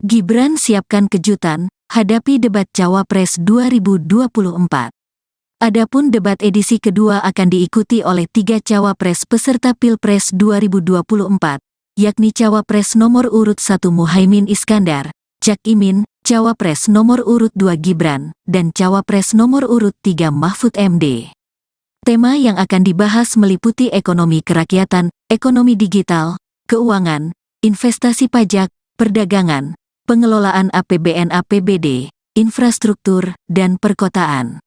Gibran siapkan kejutan, hadapi debat Cawapres 2024. Adapun debat edisi kedua akan diikuti oleh 3 Cawapres peserta Pilpres 2024, yakni Cawapres nomor urut 1 Muhaimin Iskandar, Cak Imin, Cawapres nomor urut 2 Gibran, dan Cawapres nomor urut 3 Mahfud MD. Tema yang akan dibahas meliputi ekonomi kerakyatan, ekonomi digital, keuangan, investasi pajak, perdagangan, pengelolaan APBN/APBD, infrastruktur, dan perkotaan.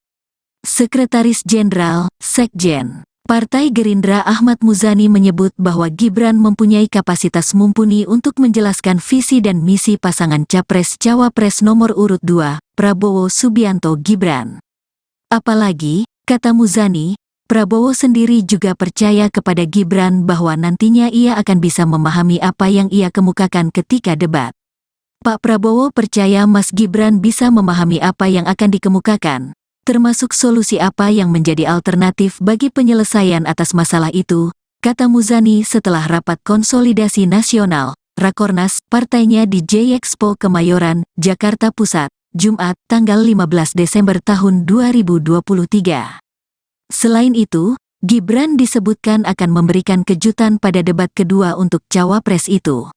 Sekretaris Jenderal, Sekjen, Partai Gerindra Ahmad Muzani menyebut bahwa Gibran mempunyai kapasitas mumpuni untuk menjelaskan visi dan misi pasangan Capres-Cawapres nomor urut 2, Prabowo Subianto Gibran. Apalagi, kata Muzani, Prabowo sendiri juga percaya kepada Gibran bahwa nantinya ia akan bisa memahami apa yang ia kemukakan ketika debat. Pak Prabowo percaya Mas Gibran bisa memahami apa yang akan dikemukakan, termasuk solusi apa yang menjadi alternatif bagi penyelesaian atas masalah itu, kata Muzani setelah rapat konsolidasi nasional, Rakornas, partainya di J-Expo Kemayoran, Jakarta Pusat, Jumat, tanggal 15 Desember tahun 2023. Selain itu, Gibran disebutkan akan memberikan kejutan pada debat kedua untuk Cawapres itu.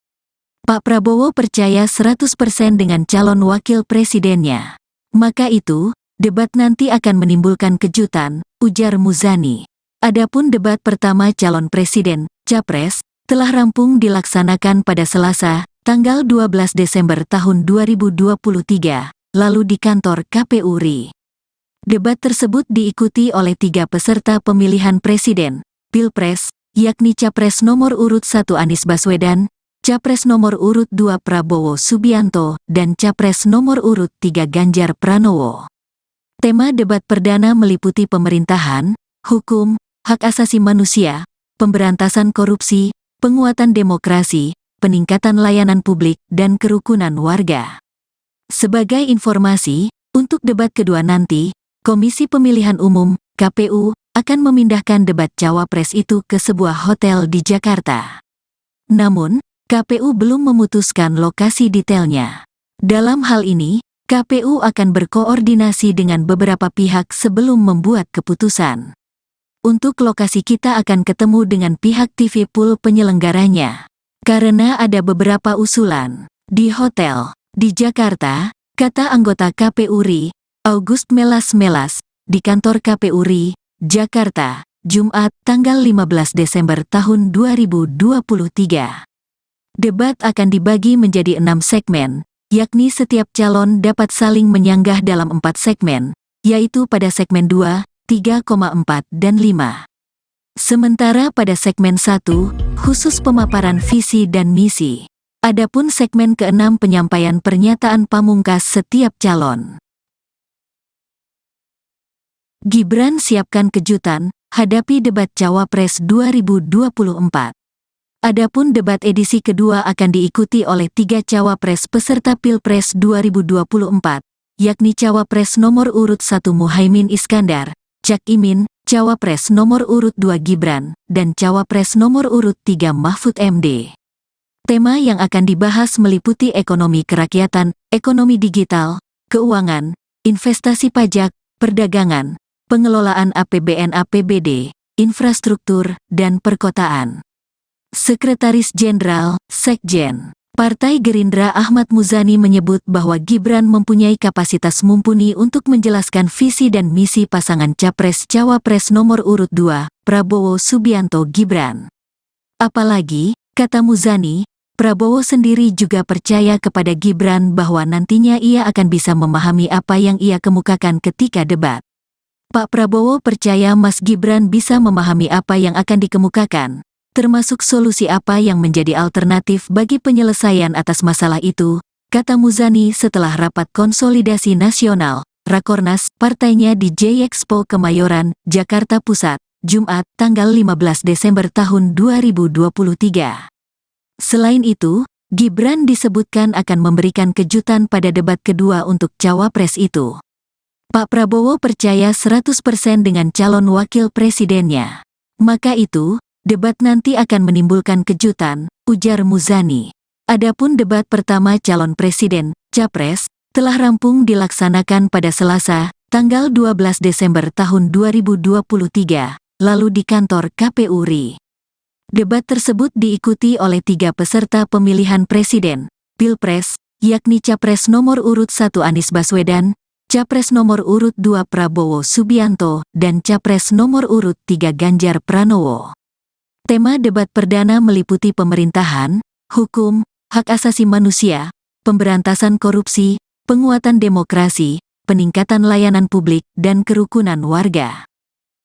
Pak Prabowo percaya 100% dengan calon wakil presidennya. Maka itu, debat nanti akan menimbulkan kejutan, ujar Muzani. Adapun debat pertama calon presiden, Capres, telah rampung dilaksanakan pada Selasa, tanggal 12 Desember tahun 2023, lalu di kantor KPU RI. Debat tersebut diikuti oleh 3 peserta pemilihan presiden, Pilpres, yakni Capres nomor urut 1 Anies Baswedan, Capres nomor urut 2 Prabowo Subianto, dan Capres nomor urut 3 Ganjar Pranowo. Tema debat perdana meliputi pemerintahan, hukum, hak asasi manusia, pemberantasan korupsi, penguatan demokrasi, peningkatan layanan publik, dan kerukunan warga. Sebagai informasi, untuk debat kedua nanti, Komisi Pemilihan Umum, KPU, akan memindahkan debat Cawapres itu ke sebuah hotel di Jakarta. Namun, KPU belum memutuskan lokasi detailnya. Dalam hal ini, KPU akan berkoordinasi dengan beberapa pihak sebelum membuat keputusan. Untuk lokasi kita akan ketemu dengan pihak TV Pool penyelenggaranya. Karena ada beberapa usulan. Di hotel, di Jakarta, kata anggota KPU RI, August Melas, di kantor KPU RI, Jakarta, Jumat, tanggal 15 Desember tahun 2023. Debat akan dibagi menjadi 6 segmen, yakni setiap calon dapat saling menyanggah dalam 4 segmen, yaitu pada segmen 2, 3,4, dan 5. Sementara pada segmen 1, khusus pemaparan visi dan misi. Adapun segmen ke-6 penyampaian pernyataan pamungkas setiap calon. Gibran siapkan kejutan, hadapi debat Cawapres 2024. Adapun debat edisi kedua akan diikuti oleh 3 Cawapres peserta Pilpres 2024, yakni Cawapres nomor urut 1 Muhaimin Iskandar, Cak Imin, Cawapres nomor urut 2 Gibran, dan Cawapres nomor urut 3 Mahfud MD. Tema yang akan dibahas meliputi ekonomi kerakyatan, ekonomi digital, keuangan, investasi pajak, perdagangan, pengelolaan APBN/APBD, infrastruktur, dan perkotaan. Sekretaris Jenderal, Sekjen, Partai Gerindra Ahmad Muzani menyebut bahwa Gibran mempunyai kapasitas mumpuni untuk menjelaskan visi dan misi pasangan Capres-Cawapres nomor urut 2, Prabowo Subianto Gibran. Apalagi, kata Muzani, Prabowo sendiri juga percaya kepada Gibran bahwa nantinya ia akan bisa memahami apa yang ia kemukakan ketika debat. Pak Prabowo percaya Mas Gibran bisa memahami apa yang akan dikemukakan, termasuk solusi apa yang menjadi alternatif bagi penyelesaian atas masalah itu, kata Muzani setelah rapat konsolidasi nasional, Rakornas, partainya di J-Expo Kemayoran, Jakarta Pusat, Jumat, tanggal 15 Desember tahun 2023. Selain itu, Gibran disebutkan akan memberikan kejutan pada debat kedua untuk Cawapres itu. Pak Prabowo percaya 100% dengan calon wakil presidennya. Maka itu, debat nanti akan menimbulkan kejutan, ujar Muzani. Adapun debat pertama calon presiden, Capres, telah rampung dilaksanakan pada Selasa, tanggal 12 Desember tahun 2023, lalu di kantor KPU RI. Debat tersebut diikuti oleh 3 peserta pemilihan presiden, Pilpres, yakni Capres nomor urut 1 Anies Baswedan, Capres nomor urut 2 Prabowo Subianto, dan Capres nomor urut 3 Ganjar Pranowo. Tema debat perdana meliputi pemerintahan, hukum, hak asasi manusia, pemberantasan korupsi, penguatan demokrasi, peningkatan layanan publik, dan kerukunan warga.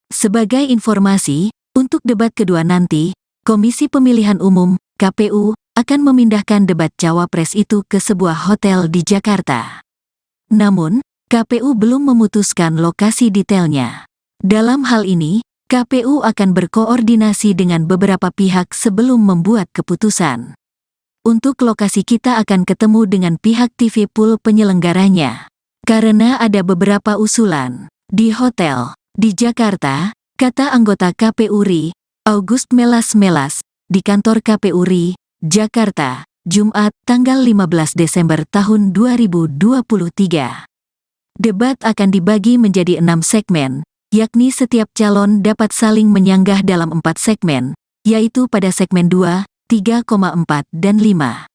Sebagai informasi, untuk debat kedua nanti, Komisi Pemilihan Umum, KPU, akan memindahkan debat Cawapres itu ke sebuah hotel di Jakarta. Namun, KPU belum memutuskan lokasi detailnya. Dalam hal ini, KPU akan berkoordinasi dengan beberapa pihak sebelum membuat keputusan. Untuk lokasi kita akan ketemu dengan pihak TV Pool penyelenggaranya. Karena ada beberapa usulan. Di hotel, di Jakarta, kata anggota KPU RI, August Melas, di kantor KPU RI, Jakarta, Jumat, tanggal 15 Desember tahun 2023. Debat akan dibagi menjadi 6 segmen, yakni setiap calon dapat saling menyanggah dalam 4 segmen, yaitu pada segmen 2, 3,4 dan 5.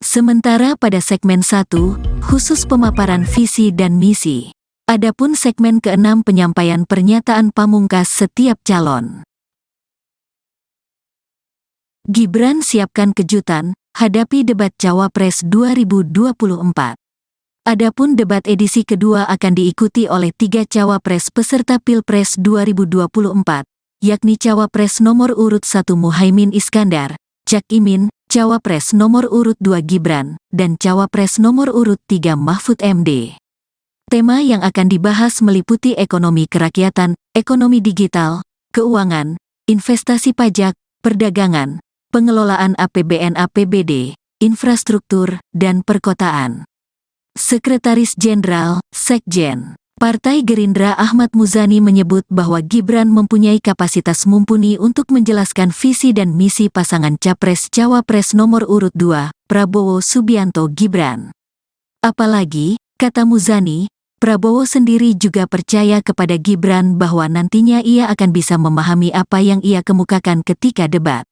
Sementara pada segmen 1, khusus pemaparan visi dan misi. Adapun segmen ke-6 penyampaian pernyataan pamungkas setiap calon. Gibran siapkan kejutan, hadapi debat Cawapres 2024. Adapun debat edisi kedua akan diikuti oleh 3 Cawapres peserta Pilpres 2024, yakni Cawapres nomor urut 1 Muhaimin Iskandar, Cak Imin, Cawapres nomor urut 2 Gibran, dan Cawapres nomor urut 3 Mahfud MD. Tema yang akan dibahas meliputi ekonomi kerakyatan, ekonomi digital, keuangan, investasi pajak, perdagangan, pengelolaan APBN/APBD, infrastruktur, dan perkotaan. Sekretaris Jenderal, Sekjen, Partai Gerindra Ahmad Muzani menyebut bahwa Gibran mempunyai kapasitas mumpuni untuk menjelaskan visi dan misi pasangan Capres-Cawapres nomor urut 2, Prabowo Subianto Gibran. Apalagi, kata Muzani, Prabowo sendiri juga percaya kepada Gibran bahwa nantinya ia akan bisa memahami apa yang ia kemukakan ketika debat.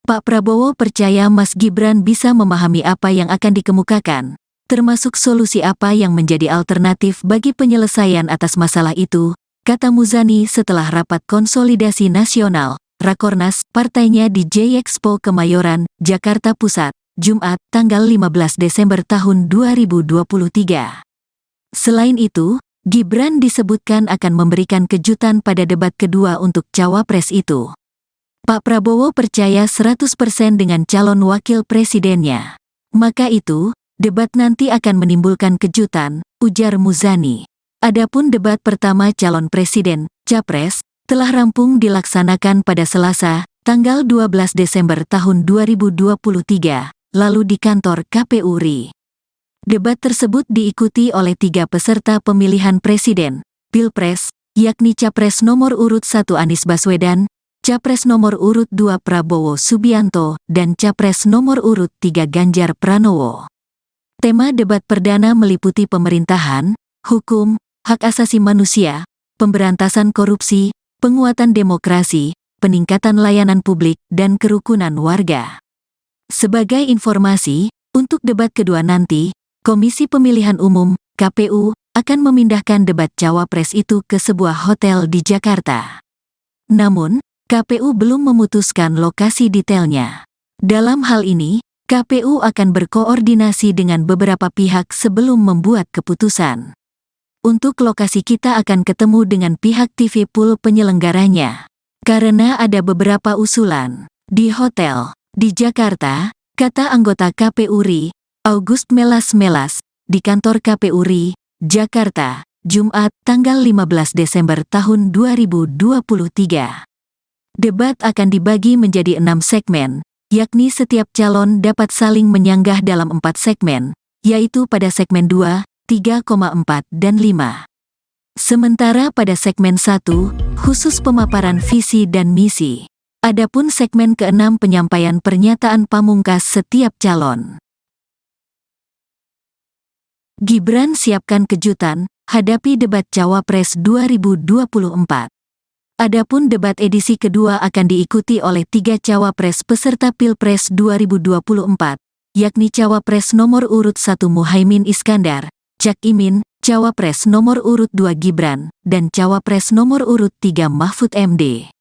Pak Prabowo percaya Mas Gibran bisa memahami apa yang akan dikemukakan, termasuk solusi apa yang menjadi alternatif bagi penyelesaian atas masalah itu, kata Muzani setelah rapat konsolidasi nasional, Rakornas, partainya di J-Expo Kemayoran, Jakarta Pusat, Jumat, tanggal 15 Desember tahun 2023. Selain itu, Gibran disebutkan akan memberikan kejutan pada debat kedua untuk Cawapres itu. Pak Prabowo percaya 100% dengan calon wakil presidennya. Maka itu, debat nanti akan menimbulkan kejutan, ujar Muzani. Adapun debat pertama calon presiden, Capres, telah rampung dilaksanakan pada Selasa, tanggal 12 Desember tahun 2023, lalu di kantor KPU RI. Debat tersebut diikuti oleh 3 peserta pemilihan presiden, Pilpres, yakni Capres nomor urut 1 Anies Baswedan, Capres nomor urut 2 Prabowo Subianto, dan Capres nomor urut 3 Ganjar Pranowo. Tema debat perdana meliputi pemerintahan, hukum, hak asasi manusia, pemberantasan korupsi, penguatan demokrasi, peningkatan layanan publik, dan kerukunan warga. Sebagai informasi, untuk debat kedua nanti, Komisi Pemilihan Umum, KPU, akan memindahkan debat Cawapres itu ke sebuah hotel di Jakarta. Namun, KPU belum memutuskan lokasi detailnya. Dalam hal ini, KPU akan berkoordinasi dengan beberapa pihak sebelum membuat keputusan. Untuk lokasi kita akan ketemu dengan pihak TV Pool penyelenggaranya. Karena ada beberapa usulan. Di hotel, di Jakarta, kata anggota KPU RI, August Melas, di kantor KPU RI, Jakarta, Jumat, tanggal 15 Desember tahun 2023. Debat akan dibagi menjadi 6 segmen, yakni setiap calon dapat saling menyanggah dalam 4 segmen, yaitu pada segmen 2, 3,4 dan 5. Sementara pada segmen 1, khusus pemaparan visi dan misi. Adapun segmen ke-6 penyampaian pernyataan pamungkas setiap calon. Gibran siapkan kejutan, hadapi debat Cawapres 2024. Adapun debat edisi kedua akan diikuti oleh 3 Cawapres peserta Pilpres 2024, yakni Cawapres nomor urut 1 Muhaimin Iskandar, Cak Imin, Cawapres nomor urut 2 Gibran, dan Cawapres nomor urut 3 Mahfud MD.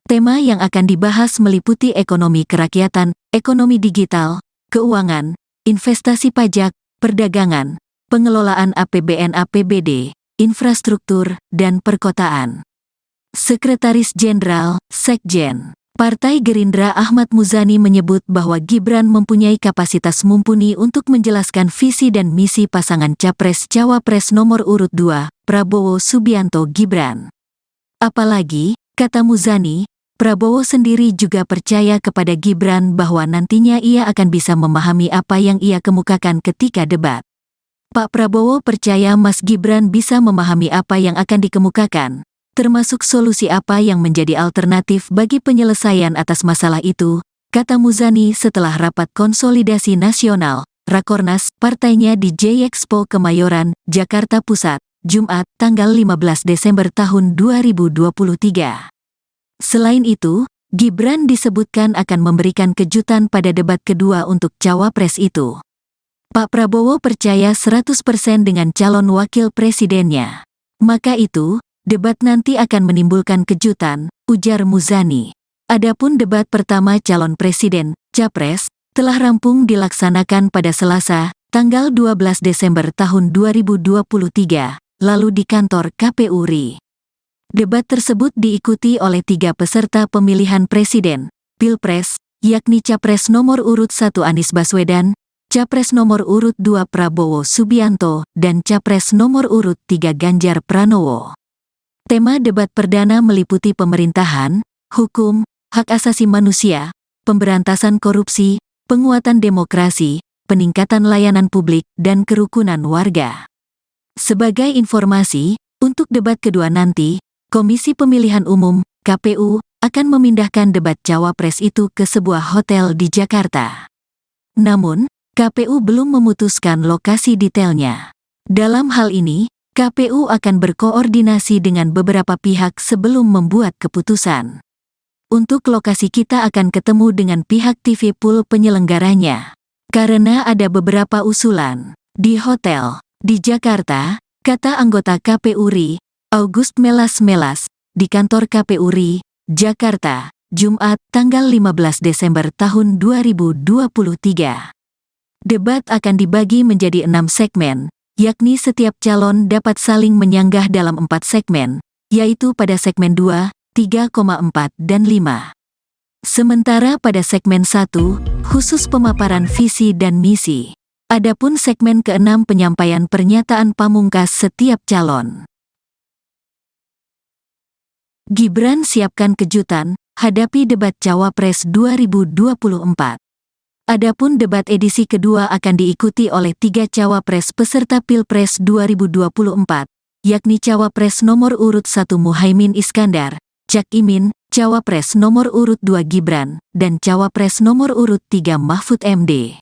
Tema yang akan dibahas meliputi ekonomi kerakyatan, ekonomi digital, keuangan, investasi pajak, perdagangan, pengelolaan APBN APBD, infrastruktur, dan perkotaan. Sekretaris Jenderal, Sekjen, Partai Gerindra Ahmad Muzani menyebut bahwa Gibran mempunyai kapasitas mumpuni untuk menjelaskan visi dan misi pasangan Capres-Cawapres nomor urut 2, Prabowo Subianto Gibran. Apalagi, kata Muzani, Prabowo sendiri juga percaya kepada Gibran bahwa nantinya ia akan bisa memahami apa yang ia kemukakan ketika debat. Pak Prabowo percaya Mas Gibran bisa memahami apa yang akan dikemukakan, termasuk solusi apa yang menjadi alternatif bagi penyelesaian atas masalah itu, kata Muzani setelah rapat konsolidasi nasional, Rakornas, partainya di J-Expo Kemayoran, Jakarta Pusat, Jumat, tanggal 15 Desember tahun 2023. Selain itu, Gibran disebutkan akan memberikan kejutan pada debat kedua untuk Cawapres itu. Pak Prabowo percaya 100% dengan calon wakil presidennya. Maka itu, debat nanti akan menimbulkan kejutan, ujar Muzani. Adapun debat pertama calon presiden, Capres, telah rampung dilaksanakan pada Selasa, tanggal 12 Desember tahun 2023, lalu di kantor KPU RI. Debat tersebut diikuti oleh 3 peserta pemilihan presiden, Pilpres, yakni Capres nomor urut 1 Anies Baswedan, Capres nomor urut 2 Prabowo Subianto, dan Capres nomor urut 3 Ganjar Pranowo. Tema debat perdana meliputi pemerintahan, hukum, hak asasi manusia, pemberantasan korupsi, penguatan demokrasi, peningkatan layanan publik, dan kerukunan warga. Sebagai informasi, untuk debat kedua nanti, Komisi Pemilihan Umum, KPU, akan memindahkan debat Cawapres itu ke sebuah hotel di Jakarta. Namun, KPU belum memutuskan lokasi detailnya. Dalam hal ini, KPU akan berkoordinasi dengan beberapa pihak sebelum membuat keputusan. Untuk lokasi kita akan ketemu dengan pihak TV Pool penyelenggaranya. Karena ada beberapa usulan. Di hotel, di Jakarta, kata anggota KPU RI, August Melas, di kantor KPU RI, Jakarta, Jumat, tanggal 15 Desember tahun 2023. Debat akan dibagi menjadi 6 segmen, yakni setiap calon dapat saling menyanggah dalam 4 segmen, yaitu pada segmen 2, 3,4 dan 5. Sementara pada segmen 1, khusus pemaparan visi dan misi. Adapun segmen ke-6 penyampaian pernyataan pamungkas setiap calon. Gibran siapkan kejutan, hadapi debat Cawapres 2024. Adapun debat edisi kedua akan diikuti oleh 3 Cawapres peserta Pilpres 2024, yakni Cawapres nomor urut 1 Muhaimin Iskandar, Cak Imin, Cawapres nomor urut 2 Gibran, dan Cawapres nomor urut 3 Mahfud MD.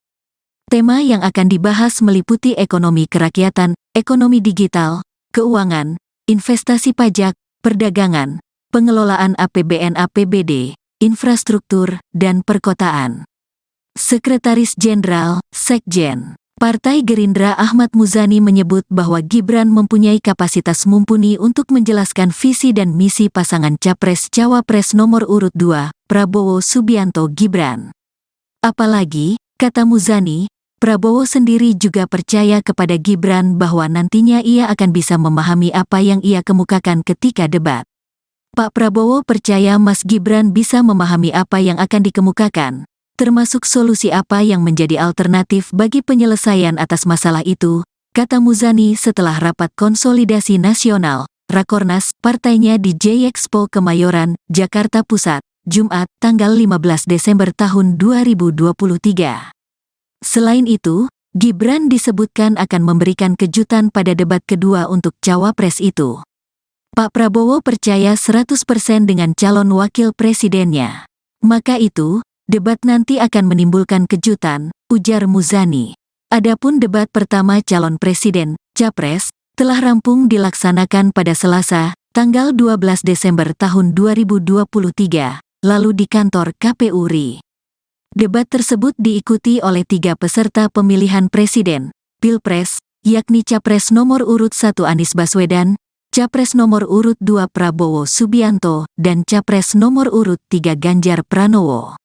Tema yang akan dibahas meliputi ekonomi kerakyatan, ekonomi digital, keuangan, investasi pajak, perdagangan, pengelolaan APBN APBD, infrastruktur, dan perkotaan. Sekretaris Jenderal, Sekjen, Partai Gerindra Ahmad Muzani menyebut bahwa Gibran mempunyai kapasitas mumpuni untuk menjelaskan visi dan misi pasangan Capres-Cawapres nomor urut 2, Prabowo Subianto Gibran. Apalagi, kata Muzani, Prabowo sendiri juga percaya kepada Gibran bahwa nantinya ia akan bisa memahami apa yang ia kemukakan ketika debat. Pak Prabowo percaya Mas Gibran bisa memahami apa yang akan dikemukakan, termasuk solusi apa yang menjadi alternatif bagi penyelesaian atas masalah itu, kata Muzani setelah rapat konsolidasi nasional, Rakornas, partainya di J-Expo Kemayoran, Jakarta Pusat, Jumat, tanggal 15 Desember tahun 2023. Selain itu, Gibran disebutkan akan memberikan kejutan pada debat kedua untuk Cawapres itu. Pak Prabowo percaya 100% dengan calon wakil presidennya. Maka itu, debat nanti akan menimbulkan kejutan, ujar Muzani. Adapun debat pertama calon presiden, Capres, telah rampung dilaksanakan pada Selasa, tanggal 12 Desember tahun 2023, lalu di kantor KPU RI. Debat tersebut diikuti oleh 3 peserta pemilihan presiden, Pilpres, yakni Capres nomor urut 1 Anies Baswedan, Capres nomor urut 2 Prabowo Subianto, dan Capres nomor urut 3 Ganjar Pranowo.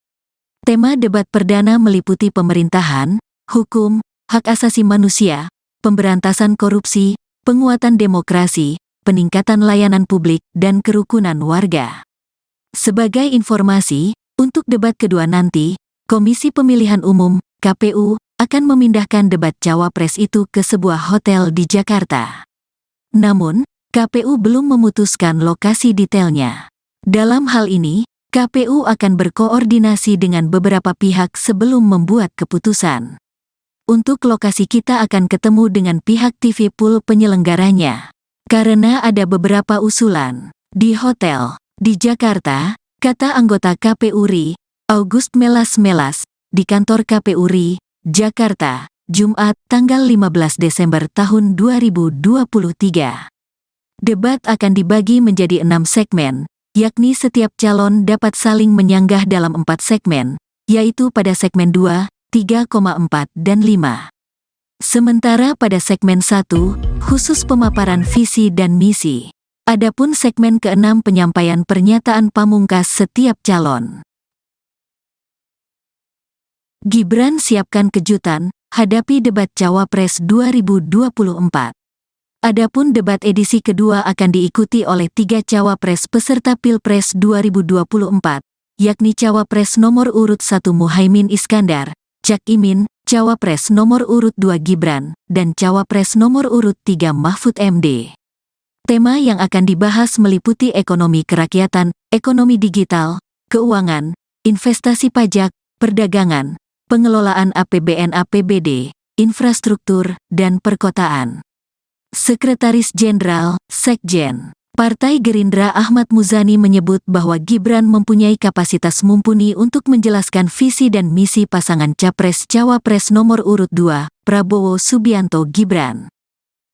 Tema debat perdana meliputi pemerintahan, hukum, hak asasi manusia, pemberantasan korupsi, penguatan demokrasi, peningkatan layanan publik, dan kerukunan warga. Sebagai informasi, untuk debat kedua nanti, Komisi Pemilihan Umum, KPU, akan memindahkan debat Cawapres itu ke sebuah hotel di Jakarta. Namun, KPU belum memutuskan lokasi detailnya. Dalam hal ini, KPU akan berkoordinasi dengan beberapa pihak sebelum membuat keputusan. Untuk lokasi kita akan ketemu dengan pihak TV Pool penyelenggaranya. Karena ada beberapa usulan. Di hotel, di Jakarta, kata anggota KPU RI, August Melas, di kantor KPU RI, Jakarta, Jumat, tanggal 15 Desember tahun 2023. Debat akan dibagi menjadi 6 segmen, yakni setiap calon dapat saling menyanggah dalam 4 segmen, yaitu pada segmen 2, 3,4 dan 5. Sementara pada segmen 1, khusus pemaparan visi dan misi. Adapun segmen ke-6 penyampaian pernyataan pamungkas setiap calon. Gibran siapkan kejutan, hadapi debat Cawapres 2024. Adapun debat edisi kedua akan diikuti oleh 3 Cawapres peserta Pilpres 2024, yakni Cawapres nomor urut 1 Muhaimin Iskandar, Cak Imin, Cawapres nomor urut 2 Gibran, dan Cawapres nomor urut 3 Mahfud MD. Tema yang akan dibahas meliputi ekonomi kerakyatan, ekonomi digital, keuangan, investasi pajak, perdagangan, pengelolaan APBN APBD, infrastruktur, dan perkotaan. Sekretaris Jenderal, Sekjen, Partai Gerindra Ahmad Muzani menyebut bahwa Gibran mempunyai kapasitas mumpuni untuk menjelaskan visi dan misi pasangan Capres-Cawapres nomor urut 2, Prabowo Subianto Gibran.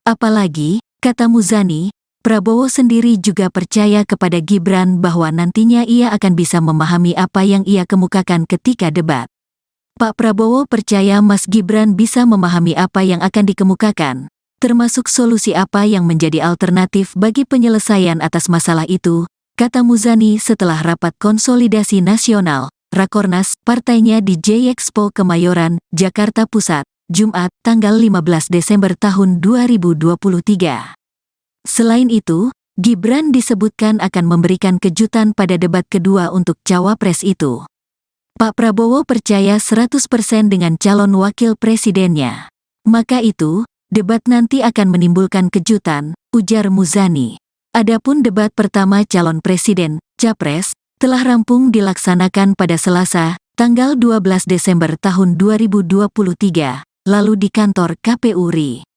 Apalagi, kata Muzani, Prabowo sendiri juga percaya kepada Gibran bahwa nantinya ia akan bisa memahami apa yang ia kemukakan ketika debat. Pak Prabowo percaya Mas Gibran bisa memahami apa yang akan dikemukakan, termasuk solusi apa yang menjadi alternatif bagi penyelesaian atas masalah itu, kata Muzani setelah rapat konsolidasi nasional, Rakornas, partainya di J-Expo Kemayoran, Jakarta Pusat, Jumat, tanggal 15 Desember tahun 2023. Selain itu, Gibran disebutkan akan memberikan kejutan pada debat kedua untuk Cawapres itu. Pak Prabowo percaya 100% dengan calon wakil presidennya. Maka itu, debat nanti akan menimbulkan kejutan, ujar Muzani. Adapun debat pertama calon presiden, Capres, telah rampung dilaksanakan pada Selasa, tanggal 12 Desember tahun 2023, lalu di kantor KPU RI.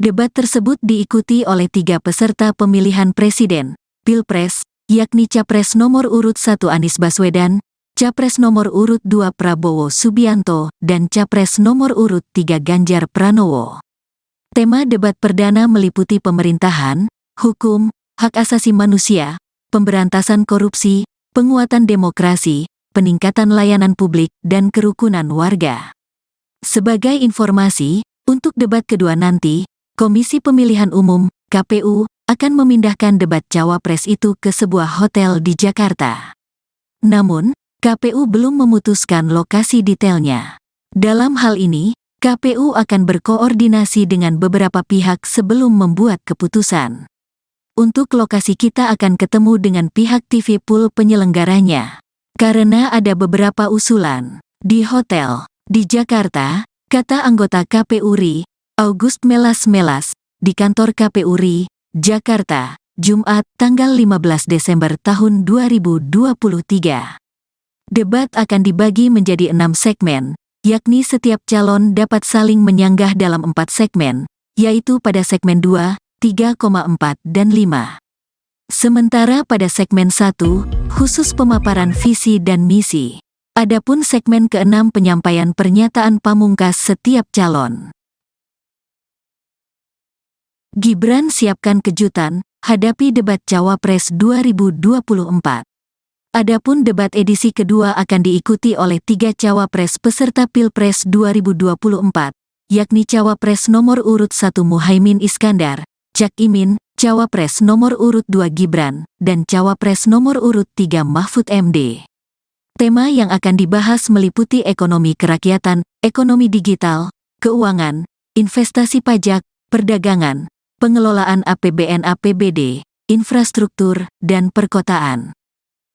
Debat tersebut diikuti oleh 3 peserta pemilihan presiden, Pilpres, yakni Capres nomor urut 1 Anies Baswedan, Capres nomor urut 2 Prabowo Subianto, dan Capres nomor urut 3 Ganjar Pranowo. Tema debat perdana meliputi pemerintahan, hukum, hak asasi manusia, pemberantasan korupsi, penguatan demokrasi, peningkatan layanan publik, dan kerukunan warga. Sebagai informasi, untuk debat kedua nanti, Komisi Pemilihan Umum, KPU, akan memindahkan debat Cawapres itu ke sebuah hotel di Jakarta. Namun, KPU belum memutuskan lokasi detailnya. Dalam hal ini, KPU akan berkoordinasi dengan beberapa pihak sebelum membuat keputusan. Untuk lokasi kita akan ketemu dengan pihak TV Pool penyelenggaranya. Karena ada beberapa usulan. Di hotel, di Jakarta, kata anggota KPU RI, August Melas, di kantor KPU RI, Jakarta, Jumat, tanggal 15 Desember tahun 2023. Debat akan dibagi menjadi 6 segmen, yakni setiap calon dapat saling menyanggah dalam 4 segmen, yaitu pada segmen 2, 3,4 dan 5. Sementara pada segmen 1, khusus pemaparan visi dan misi. Adapun segmen ke-6 penyampaian pernyataan pamungkas setiap calon. Gibran siapkan kejutan, hadapi debat Cawapres 2024. Adapun debat edisi kedua akan diikuti oleh 3 Cawapres peserta Pilpres 2024, yakni Cawapres nomor urut 1 Muhaimin Iskandar, Cak Imin, Cawapres nomor urut 2 Gibran, dan Cawapres nomor urut 3 Mahfud MD. Tema yang akan dibahas meliputi ekonomi kerakyatan, ekonomi digital, keuangan, investasi pajak, perdagangan, pengelolaan APBN APBD, infrastruktur, dan perkotaan.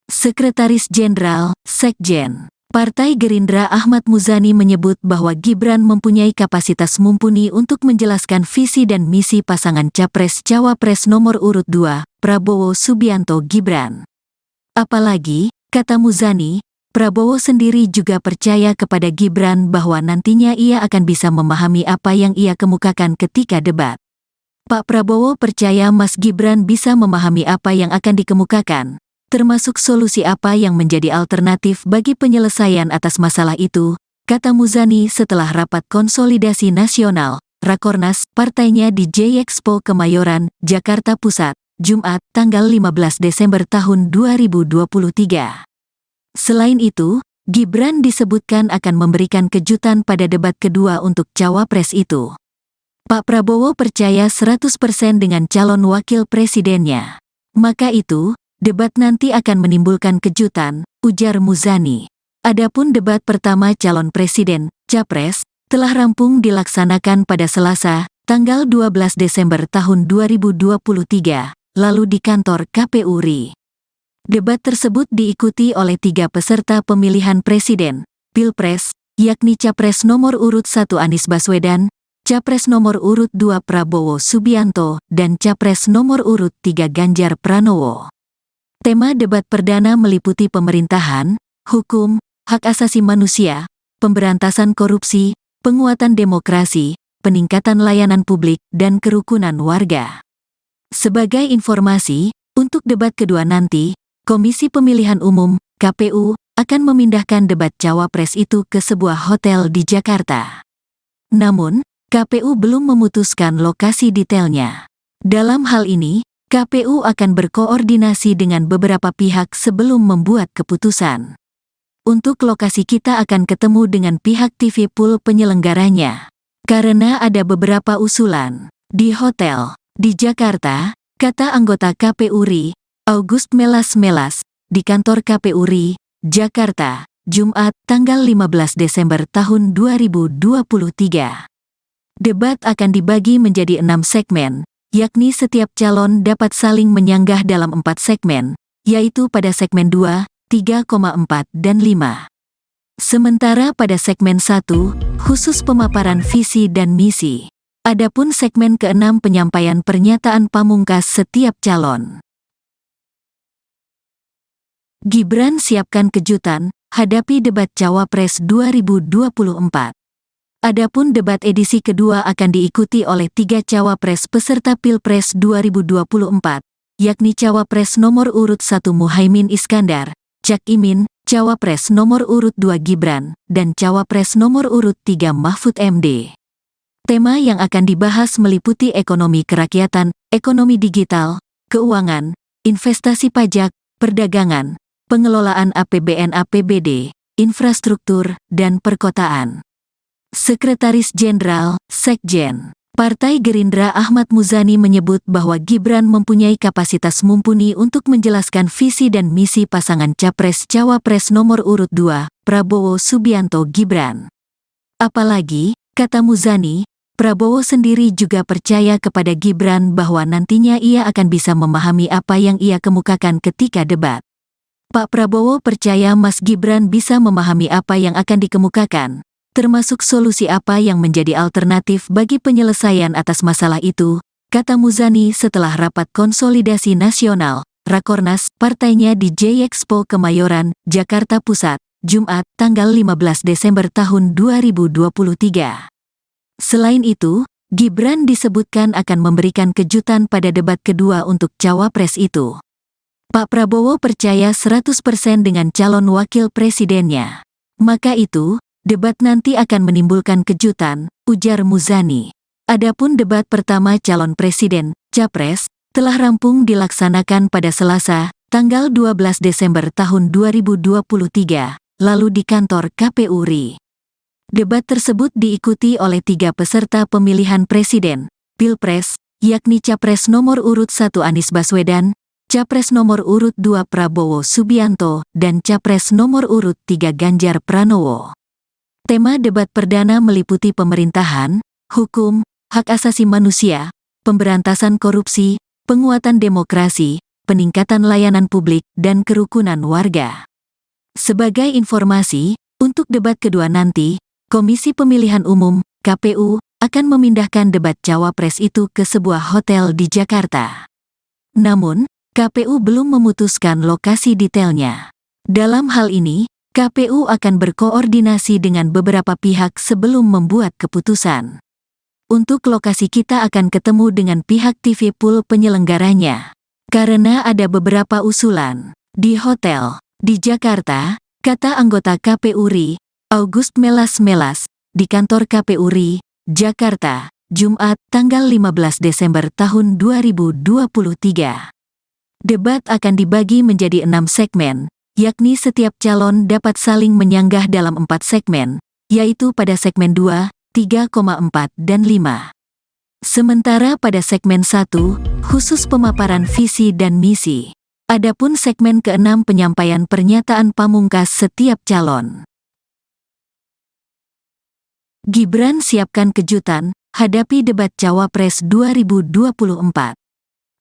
Sekretaris Jenderal, Sekjen, Partai Gerindra Ahmad Muzani menyebut bahwa Gibran mempunyai kapasitas mumpuni untuk menjelaskan visi dan misi pasangan Capres-Cawapres nomor urut 2, Prabowo Subianto Gibran. Apalagi, kata Muzani, Prabowo sendiri juga percaya kepada Gibran bahwa nantinya ia akan bisa memahami apa yang ia kemukakan ketika debat. Pak Prabowo percaya Mas Gibran bisa memahami apa yang akan dikemukakan, termasuk solusi apa yang menjadi alternatif bagi penyelesaian atas masalah itu, kata Muzani setelah rapat konsolidasi nasional, Rakornas, partainya di J-Expo Kemayoran, Jakarta Pusat, Jumat, tanggal 15 Desember tahun 2023. Selain itu, Gibran disebutkan akan memberikan kejutan pada debat kedua untuk Cawapres itu. Pak Prabowo percaya 100% dengan calon wakil presidennya. Maka itu, debat nanti akan menimbulkan kejutan, ujar Muzani. Adapun debat pertama calon presiden, Capres, telah rampung dilaksanakan pada Selasa, tanggal 12 Desember tahun 2023, lalu di kantor KPU RI. Debat tersebut diikuti oleh 3 peserta pemilihan presiden, Pilpres, yakni Capres nomor urut 1 Anies Baswedan, Capres nomor urut 2 Prabowo Subianto, dan Capres nomor urut 3 Ganjar Pranowo. Tema debat perdana meliputi pemerintahan, hukum, hak asasi manusia, pemberantasan korupsi, penguatan demokrasi, peningkatan layanan publik, dan kerukunan warga. Sebagai informasi, untuk debat kedua nanti, Komisi Pemilihan Umum, KPU, akan memindahkan debat Cawapres itu ke sebuah hotel di Jakarta. Namun, KPU belum memutuskan lokasi detailnya. Dalam hal ini, KPU akan berkoordinasi dengan beberapa pihak sebelum membuat keputusan. Untuk lokasi kita akan ketemu dengan pihak TV Pool penyelenggaranya. Karena ada beberapa usulan. Di hotel, di Jakarta, kata anggota KPU RI, August Melas, di kantor KPU RI, Jakarta, Jumat, tanggal 15 Desember tahun 2023. Debat akan dibagi menjadi 6 segmen, yakni setiap calon dapat saling menyanggah dalam 4 segmen, yaitu pada segmen 2, 3,4 dan 5. Sementara pada segmen 1, khusus pemaparan visi dan misi. Adapun segmen ke-6 penyampaian pernyataan pamungkas setiap calon. Gibran siapkan kejutan, hadapi debat Cawapres 2024. Adapun debat edisi kedua akan diikuti oleh 3 Cawapres peserta Pilpres 2024, yakni Cawapres nomor urut 1 Muhaimin Iskandar, Cak Imin, Cawapres nomor urut 2 Gibran, dan Cawapres nomor urut 3 Mahfud MD. Tema yang akan dibahas meliputi ekonomi kerakyatan, ekonomi digital, keuangan, investasi pajak, perdagangan, pengelolaan APBN APBD, infrastruktur, dan perkotaan. Sekretaris Jenderal, Sekjen, Partai Gerindra Ahmad Muzani menyebut bahwa Gibran mempunyai kapasitas mumpuni untuk menjelaskan visi dan misi pasangan Capres-Cawapres nomor urut 2, Prabowo Subianto Gibran. Apalagi, kata Muzani, Prabowo sendiri juga percaya kepada Gibran bahwa nantinya ia akan bisa memahami apa yang ia kemukakan ketika debat. Pak Prabowo percaya Mas Gibran bisa memahami apa yang akan dikemukakan, termasuk solusi apa yang menjadi alternatif bagi penyelesaian atas masalah itu, kata Muzani setelah rapat konsolidasi nasional, Rakornas, partainya di J-Expo Kemayoran, Jakarta Pusat, Jumat, tanggal 15 Desember tahun 2023. Selain itu, Gibran disebutkan akan memberikan kejutan pada debat kedua untuk Cawapres itu. Pak Prabowo percaya 100% dengan calon wakil presidennya. Maka itu, debat nanti akan menimbulkan kejutan, ujar Muzani. Adapun debat pertama calon presiden, Capres, telah rampung dilaksanakan pada Selasa, tanggal 12 Desember tahun 2023, lalu di kantor KPU RI. Debat tersebut diikuti oleh 3 peserta pemilihan presiden, Pilpres, yakni Capres nomor urut 1 Anies Baswedan, Capres nomor urut 2 Prabowo Subianto, dan Capres nomor urut 3 Ganjar Pranowo. Tema debat perdana meliputi pemerintahan, hukum, hak asasi manusia, pemberantasan korupsi, penguatan demokrasi, peningkatan layanan publik, dan kerukunan warga. Sebagai informasi, untuk debat kedua nanti, Komisi Pemilihan Umum, KPU, akan memindahkan debat Cawapres itu ke sebuah hotel di Jakarta. Namun, KPU belum memutuskan lokasi detailnya. Dalam hal ini, KPU akan berkoordinasi dengan beberapa pihak sebelum membuat keputusan. Untuk lokasi kita akan ketemu dengan pihak TV Pool penyelenggaranya. Karena ada beberapa usulan. Di hotel, di Jakarta, kata anggota KPU RI, August Melas, di kantor KPU RI, Jakarta, Jumat, tanggal 15 Desember tahun 2023. Debat akan dibagi menjadi 6 segmen, yakni setiap calon dapat saling menyanggah dalam 4 segmen, yaitu pada segmen 2, 3,4 dan 5. Sementara pada segmen 1, khusus pemaparan visi dan misi. Adapun segmen ke-6 penyampaian pernyataan pamungkas setiap calon. Gibran siapkan kejutan, hadapi debat Cawapres 2024.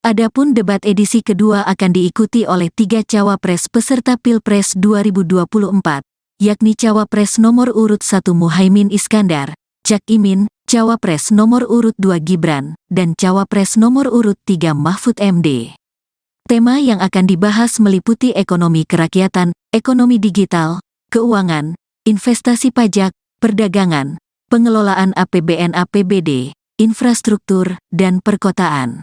Adapun debat edisi kedua akan diikuti oleh 3 Cawapres peserta Pilpres 2024, yakni Cawapres nomor urut 1 Muhaimin Iskandar, Cak Imin, Cawapres nomor urut 2 Gibran, dan Cawapres nomor urut 3 Mahfud MD. Tema yang akan dibahas meliputi ekonomi kerakyatan, ekonomi digital, keuangan, investasi pajak, perdagangan, pengelolaan APBN/APBD, infrastruktur, dan perkotaan.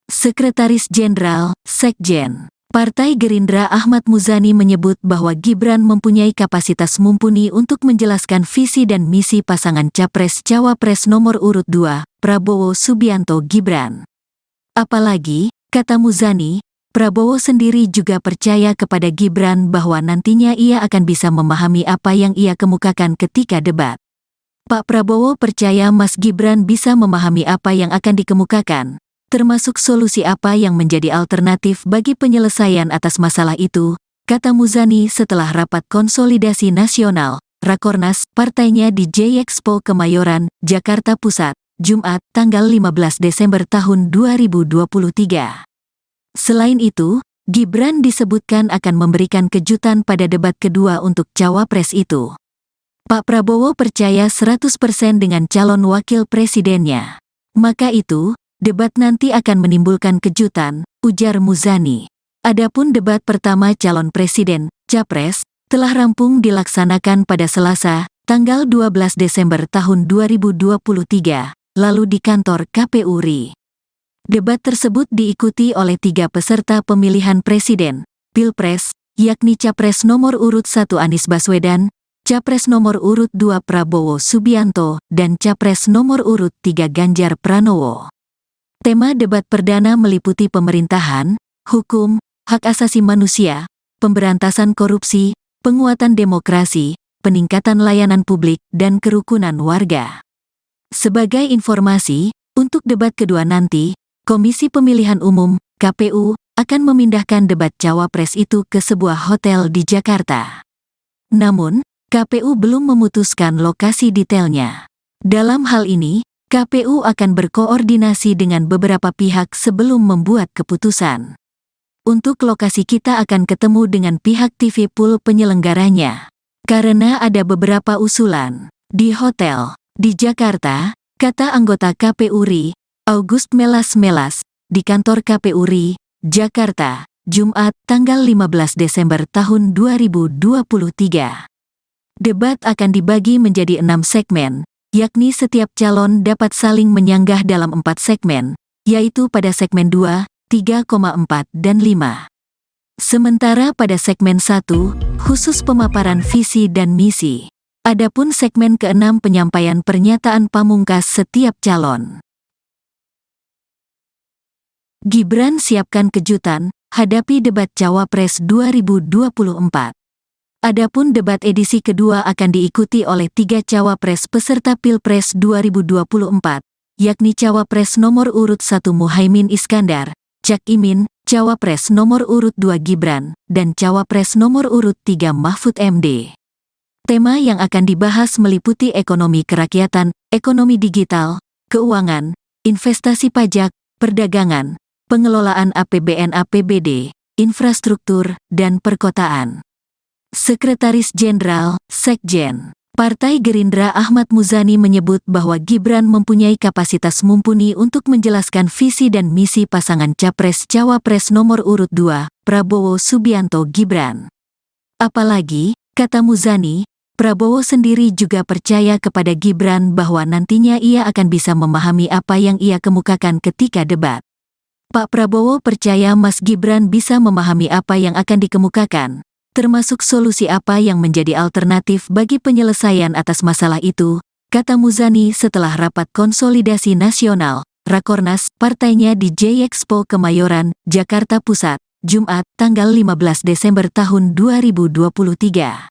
Sekretaris Jenderal, Sekjen, Partai Gerindra Ahmad Muzani menyebut bahwa Gibran mempunyai kapasitas mumpuni untuk menjelaskan visi dan misi pasangan Capres-Cawapres nomor urut 2, Prabowo Subianto Gibran. Apalagi, kata Muzani, Prabowo sendiri juga percaya kepada Gibran bahwa nantinya ia akan bisa memahami apa yang ia kemukakan ketika debat. Pak Prabowo percaya Mas Gibran bisa memahami apa yang akan dikemukakan, termasuk solusi apa yang menjadi alternatif bagi penyelesaian atas masalah itu, kata Muzani setelah rapat konsolidasi nasional, Rakornas, partainya di J-Expo Kemayoran, Jakarta Pusat, Jumat, tanggal 15 Desember tahun 2023. Selain itu, Gibran disebutkan akan memberikan kejutan pada debat kedua untuk Cawapres itu. Pak Prabowo percaya 100% dengan calon wakil presidennya. Maka itu, debat nanti akan menimbulkan kejutan, ujar Muzani. Adapun debat pertama calon presiden, Capres, telah rampung dilaksanakan pada Selasa, tanggal 12 Desember tahun 2023, lalu di kantor KPU RI. Debat tersebut diikuti oleh 3 peserta pemilihan presiden, Pilpres, yakni Capres nomor urut 1 Anies Baswedan, Capres nomor urut 2 Prabowo Subianto, dan Capres nomor urut 3 Ganjar Pranowo. Tema debat perdana meliputi pemerintahan, hukum, hak asasi manusia, pemberantasan korupsi, penguatan demokrasi, peningkatan layanan publik, dan kerukunan warga. Sebagai informasi, untuk debat kedua nanti, Komisi Pemilihan Umum, KPU, akan memindahkan debat Cawapres itu ke sebuah hotel di Jakarta. Namun, KPU belum memutuskan lokasi detailnya. Dalam hal ini, KPU akan berkoordinasi dengan beberapa pihak sebelum membuat keputusan. Untuk lokasi kita akan ketemu dengan pihak TV Pool penyelenggaranya. Karena ada beberapa usulan. Di hotel, di Jakarta, kata anggota KPU RI, August Melas, di kantor KPU RI, Jakarta, Jumat, tanggal 15 Desember tahun 2023. Debat akan dibagi menjadi 6 segmen, yakni setiap calon dapat saling menyanggah dalam 4 segmen, yaitu pada segmen 2, 3,4 dan 5. Sementara pada segmen 1, khusus pemaparan visi dan misi. Adapun segmen ke-6 penyampaian pernyataan pamungkas setiap calon. Gibran siapkan kejutan, hadapi debat Cawapres 2024. Adapun debat edisi kedua akan diikuti oleh 3 Cawapres peserta Pilpres 2024, yakni Cawapres nomor urut 1 Muhaimin Iskandar, Cak Imin, Cawapres nomor urut 2 Gibran, dan Cawapres nomor urut 3 Mahfud MD. Tema yang akan dibahas meliputi ekonomi kerakyatan, ekonomi digital, keuangan, investasi pajak, perdagangan, pengelolaan APBN/APBD, infrastruktur, dan perkotaan. Sekretaris Jenderal, Sekjen, Partai Gerindra Ahmad Muzani menyebut bahwa Gibran mempunyai kapasitas mumpuni untuk menjelaskan visi dan misi pasangan Capres-Cawapres nomor urut 2, Prabowo Subianto Gibran. Apalagi, kata Muzani, Prabowo sendiri juga percaya kepada Gibran bahwa nantinya ia akan bisa memahami apa yang ia kemukakan ketika debat. Pak Prabowo percaya Mas Gibran bisa memahami apa yang akan dikemukakan, termasuk solusi apa yang menjadi alternatif bagi penyelesaian atas masalah itu, kata Muzani setelah rapat konsolidasi nasional, Rakornas, partainya di J-Expo Kemayoran, Jakarta Pusat, Jumat, tanggal 15 Desember tahun 2023.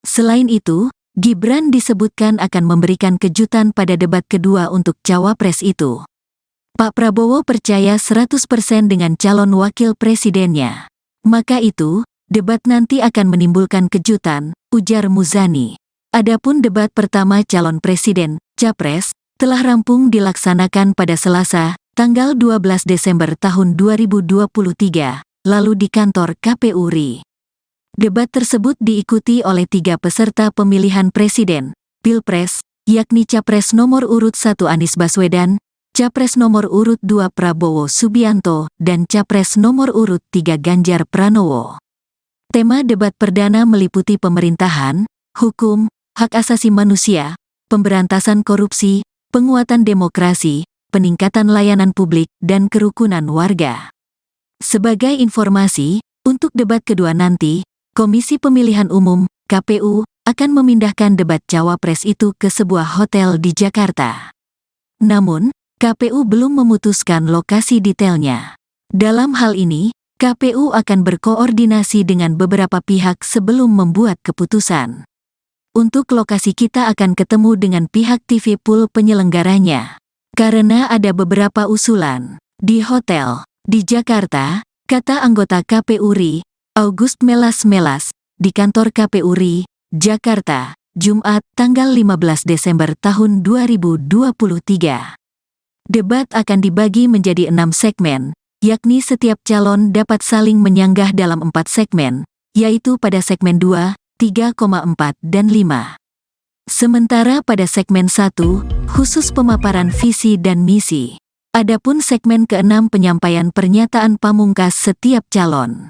Selain itu, Gibran disebutkan akan memberikan kejutan pada debat kedua untuk Cawapres itu. Pak Prabowo percaya 100% dengan calon wakil presidennya. Maka itu, debat nanti akan menimbulkan kejutan, ujar Muzani. Adapun debat pertama calon presiden, Capres, telah rampung dilaksanakan pada Selasa, tanggal 12 Desember tahun 2023, lalu di kantor KPU RI. Debat tersebut diikuti oleh 3 peserta pemilihan presiden, Pilpres, yakni Capres nomor urut 1 Anies Baswedan, Capres nomor urut 2 Prabowo Subianto, dan Capres nomor urut 3 Ganjar Pranowo. Tema debat perdana meliputi pemerintahan, hukum, hak asasi manusia, pemberantasan korupsi, penguatan demokrasi, peningkatan layanan publik, dan kerukunan warga. Sebagai informasi, untuk debat kedua nanti, Komisi Pemilihan Umum, KPU, akan memindahkan debat Cawapres itu ke sebuah hotel di Jakarta. Namun, KPU belum memutuskan lokasi detailnya. Dalam hal ini, KPU akan berkoordinasi dengan beberapa pihak sebelum membuat keputusan. Untuk lokasi kita akan ketemu dengan pihak TV Pool penyelenggaranya. Karena ada beberapa usulan. Di hotel, di Jakarta, kata anggota KPU RI, August Melas, di kantor KPU RI, Jakarta, Jumat, tanggal 15 Desember tahun 2023. Debat akan dibagi menjadi 6 segmen, yakni setiap calon dapat saling menyanggah dalam 4 segmen, yaitu pada segmen 2, 3,4 dan 5. Sementara pada segmen 1, khusus pemaparan visi dan misi. Adapun segmen ke-6 penyampaian pernyataan pamungkas setiap calon.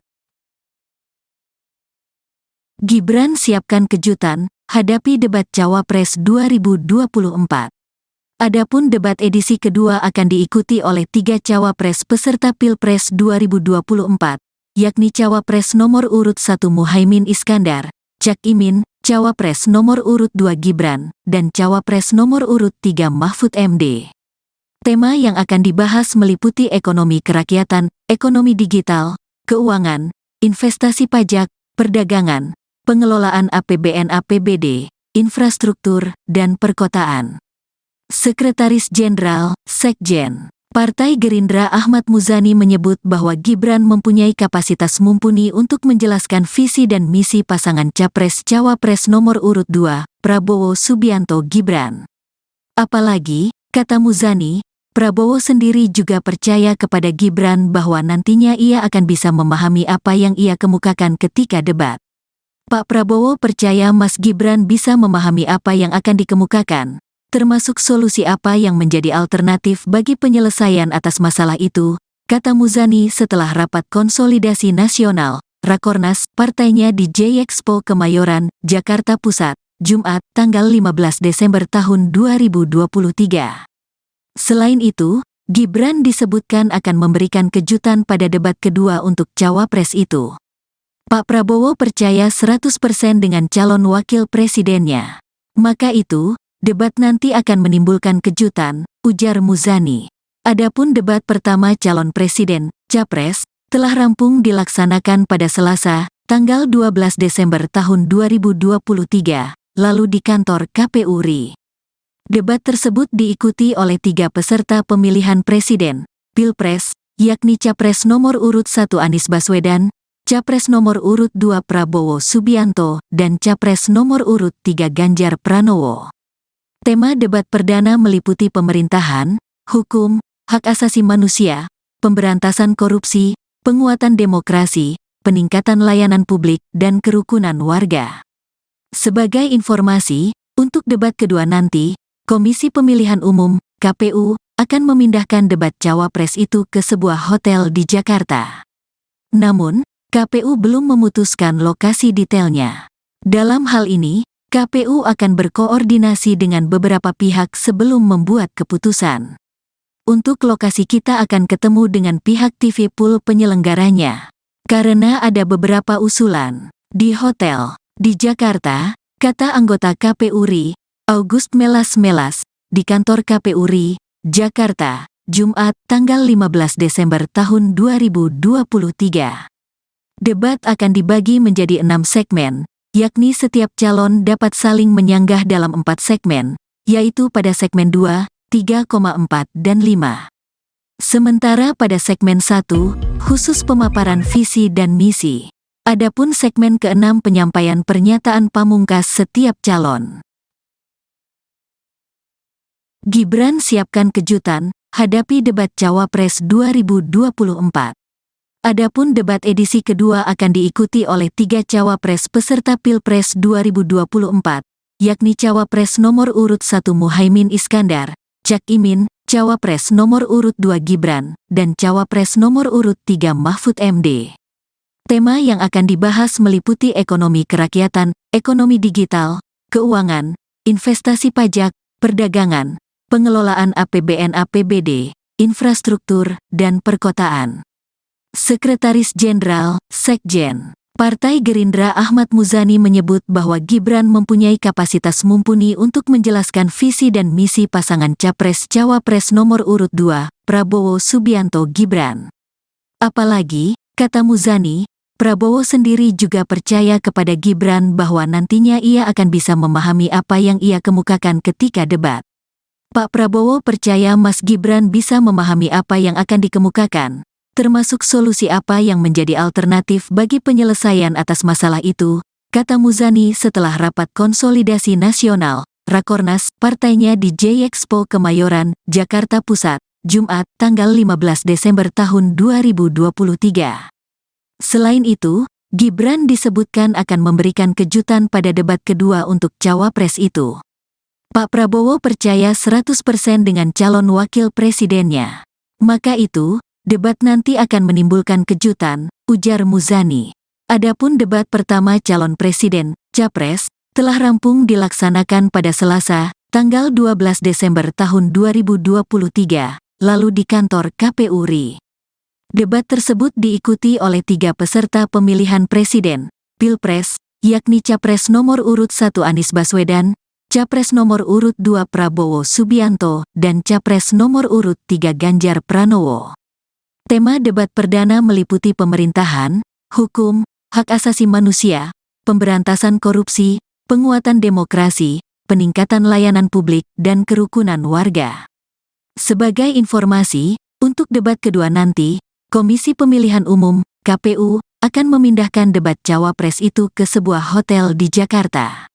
Gibran siapkan kejutan, hadapi debat Cawapres 2024. Adapun debat edisi kedua akan diikuti oleh 3 Cawapres peserta Pilpres 2024, yakni Cawapres nomor urut 1 Muhaimin Iskandar, Cak Imin, Cawapres nomor urut 2 Gibran, dan Cawapres nomor urut 3 Mahfud MD. Tema yang akan dibahas meliputi ekonomi kerakyatan, ekonomi digital, keuangan, investasi pajak, perdagangan, pengelolaan APBN/APBD, infrastruktur, dan perkotaan. Sekretaris Jenderal, Sekjen, Partai Gerindra Ahmad Muzani menyebut bahwa Gibran mempunyai kapasitas mumpuni untuk menjelaskan visi dan misi pasangan Capres-Cawapres nomor urut 2, Prabowo Subianto Gibran. Apalagi, kata Muzani, Prabowo sendiri juga percaya kepada Gibran bahwa nantinya ia akan bisa memahami apa yang ia kemukakan ketika debat. Pak Prabowo percaya Mas Gibran bisa memahami apa yang akan dikemukakan, termasuk solusi apa yang menjadi alternatif bagi penyelesaian atas masalah itu, kata Muzani setelah rapat konsolidasi nasional, Rakornas, partainya di J-Expo Kemayoran, Jakarta Pusat, Jumat, tanggal 15 Desember tahun 2023. Selain itu, Gibran disebutkan akan memberikan kejutan pada debat kedua untuk cawapres itu. Pak Prabowo percaya 100% dengan calon wakil presidennya. Maka itu, debat nanti akan menimbulkan kejutan, ujar Muzani. Adapun debat pertama calon presiden, Capres, telah rampung dilaksanakan pada Selasa, tanggal 12 Desember tahun 2023, lalu di kantor KPU RI. Debat tersebut diikuti oleh 3 peserta pemilihan presiden, Pilpres, yakni Capres nomor urut 1 Anies Baswedan, Capres nomor urut 2 Prabowo Subianto, dan Capres nomor urut 3 Ganjar Pranowo. Tema debat perdana meliputi pemerintahan, hukum, hak asasi manusia, pemberantasan korupsi, penguatan demokrasi, peningkatan layanan publik, dan kerukunan warga. Sebagai informasi, untuk debat kedua nanti, Komisi Pemilihan Umum, KPU, akan memindahkan debat cawapres itu ke sebuah hotel di Jakarta. Namun, KPU belum memutuskan lokasi detailnya. Dalam hal ini, KPU akan berkoordinasi dengan beberapa pihak sebelum membuat keputusan. Untuk lokasi kita akan ketemu dengan pihak TV Pool penyelenggaranya. Karena ada beberapa usulan. Di hotel, di Jakarta, kata anggota KPU RI, August Melas, di kantor KPU RI, Jakarta, Jumat, tanggal 15 Desember tahun 2023. Debat akan dibagi menjadi 6 segmen, yakni setiap calon dapat saling menyanggah dalam 4 segmen, yaitu pada segmen 2, 3,4 dan 5. Sementara pada segmen 1, khusus pemaparan visi dan misi. Adapun segmen ke-6 penyampaian pernyataan pamungkas setiap calon. Gibran siapkan kejutan, hadapi debat Cawapres 2024. Adapun debat edisi kedua akan diikuti oleh 3 cawapres peserta Pilpres 2024, yakni Cawapres nomor urut 1 Muhaimin Iskandar, Cak Imin, Cawapres nomor urut 2 Gibran, dan Cawapres nomor urut 3 Mahfud MD. Tema yang akan dibahas meliputi ekonomi kerakyatan, ekonomi digital, keuangan, investasi pajak, perdagangan, pengelolaan APBN/APBD, infrastruktur, dan perkotaan. Sekretaris Jenderal, Sekjen, Partai Gerindra Ahmad Muzani menyebut bahwa Gibran mempunyai kapasitas mumpuni untuk menjelaskan visi dan misi pasangan Capres-Cawapres nomor urut 2, Prabowo Subianto Gibran. Apalagi, kata Muzani, Prabowo sendiri juga percaya kepada Gibran bahwa nantinya ia akan bisa memahami apa yang ia kemukakan ketika debat. Pak Prabowo percaya Mas Gibran bisa memahami apa yang akan dikemukakan, termasuk solusi apa yang menjadi alternatif bagi penyelesaian atas masalah itu, kata Muzani setelah rapat konsolidasi nasional, Rakornas, partainya di J-Expo Kemayoran, Jakarta Pusat, Jumat, tanggal 15 Desember tahun 2023. Selain itu, Gibran disebutkan akan memberikan kejutan pada debat kedua untuk cawapres itu. Pak Prabowo percaya 100% dengan calon wakil presidennya. Maka itu, debat nanti akan menimbulkan kejutan, ujar Muzani. Adapun debat pertama calon presiden, Capres, telah rampung dilaksanakan pada Selasa, tanggal 12 Desember tahun 2023, lalu di kantor KPU RI. Debat tersebut diikuti oleh 3 peserta pemilihan presiden, Pilpres, yakni Capres nomor urut 1 Anies Baswedan, Capres nomor urut 2 Prabowo Subianto, dan Capres nomor urut 3 Ganjar Pranowo. Tema debat perdana meliputi pemerintahan, hukum, hak asasi manusia, pemberantasan korupsi, penguatan demokrasi, peningkatan layanan publik, dan kerukunan warga. Sebagai informasi, untuk debat kedua nanti, Komisi Pemilihan Umum, KPU, akan memindahkan debat cawapres itu ke sebuah hotel di Jakarta.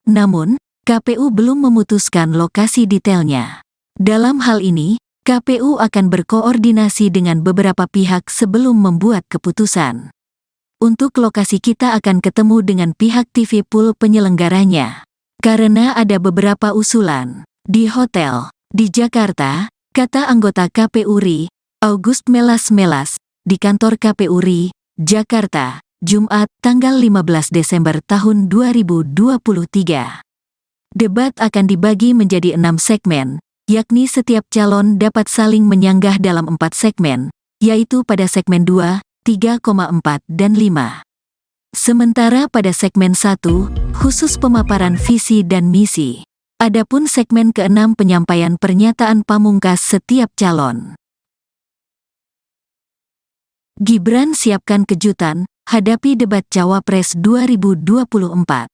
Namun, KPU belum memutuskan lokasi detailnya. Dalam hal ini, KPU akan berkoordinasi dengan beberapa pihak sebelum membuat keputusan. Untuk lokasi kita akan ketemu dengan pihak TV Pool penyelenggaranya. Karena ada beberapa usulan. Di hotel, di Jakarta, kata anggota KPU RI, August Melas, di kantor KPU RI, Jakarta, Jumat, tanggal 15 Desember tahun 2023. Debat akan dibagi menjadi 6 segmen, yakni setiap calon dapat saling menyanggah dalam 4 segmen, yaitu pada segmen 2, 3,4 dan 5. Sementara pada segmen 1, khusus pemaparan visi dan misi. Adapun segmen ke-6 penyampaian pernyataan pamungkas setiap calon. Gibran siapkan kejutan, hadapi debat Cawapres 2024.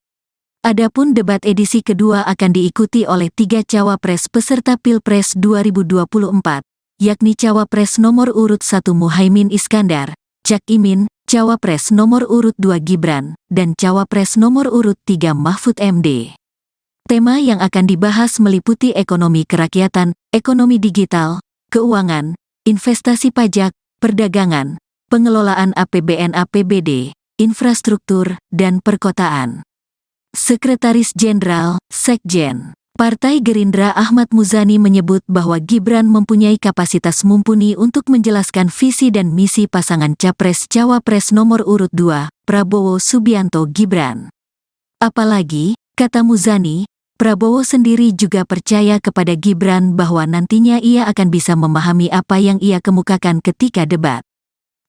Adapun debat edisi kedua akan diikuti oleh 3 Cawapres peserta Pilpres 2024, yakni Cawapres nomor urut 1 Muhaimin Iskandar, Cak Imin, Cawapres nomor urut 2 Gibran, dan Cawapres nomor urut 3 Mahfud MD. Tema yang akan dibahas meliputi ekonomi kerakyatan, ekonomi digital, keuangan, investasi pajak, perdagangan, pengelolaan APBN/APBD, infrastruktur, dan perkotaan. Sekretaris Jenderal, Sekjen, Partai Gerindra Ahmad Muzani menyebut bahwa Gibran mempunyai kapasitas mumpuni untuk menjelaskan visi dan misi pasangan Capres-Cawapres nomor urut 2, Prabowo Subianto Gibran. Apalagi, kata Muzani, Prabowo sendiri juga percaya kepada Gibran bahwa nantinya ia akan bisa memahami apa yang ia kemukakan ketika debat.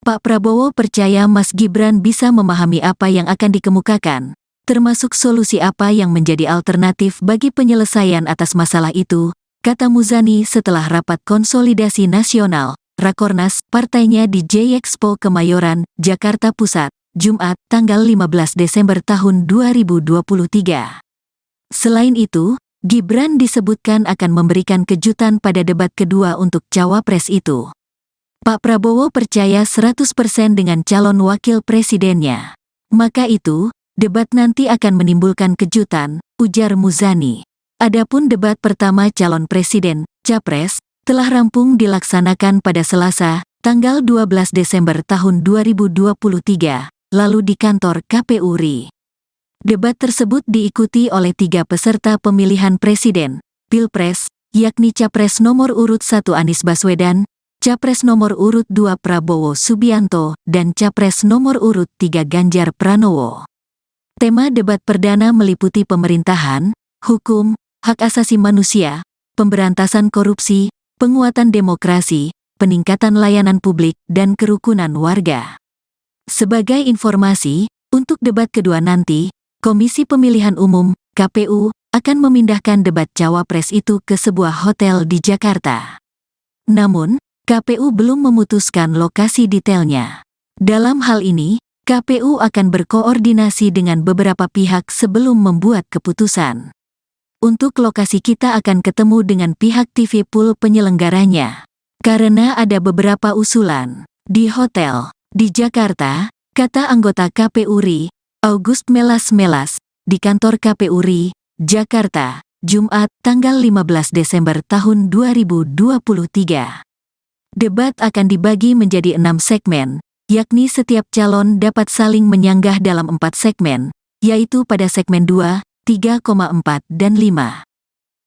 Pak Prabowo percaya Mas Gibran bisa memahami apa yang akan dikemukakan, termasuk solusi apa yang menjadi alternatif bagi penyelesaian atas masalah itu, kata Muzani setelah rapat konsolidasi nasional, Rakornas, partainya di J-Expo Kemayoran, Jakarta Pusat, Jumat, tanggal 15 Desember tahun 2023. Selain itu, Gibran disebutkan akan memberikan kejutan pada debat kedua untuk Cawapres itu. Pak Prabowo percaya 100% dengan calon wakil presidennya. Maka itu, debat nanti akan menimbulkan kejutan, ujar Muzani. Adapun debat pertama calon presiden, Capres, telah rampung dilaksanakan pada Selasa, tanggal 12 Desember tahun 2023, lalu di kantor KPU RI. Debat tersebut diikuti oleh 3 peserta pemilihan presiden, Pilpres, yakni Capres nomor urut 1 Anies Baswedan, Capres nomor urut 2 Prabowo Subianto, dan Capres nomor urut 3 Ganjar Pranowo. Tema debat perdana meliputi pemerintahan, hukum, hak asasi manusia, pemberantasan korupsi, penguatan demokrasi, peningkatan layanan publik, dan kerukunan warga. Sebagai informasi, untuk debat kedua nanti, Komisi Pemilihan Umum, KPU, akan memindahkan debat Cawapres itu ke sebuah hotel di Jakarta. Namun, KPU belum memutuskan lokasi detailnya. Dalam hal ini, KPU akan berkoordinasi dengan beberapa pihak sebelum membuat keputusan. Untuk lokasi kita akan ketemu dengan pihak TV Pool penyelenggaranya. Karena ada beberapa usulan. Di hotel, di Jakarta, kata anggota KPU RI, August Melas, di kantor KPU RI, Jakarta, Jumat, tanggal 15 Desember tahun 2023. Debat akan dibagi menjadi 6 segmen, yakni setiap calon dapat saling menyanggah dalam 4 segmen, yaitu pada segmen 2, 3,4 dan 5.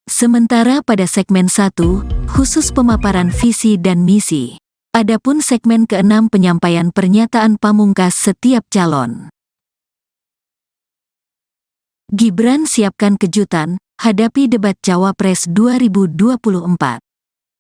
Sementara pada segmen 1, khusus pemaparan visi dan misi. Adapun segmen ke-6 penyampaian pernyataan pamungkas setiap calon. Gibran siapkan kejutan, hadapi debat Cawapres 2024.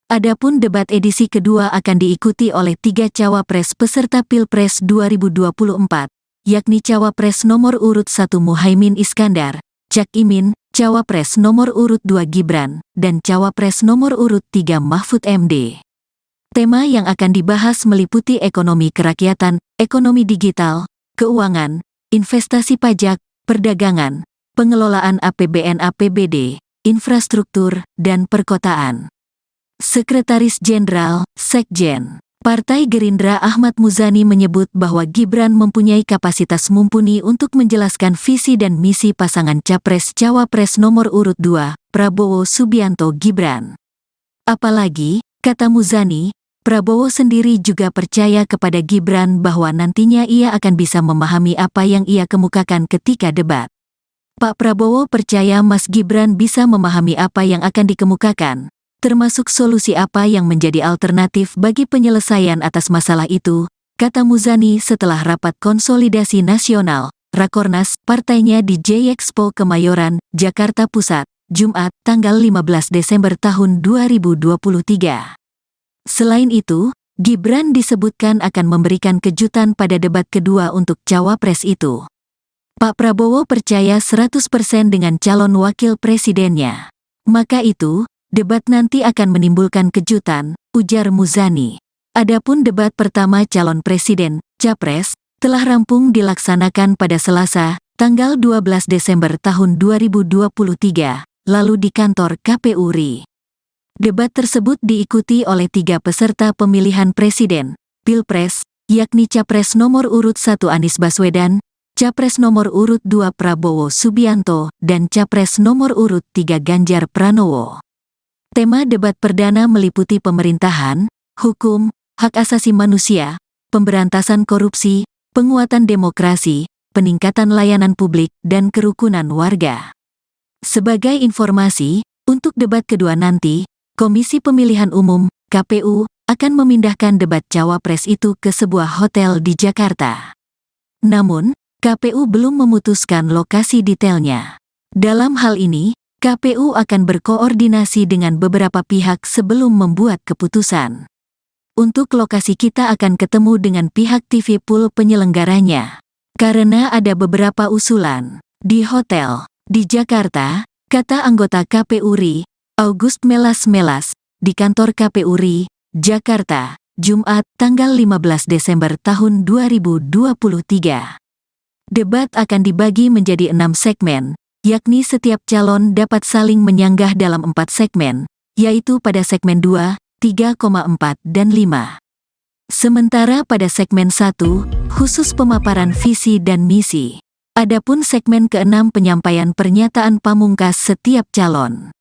Adapun debat edisi kedua akan diikuti oleh 3 Cawapres peserta Pilpres 2024, yakni Cawapres nomor urut 1 Muhaimin Iskandar, Cak Imin, Cawapres nomor urut 2 Gibran, dan Cawapres nomor urut 3 Mahfud MD. Tema yang akan dibahas meliputi ekonomi kerakyatan, ekonomi digital, keuangan, investasi pajak, perdagangan, pengelolaan APBN/APBD, infrastruktur, dan perkotaan. Sekretaris Jenderal, Sekjen, Partai Gerindra Ahmad Muzani menyebut bahwa Gibran mempunyai kapasitas mumpuni untuk menjelaskan visi dan misi pasangan Capres-Cawapres nomor urut 2, Prabowo Subianto Gibran. Apalagi, kata Muzani, Prabowo sendiri juga percaya kepada Gibran bahwa nantinya ia akan bisa memahami apa yang ia kemukakan ketika debat. Pak Prabowo percaya Mas Gibran bisa memahami apa yang akan dikemukakan, termasuk solusi apa yang menjadi alternatif bagi penyelesaian atas masalah itu, kata Muzani setelah rapat konsolidasi nasional, Rakornas, partainya di J-Expo Kemayoran, Jakarta Pusat, Jumat, tanggal 15 Desember tahun 2023. Selain itu, Gibran disebutkan akan memberikan kejutan pada debat kedua untuk cawapres itu. Pak Prabowo percaya 100% dengan calon wakil presidennya. Maka itu, debat nanti akan menimbulkan kejutan, ujar Muzani. Adapun debat pertama calon presiden, Capres, telah rampung dilaksanakan pada Selasa, tanggal 12 Desember tahun 2023, lalu di kantor KPU RI. Debat tersebut diikuti oleh 3 peserta pemilihan presiden, Pilpres, yakni Capres nomor urut 1 Anies Baswedan, Capres nomor urut 2 Prabowo Subianto, dan Capres nomor urut 3 Ganjar Pranowo. Tema debat perdana meliputi pemerintahan, hukum, hak asasi manusia, pemberantasan korupsi, penguatan demokrasi, peningkatan layanan publik, dan kerukunan warga. Sebagai informasi, untuk debat kedua nanti, Komisi Pemilihan Umum, KPU, akan memindahkan debat cawapres itu ke sebuah hotel di Jakarta. Namun, KPU belum memutuskan lokasi detailnya. Dalam hal ini, KPU akan berkoordinasi dengan beberapa pihak sebelum membuat keputusan. Untuk lokasi kita akan ketemu dengan pihak TV Pool penyelenggaranya. Karena ada beberapa usulan. Di hotel, di Jakarta, kata anggota KPU RI, August Melas, di kantor KPU RI, Jakarta, Jumat, tanggal 15 Desember tahun 2023. Debat akan dibagi menjadi 6 segmen, yakni setiap calon dapat saling menyanggah dalam 4 segmen, yaitu pada segmen 2, 3,4 dan 5. Sementara pada segmen 1, khusus pemaparan visi dan misi. Adapun segmen ke-6 penyampaian pernyataan pamungkas setiap calon.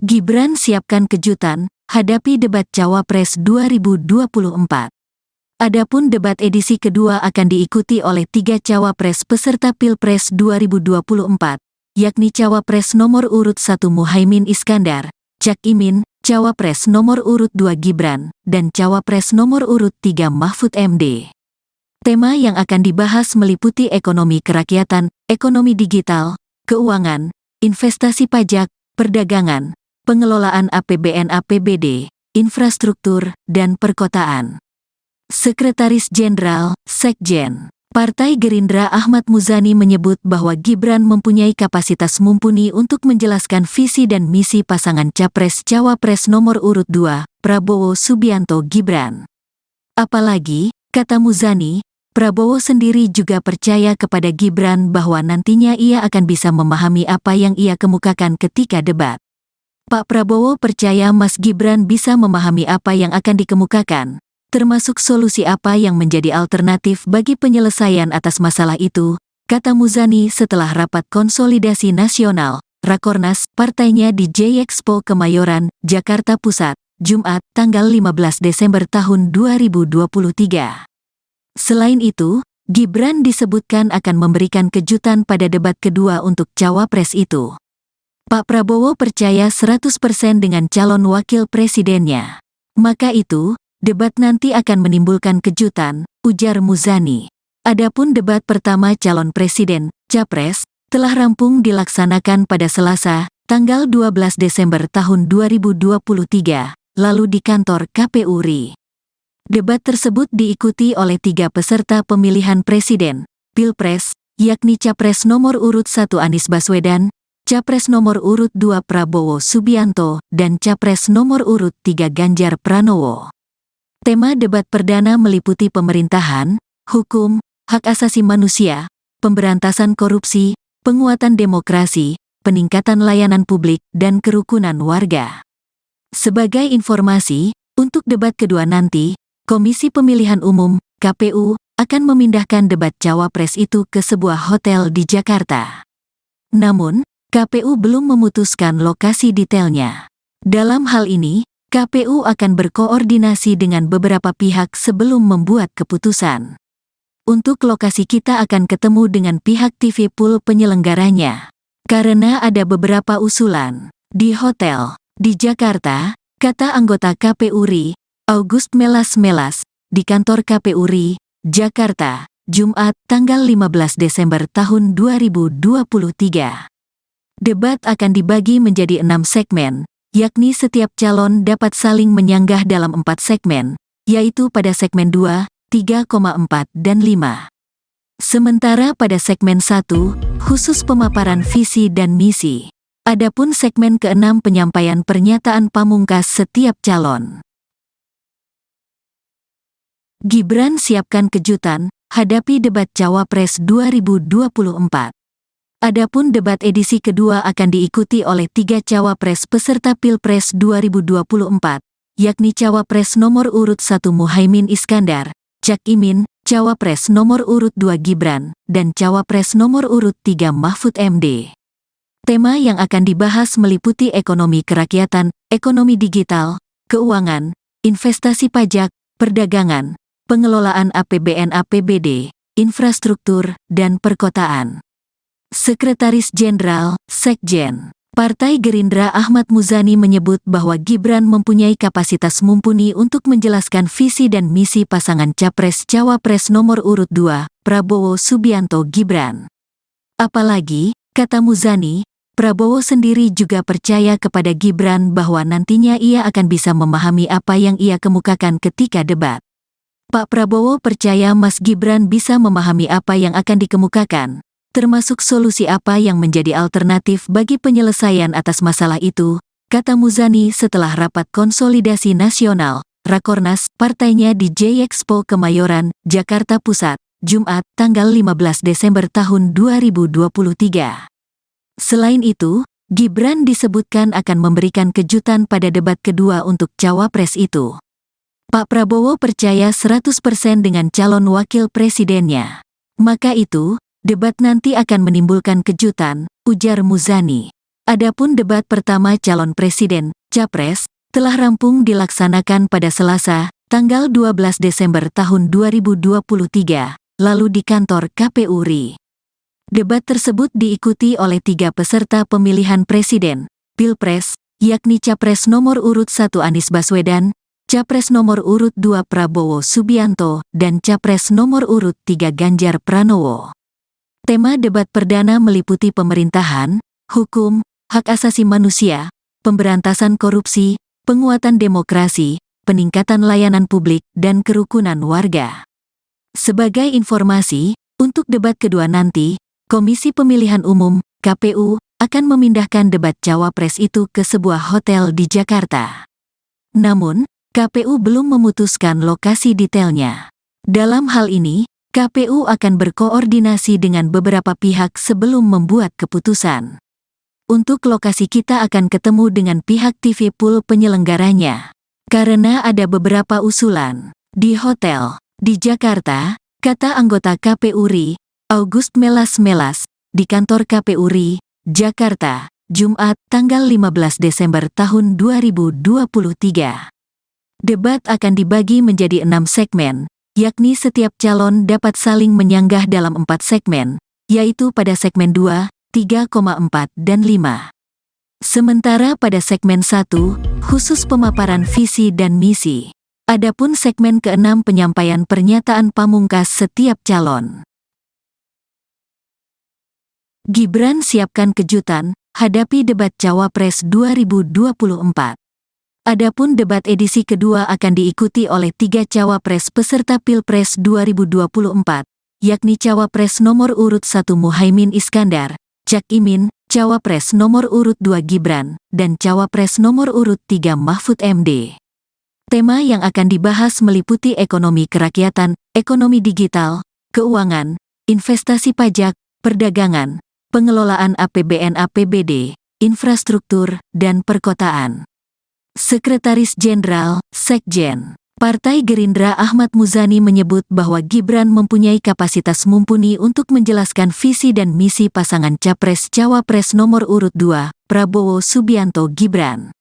Gibran siapkan kejutan, hadapi debat Cawapres 2024. Adapun debat edisi kedua akan diikuti oleh 3 cawapres peserta Pilpres 2024, yakni Cawapres nomor urut 1 Muhaimin Iskandar, Cak Imin, Cawapres nomor urut 2 Gibran, dan Cawapres nomor urut 3 Mahfud MD. Tema yang akan dibahas meliputi ekonomi kerakyatan, ekonomi digital, keuangan, investasi pajak, perdagangan, pengelolaan APBN/APBD, infrastruktur, dan perkotaan. Sekretaris Jenderal, Sekjen, Partai Gerindra Ahmad Muzani menyebut bahwa Gibran mempunyai kapasitas mumpuni untuk menjelaskan visi dan misi pasangan Capres-Cawapres nomor urut 2, Prabowo Subianto Gibran. Apalagi, kata Muzani, Prabowo sendiri juga percaya kepada Gibran bahwa nantinya ia akan bisa memahami apa yang ia kemukakan ketika debat. Pak Prabowo percaya Mas Gibran bisa memahami apa yang akan dikemukakan, termasuk solusi apa yang menjadi alternatif bagi penyelesaian atas masalah itu, kata Muzani setelah rapat konsolidasi nasional, Rakornas, partainya di J-Expo Kemayoran, Jakarta Pusat, Jumat, tanggal 15 Desember tahun 2023. Selain itu, Gibran disebutkan akan memberikan kejutan pada debat kedua untuk cawapres itu. Pak Prabowo percaya 100% dengan calon wakil presidennya. Maka itu, debat nanti akan menimbulkan kejutan, ujar Muzani. Adapun debat pertama calon presiden, Capres, telah rampung dilaksanakan pada Selasa, tanggal 12 Desember tahun 2023, lalu di kantor KPU RI. Debat tersebut diikuti oleh 3 peserta pemilihan presiden, Pilpres, yakni Capres nomor urut 1 Anies Baswedan, Capres nomor urut 2 Prabowo Subianto, dan Capres nomor urut 3 Ganjar Pranowo. Tema debat perdana meliputi pemerintahan, hukum, hak asasi manusia, pemberantasan korupsi, penguatan demokrasi, peningkatan layanan publik, dan kerukunan warga. Sebagai informasi, untuk debat kedua nanti, Komisi Pemilihan Umum, KPU, akan memindahkan debat cawapres itu ke sebuah hotel di Jakarta. Namun, KPU belum memutuskan lokasi detailnya. Dalam hal ini, KPU akan berkoordinasi dengan beberapa pihak sebelum membuat keputusan. Untuk lokasi kita akan ketemu dengan pihak TV Pool penyelenggaranya. Karena ada beberapa usulan. Di hotel, di Jakarta, kata anggota KPU RI, August Melas, di kantor KPU RI, Jakarta, Jumat, tanggal 15 Desember tahun 2023. Debat akan dibagi menjadi 6 segmen, yakni setiap calon dapat saling menyanggah dalam 4 segmen, yaitu pada segmen 2, 3,4 dan 5. Sementara pada segmen 1, khusus pemaparan visi dan misi. Adapun segmen ke-6 penyampaian pernyataan pamungkas setiap calon. Gibran siapkan kejutan, hadapi debat Cawapres 2024. Adapun debat edisi kedua akan diikuti oleh 3 Cawapres peserta Pilpres 2024, yakni Cawapres nomor urut 1 Muhaimin Iskandar, Cak Imin, Cawapres nomor urut 2 Gibran, dan Cawapres nomor urut 3 Mahfud MD. Tema yang akan dibahas meliputi ekonomi kerakyatan, ekonomi digital, keuangan, investasi pajak, perdagangan, pengelolaan APBN/APBD, infrastruktur, dan perkotaan. Sekretaris Jenderal, Sekjen, Partai Gerindra Ahmad Muzani menyebut bahwa Gibran mempunyai kapasitas mumpuni untuk menjelaskan visi dan misi pasangan Capres-Cawapres nomor urut 2, Prabowo Subianto Gibran. Apalagi, kata Muzani, Prabowo sendiri juga percaya kepada Gibran bahwa nantinya ia akan bisa memahami apa yang ia kemukakan ketika debat. Pak Prabowo percaya Mas Gibran bisa memahami apa yang akan dikemukakan, termasuk solusi apa yang menjadi alternatif bagi penyelesaian atas masalah itu, kata Muzani setelah rapat konsolidasi nasional, Rakornas, partainya di J-Expo Kemayoran, Jakarta Pusat, Jumat, tanggal 15 Desember tahun 2023. Selain itu, Gibran disebutkan akan memberikan kejutan pada debat kedua untuk Cawapres itu. Pak Prabowo percaya 100% dengan calon wakil presidennya. Maka itu, debat nanti akan menimbulkan kejutan, ujar Muzani. Adapun debat pertama calon presiden, Capres, telah rampung dilaksanakan pada Selasa, tanggal 12 Desember tahun 2023, lalu di kantor KPU RI. Debat tersebut diikuti oleh 3 peserta pemilihan presiden, Pilpres, yakni Capres nomor urut 1 Anies Baswedan, Capres nomor urut 2 Prabowo Subianto, dan Capres nomor urut 3 Ganjar Pranowo. Tema debat perdana meliputi pemerintahan, hukum, hak asasi manusia, pemberantasan korupsi, penguatan demokrasi, peningkatan layanan publik, dan kerukunan warga. Sebagai informasi, untuk debat kedua nanti, Komisi Pemilihan Umum, KPU, akan memindahkan debat Cawapres itu ke sebuah hotel di Jakarta. Namun, KPU belum memutuskan lokasi detailnya. Dalam hal ini, KPU akan berkoordinasi dengan beberapa pihak sebelum membuat keputusan. Untuk lokasi kita akan ketemu dengan pihak TV Pool penyelenggaranya. Karena ada beberapa usulan. Di hotel, di Jakarta, kata anggota KPU RI, August Melas, di kantor KPU RI, Jakarta, Jumat, tanggal 15 Desember tahun 2023. Debat akan dibagi menjadi 6 segmen, yakni setiap calon dapat saling menyanggah dalam 4 segmen, yaitu pada segmen 2, 3,4 dan 5. Sementara pada segmen 1, khusus pemaparan visi dan misi. Adapun segmen ke-6 penyampaian pernyataan pamungkas setiap calon. Gibran siapkan kejutan, hadapi debat Cawapres 2024. Adapun debat edisi kedua akan diikuti oleh 3 Cawapres peserta Pilpres 2024, yakni Cawapres nomor urut 1 Muhaimin Iskandar, Cak Imin, Cawapres nomor urut 2 Gibran, dan Cawapres nomor urut 3 Mahfud MD. Tema yang akan dibahas meliputi ekonomi kerakyatan, ekonomi digital, keuangan, investasi pajak, perdagangan, pengelolaan APBN/APBD, infrastruktur, dan perkotaan. Sekretaris Jenderal, Sekjen, Partai Gerindra Ahmad Muzani menyebut bahwa Gibran mempunyai kapasitas mumpuni untuk menjelaskan visi dan misi pasangan Capres-Cawapres nomor urut 2, Prabowo Subianto Gibran.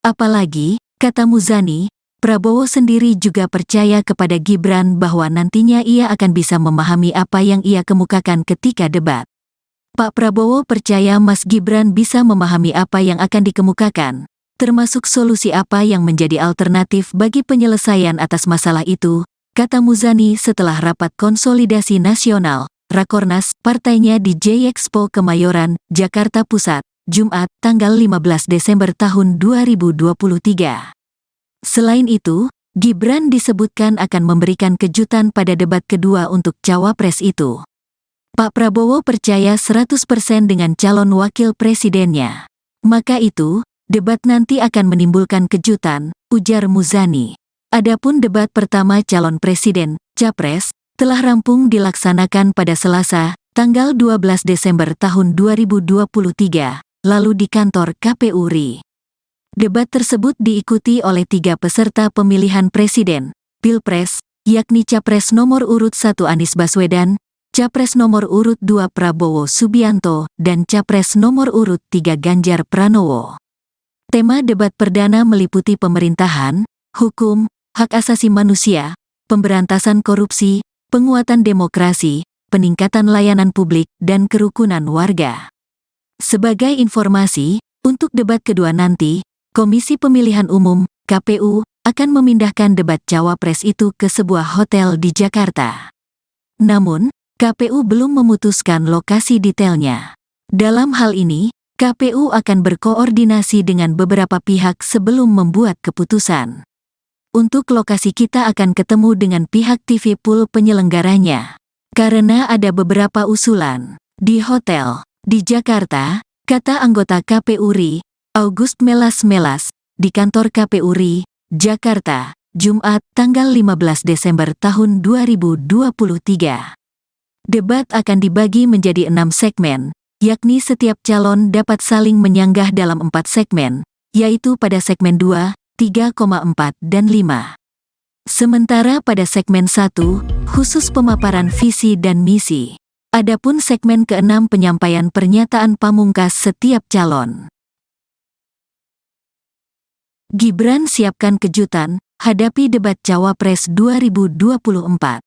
Apalagi, kata Muzani, Prabowo sendiri juga percaya kepada Gibran bahwa nantinya ia akan bisa memahami apa yang ia kemukakan ketika debat. Pak Prabowo percaya Mas Gibran bisa memahami apa yang akan dikemukakan, termasuk solusi apa yang menjadi alternatif bagi penyelesaian atas masalah itu, kata Muzani setelah rapat konsolidasi nasional, Rakornas, partainya di J-Expo Kemayoran, Jakarta Pusat, Jumat, tanggal 15 Desember tahun 2023. Selain itu, Gibran disebutkan akan memberikan kejutan pada debat kedua untuk cawapres itu. Pak Prabowo percaya 100% dengan calon wakil presidennya. Maka itu, debat nanti akan menimbulkan kejutan, ujar Muzani. Adapun debat pertama calon presiden, capres, telah rampung dilaksanakan pada Selasa, tanggal 12 Desember tahun 2023, lalu di kantor KPU RI. Debat tersebut diikuti oleh 3 peserta pemilihan presiden, Pilpres, yakni Capres nomor urut 1 Anies Baswedan, Capres nomor urut 2 Prabowo Subianto, dan Capres nomor urut 3 Ganjar Pranowo. Tema debat perdana meliputi pemerintahan, hukum, hak asasi manusia, pemberantasan korupsi, penguatan demokrasi, peningkatan layanan publik, dan kerukunan warga. Sebagai informasi, untuk debat kedua nanti, Komisi Pemilihan Umum, KPU, akan memindahkan debat cawapres itu ke sebuah hotel di Jakarta. Namun, KPU belum memutuskan lokasi detailnya. Dalam hal ini, KPU akan berkoordinasi dengan beberapa pihak sebelum membuat keputusan. Untuk lokasi kita akan ketemu dengan pihak TV Pool penyelenggaranya. Karena ada beberapa usulan. Di hotel, di Jakarta, kata anggota KPU RI, August Melas, di kantor KPU RI, Jakarta, Jumat, tanggal 15 Desember tahun 2023. Debat akan dibagi menjadi 6 segmen, yakni setiap calon dapat saling menyanggah dalam 4 segmen, yaitu pada segmen 2, 3,4 dan 5. Sementara pada segmen 1, khusus pemaparan visi dan misi. Adapun segmen ke-6 penyampaian pernyataan pamungkas setiap calon. Gibran siapkan kejutan, hadapi debat Cawapres 2024.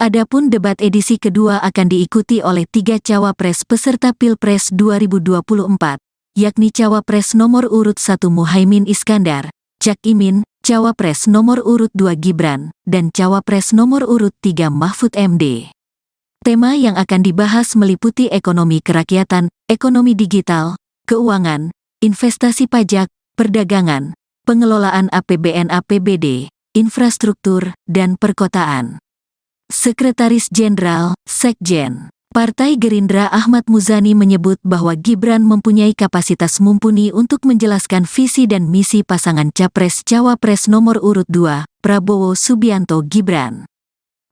Adapun debat edisi kedua akan diikuti oleh 3 cawapres peserta Pilpres 2024, yakni Cawapres nomor urut 1 Muhaimin Iskandar, Cak Imin, Cawapres nomor urut 2 Gibran, dan Cawapres nomor urut 3 Mahfud MD. Tema yang akan dibahas meliputi ekonomi kerakyatan, ekonomi digital, keuangan, investasi pajak, perdagangan, pengelolaan APBN/APBD, infrastruktur, dan perkotaan. Sekretaris Jenderal, Sekjen, Partai Gerindra Ahmad Muzani menyebut bahwa Gibran mempunyai kapasitas mumpuni untuk menjelaskan visi dan misi pasangan Capres-Cawapres nomor urut 2, Prabowo Subianto Gibran.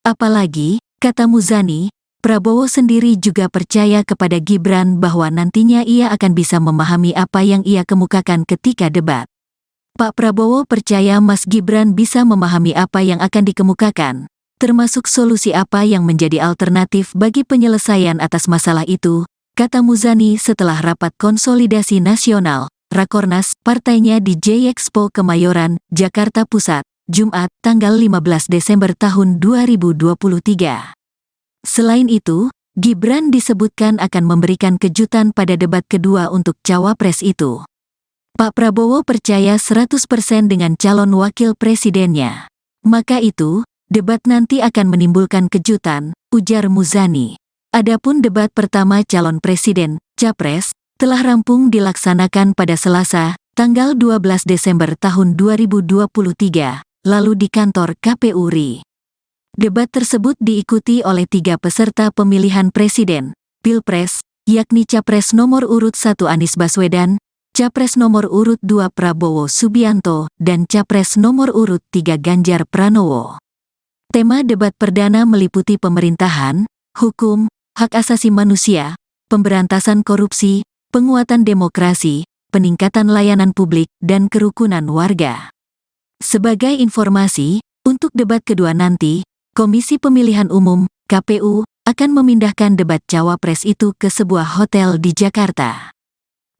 Apalagi, kata Muzani, Prabowo sendiri juga percaya kepada Gibran bahwa nantinya ia akan bisa memahami apa yang ia kemukakan ketika debat. Pak Prabowo percaya Mas Gibran bisa memahami apa yang akan dikemukakan, termasuk solusi apa yang menjadi alternatif bagi penyelesaian atas masalah itu, kata Muzani setelah rapat konsolidasi nasional, Rakornas, partainya di J-Expo Kemayoran, Jakarta Pusat, Jumat, tanggal 15 Desember tahun 2023. Selain itu, Gibran disebutkan akan memberikan kejutan pada debat kedua untuk cawapres itu. Pak Prabowo percaya 100% dengan calon wakil presidennya. Maka itu, debat nanti akan menimbulkan kejutan, ujar Muzani. Adapun debat pertama calon presiden, capres, telah rampung dilaksanakan pada Selasa, tanggal 12 Desember tahun 2023, lalu di kantor KPU RI. Debat tersebut diikuti oleh 3 peserta pemilihan presiden, Pilpres, yakni Capres nomor urut 1 Anies Baswedan, Capres nomor urut 2 Prabowo Subianto, dan Capres nomor urut 3 Ganjar Pranowo. Tema debat perdana meliputi pemerintahan, hukum, hak asasi manusia, pemberantasan korupsi, penguatan demokrasi, peningkatan layanan publik, dan kerukunan warga. Sebagai informasi, untuk debat kedua nanti, Komisi Pemilihan Umum, KPU, akan memindahkan debat cawapres itu ke sebuah hotel di Jakarta.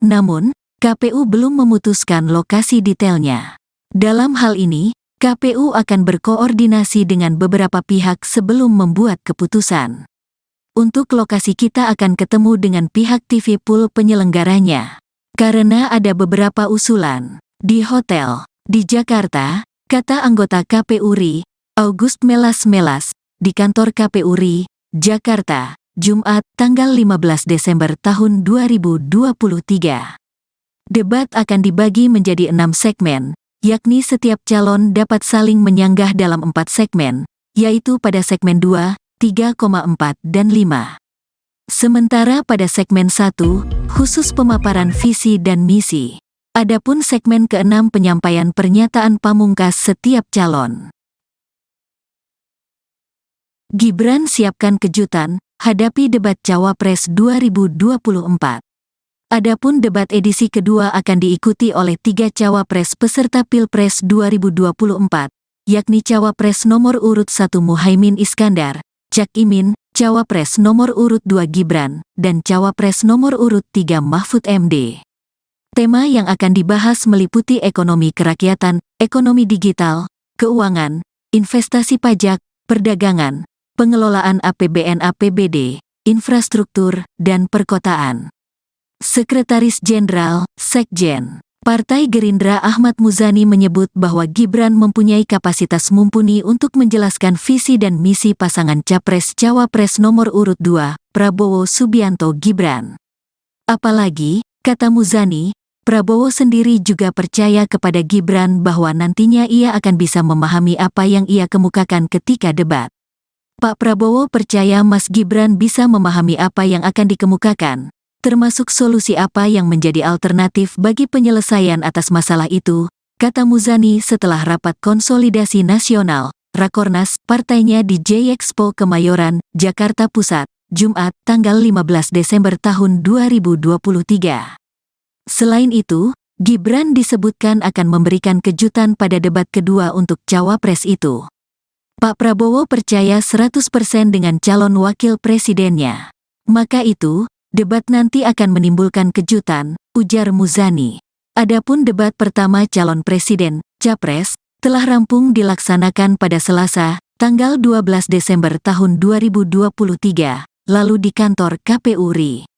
Namun, KPU belum memutuskan lokasi detailnya. Dalam hal ini, KPU akan berkoordinasi dengan beberapa pihak sebelum membuat keputusan. Untuk lokasi kita akan ketemu dengan pihak TV Pool penyelenggaranya. Karena ada beberapa usulan. Di hotel, di Jakarta, kata anggota KPU RI, August Melas, di kantor KPU RI, Jakarta, Jumat, tanggal 15 Desember tahun 2023. Debat akan dibagi menjadi 6 segmen, yakni setiap calon dapat saling menyanggah dalam 4 segmen, yaitu pada segmen 2, 3,4 dan 5. Sementara pada segmen 1, khusus pemaparan visi dan misi. Adapun segmen ke-6 penyampaian pernyataan pamungkas setiap calon. Gibran siapkan kejutan, hadapi debat Cawapres 2024. Adapun debat edisi kedua akan diikuti oleh 3 cawapres peserta Pilpres 2024, yakni Cawapres nomor urut 1 Muhaimin Iskandar, Cak Imin, Cawapres nomor urut 2 Gibran, dan Cawapres nomor urut 3 Mahfud MD. Tema yang akan dibahas meliputi ekonomi kerakyatan, ekonomi digital, keuangan, investasi pajak, perdagangan, pengelolaan APBN/APBD, infrastruktur, dan perkotaan. Sekretaris Jenderal, Sekjen, Partai Gerindra Ahmad Muzani menyebut bahwa Gibran mempunyai kapasitas mumpuni untuk menjelaskan visi dan misi pasangan Capres-Cawapres nomor urut 2, Prabowo Subianto Gibran. Apalagi, kata Muzani, Prabowo sendiri juga percaya kepada Gibran bahwa nantinya ia akan bisa memahami apa yang ia kemukakan ketika debat. Pak Prabowo percaya Mas Gibran bisa memahami apa yang akan dikemukakan, termasuk solusi apa yang menjadi alternatif bagi penyelesaian atas masalah itu, kata Muzani setelah rapat konsolidasi nasional, Rakornas, partainya di J-Expo Kemayoran, Jakarta Pusat, Jumat, tanggal 15 Desember tahun 2023. Selain itu, Gibran disebutkan akan memberikan kejutan pada debat kedua untuk Cawapres itu. Pak Prabowo percaya 100% dengan calon wakil presidennya. Maka itu, debat nanti akan menimbulkan kejutan, ujar Muzani. Adapun debat pertama calon presiden, Capres, telah rampung dilaksanakan pada Selasa, tanggal 12 Desember tahun 2023, lalu di kantor KPU RI.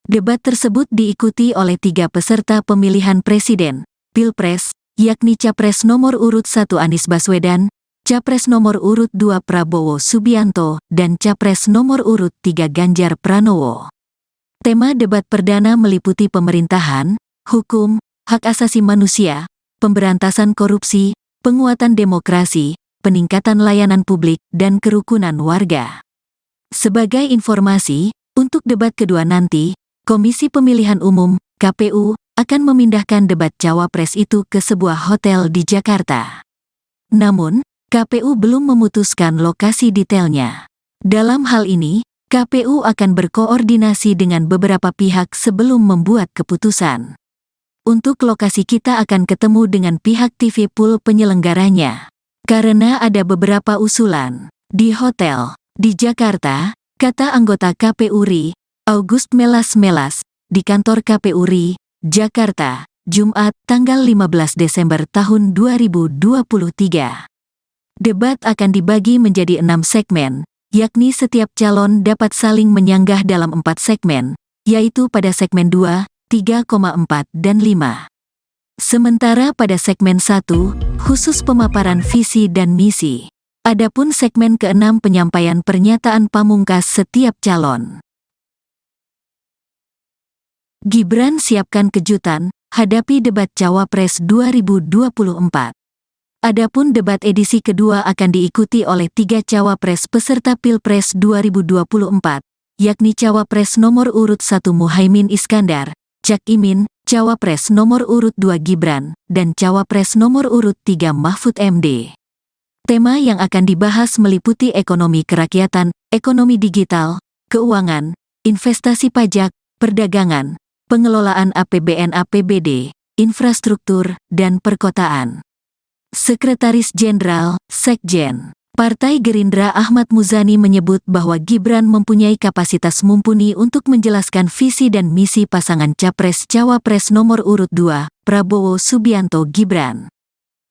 Debat tersebut diikuti oleh 3 peserta pemilihan presiden, Pilpres, yakni Capres nomor urut 1 Anies Baswedan, Capres nomor urut 2 Prabowo Subianto, dan Capres nomor urut 3 Ganjar Pranowo. Tema debat perdana meliputi pemerintahan, hukum, hak asasi manusia, pemberantasan korupsi, penguatan demokrasi, peningkatan layanan publik, dan kerukunan warga. Sebagai informasi, untuk debat kedua nanti, Komisi Pemilihan Umum, KPU, akan memindahkan debat Cawapres itu ke sebuah hotel di Jakarta. Namun, KPU belum memutuskan lokasi detailnya. Dalam hal ini, KPU akan berkoordinasi dengan beberapa pihak sebelum membuat keputusan. Untuk lokasi kita akan ketemu dengan pihak TV Pool penyelenggaranya. Karena ada beberapa usulan. Di hotel, di Jakarta, kata anggota KPU RI, August Melas, di kantor KPU RI, Jakarta, Jumat, tanggal 15 Desember tahun 2023. Debat akan dibagi menjadi 6 segmen, yakni setiap calon dapat saling menyanggah dalam 4 segmen, yaitu pada segmen 2, 3,4 dan 5. Sementara pada segmen 1, khusus pemaparan visi dan misi. Adapun segmen ke-6 penyampaian pernyataan pamungkas setiap calon. Gibran siapkan kejutan, hadapi debat Cawapres 2024. Adapun debat edisi kedua akan diikuti oleh 3 cawapres peserta Pilpres 2024, yakni Cawapres nomor urut 1 Muhaimin Iskandar, Cak Imin, Cawapres nomor urut 2 Gibran, dan Cawapres nomor urut 3 Mahfud MD. Tema yang akan dibahas meliputi ekonomi kerakyatan, ekonomi digital, keuangan, investasi pajak, perdagangan, pengelolaan APBN/APBD, infrastruktur, dan perkotaan. Sekretaris Jenderal, Sekjen, Partai Gerindra Ahmad Muzani menyebut bahwa Gibran mempunyai kapasitas mumpuni untuk menjelaskan visi dan misi pasangan Capres-Cawapres nomor urut 2, Prabowo Subianto Gibran.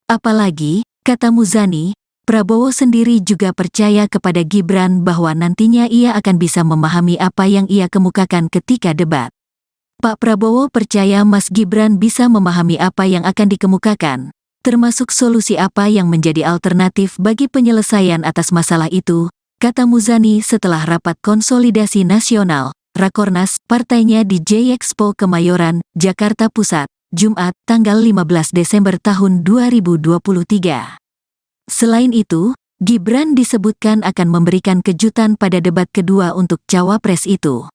Apalagi, kata Muzani, Prabowo sendiri juga percaya kepada Gibran bahwa nantinya ia akan bisa memahami apa yang ia kemukakan ketika debat. Pak Prabowo percaya Mas Gibran bisa memahami apa yang akan dikemukakan, termasuk solusi apa yang menjadi alternatif bagi penyelesaian atas masalah itu, kata Muzani setelah rapat konsolidasi nasional, Rakornas, partainya di J-Expo Kemayoran, Jakarta Pusat, Jumat, tanggal 15 Desember tahun 2023. Selain itu, Gibran disebutkan akan memberikan kejutan pada debat kedua untuk cawapres itu.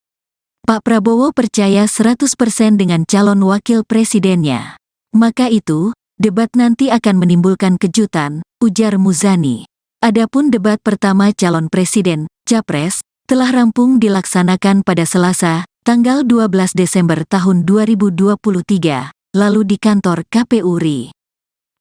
Pak Prabowo percaya 100% dengan calon wakil presidennya. Maka itu, debat nanti akan menimbulkan kejutan, ujar Muzani. Adapun debat pertama calon presiden, Capres, telah rampung dilaksanakan pada Selasa, tanggal 12 Desember tahun 2023, lalu di kantor KPU RI.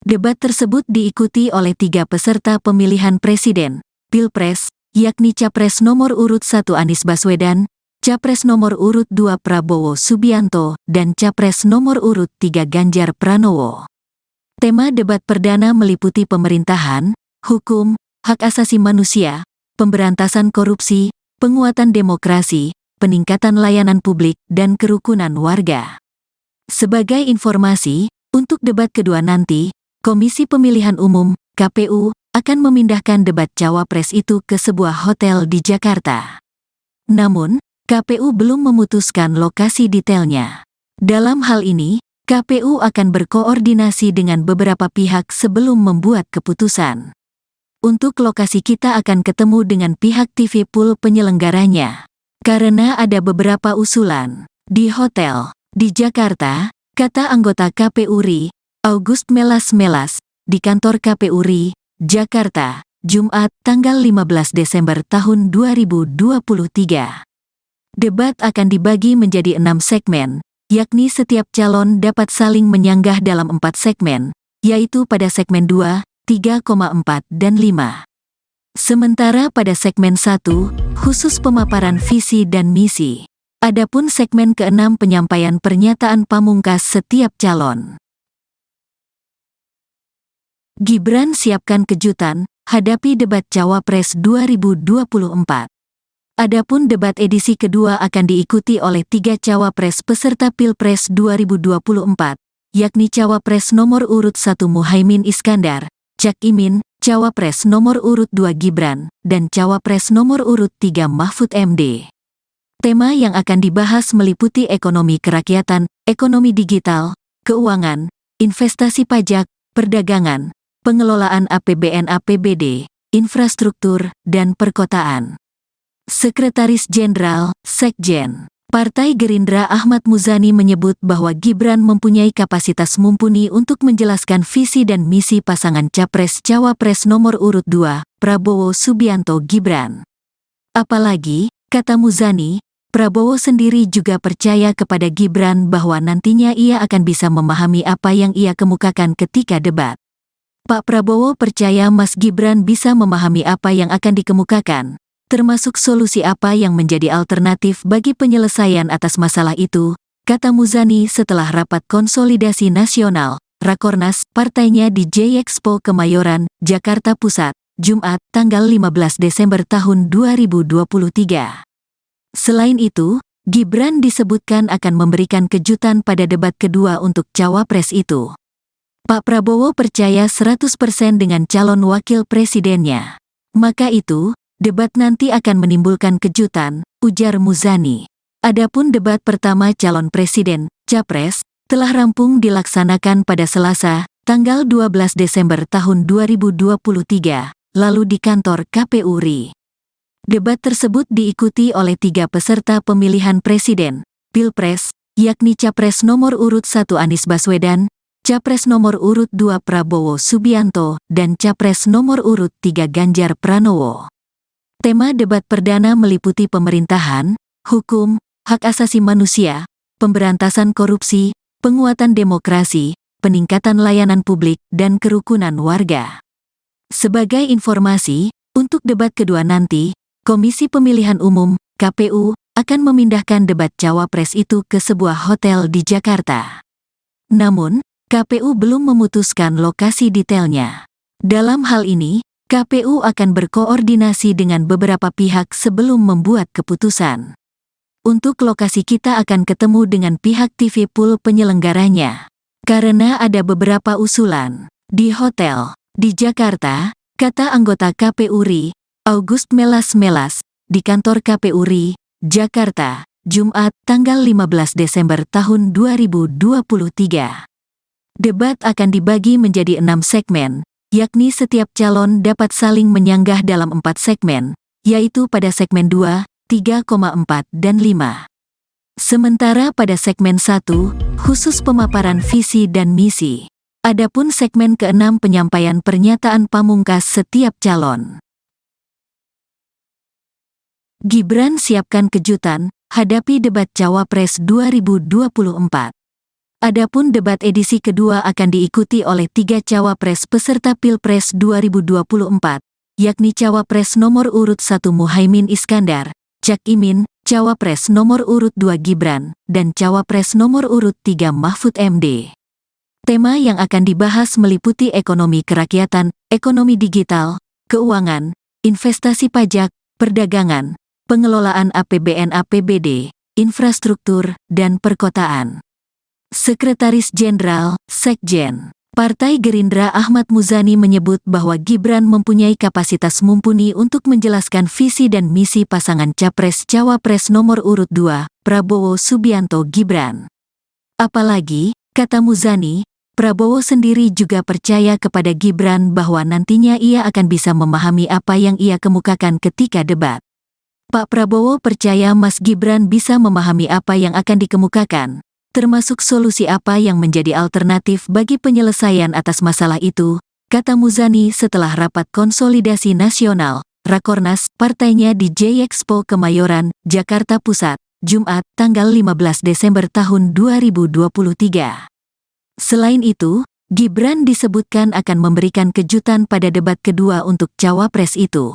Debat tersebut diikuti oleh 3 peserta pemilihan presiden, Pilpres, yakni Capres nomor urut 1 Anies Baswedan, Capres nomor urut 2 Prabowo Subianto, dan Capres nomor urut 3 Ganjar Pranowo. Tema debat perdana meliputi pemerintahan, hukum, hak asasi manusia, pemberantasan korupsi, penguatan demokrasi, peningkatan layanan publik, dan kerukunan warga. Sebagai informasi, untuk debat kedua nanti, Komisi Pemilihan Umum, KPU, akan memindahkan debat cawapres itu ke sebuah hotel di Jakarta. Namun, KPU belum memutuskan lokasi detailnya. Dalam hal ini, KPU akan berkoordinasi dengan beberapa pihak sebelum membuat keputusan. Untuk lokasi kita akan ketemu dengan pihak TV Pool penyelenggaranya. Karena ada beberapa usulan. Di hotel, di Jakarta, kata anggota KPU RI, August Melas, di kantor KPU RI, Jakarta, Jumat, tanggal 15 Desember tahun 2023. Debat akan dibagi menjadi 6 segmen, yakni setiap calon dapat saling menyanggah dalam 4 segmen, yaitu pada segmen 2, 3,4 dan 5. Sementara pada segmen 1, khusus pemaparan visi dan misi. Adapun segmen ke-6 penyampaian pernyataan pamungkas setiap calon. Gibran siapkan kejutan, hadapi debat Cawapres 2024. Adapun debat edisi kedua akan diikuti oleh 3 cawapres peserta Pilpres 2024, yakni Cawapres nomor urut 1 Muhaimin Iskandar, Cak Imin, Cawapres nomor urut 2 Gibran, dan Cawapres nomor urut 3 Mahfud MD. Tema yang akan dibahas meliputi ekonomi kerakyatan, ekonomi digital, keuangan, investasi pajak, perdagangan, pengelolaan APBN/APBD, infrastruktur, dan perkotaan. Sekretaris Jenderal, Sekjen, Partai Gerindra Ahmad Muzani menyebut bahwa Gibran mempunyai kapasitas mumpuni untuk menjelaskan visi dan misi pasangan Capres-Cawapres nomor urut 2, Prabowo Subianto Gibran. Apalagi, kata Muzani, Prabowo sendiri juga percaya kepada Gibran bahwa nantinya ia akan bisa memahami apa yang ia kemukakan ketika debat. Pak Prabowo percaya Mas Gibran bisa memahami apa yang akan dikemukakan, termasuk solusi apa yang menjadi alternatif bagi penyelesaian atas masalah itu, kata Muzani setelah rapat konsolidasi nasional, Rakornas, partainya di J-Expo Kemayoran, Jakarta Pusat, Jumat, tanggal 15 Desember tahun 2023. Selain itu, Gibran disebutkan akan memberikan kejutan pada debat kedua untuk cawapres itu. Pak Prabowo percaya 100% dengan calon wakil presidennya. Maka itu, debat nanti akan menimbulkan kejutan, ujar Muzani. Adapun debat pertama calon presiden, Capres, telah rampung dilaksanakan pada Selasa, tanggal 12 Desember tahun 2023, lalu di kantor KPU RI. Debat tersebut diikuti oleh 3 peserta pemilihan presiden, Pilpres, yakni Capres nomor urut 1 Anies Baswedan, Capres nomor urut 2 Prabowo Subianto, dan Capres nomor urut 3 Ganjar Pranowo. Tema debat perdana meliputi pemerintahan, hukum, hak asasi manusia, pemberantasan korupsi, penguatan demokrasi, peningkatan layanan publik, dan kerukunan warga. Sebagai informasi, untuk debat kedua nanti, Komisi Pemilihan Umum, KPU, akan memindahkan debat cawapres itu ke sebuah hotel di Jakarta. Namun, KPU belum memutuskan lokasi detailnya. Dalam hal ini, KPU akan berkoordinasi dengan beberapa pihak sebelum membuat keputusan. Untuk lokasi kita akan ketemu dengan pihak TV Pool penyelenggaranya. Karena ada beberapa usulan. Di hotel di Jakarta, kata anggota KPU RI, August Melas, di kantor KPU RI, Jakarta, Jumat, tanggal 15 Desember tahun 2023. Debat akan dibagi menjadi 6 segmen, yakni setiap calon dapat saling menyanggah dalam 4 segmen, yaitu pada segmen 2, 3,4 dan 5. Sementara pada segmen 1, khusus pemaparan visi dan misi. Adapun segmen ke-6 penyampaian pernyataan pamungkas setiap calon. Gibran siapkan kejutan, hadapi debat Cawapres 2024. Adapun debat edisi kedua akan diikuti oleh 3 Cawapres peserta Pilpres 2024, yakni Cawapres nomor urut 1 Muhaimin Iskandar, Cak Imin, Cawapres nomor urut 2 Gibran, dan Cawapres nomor urut 3 Mahfud MD. Tema yang akan dibahas meliputi ekonomi kerakyatan, ekonomi digital, keuangan, investasi pajak, perdagangan, pengelolaan APBN/APBD, infrastruktur, dan perkotaan. Sekretaris Jenderal, Sekjen, Partai Gerindra Ahmad Muzani menyebut bahwa Gibran mempunyai kapasitas mumpuni untuk menjelaskan visi dan misi pasangan Capres-Cawapres nomor urut 2, Prabowo Subianto Gibran. Apalagi, kata Muzani, Prabowo sendiri juga percaya kepada Gibran bahwa nantinya ia akan bisa memahami apa yang ia kemukakan ketika debat. Pak Prabowo percaya Mas Gibran bisa memahami apa yang akan dikemukakan, termasuk solusi apa yang menjadi alternatif bagi penyelesaian atas masalah itu, kata Muzani setelah rapat konsolidasi nasional, Rakornas, partainya di J-Expo Kemayoran, Jakarta Pusat, Jumat, tanggal 15 Desember tahun 2023. Selain itu, Gibran disebutkan akan memberikan kejutan pada debat kedua untuk Cawapres itu.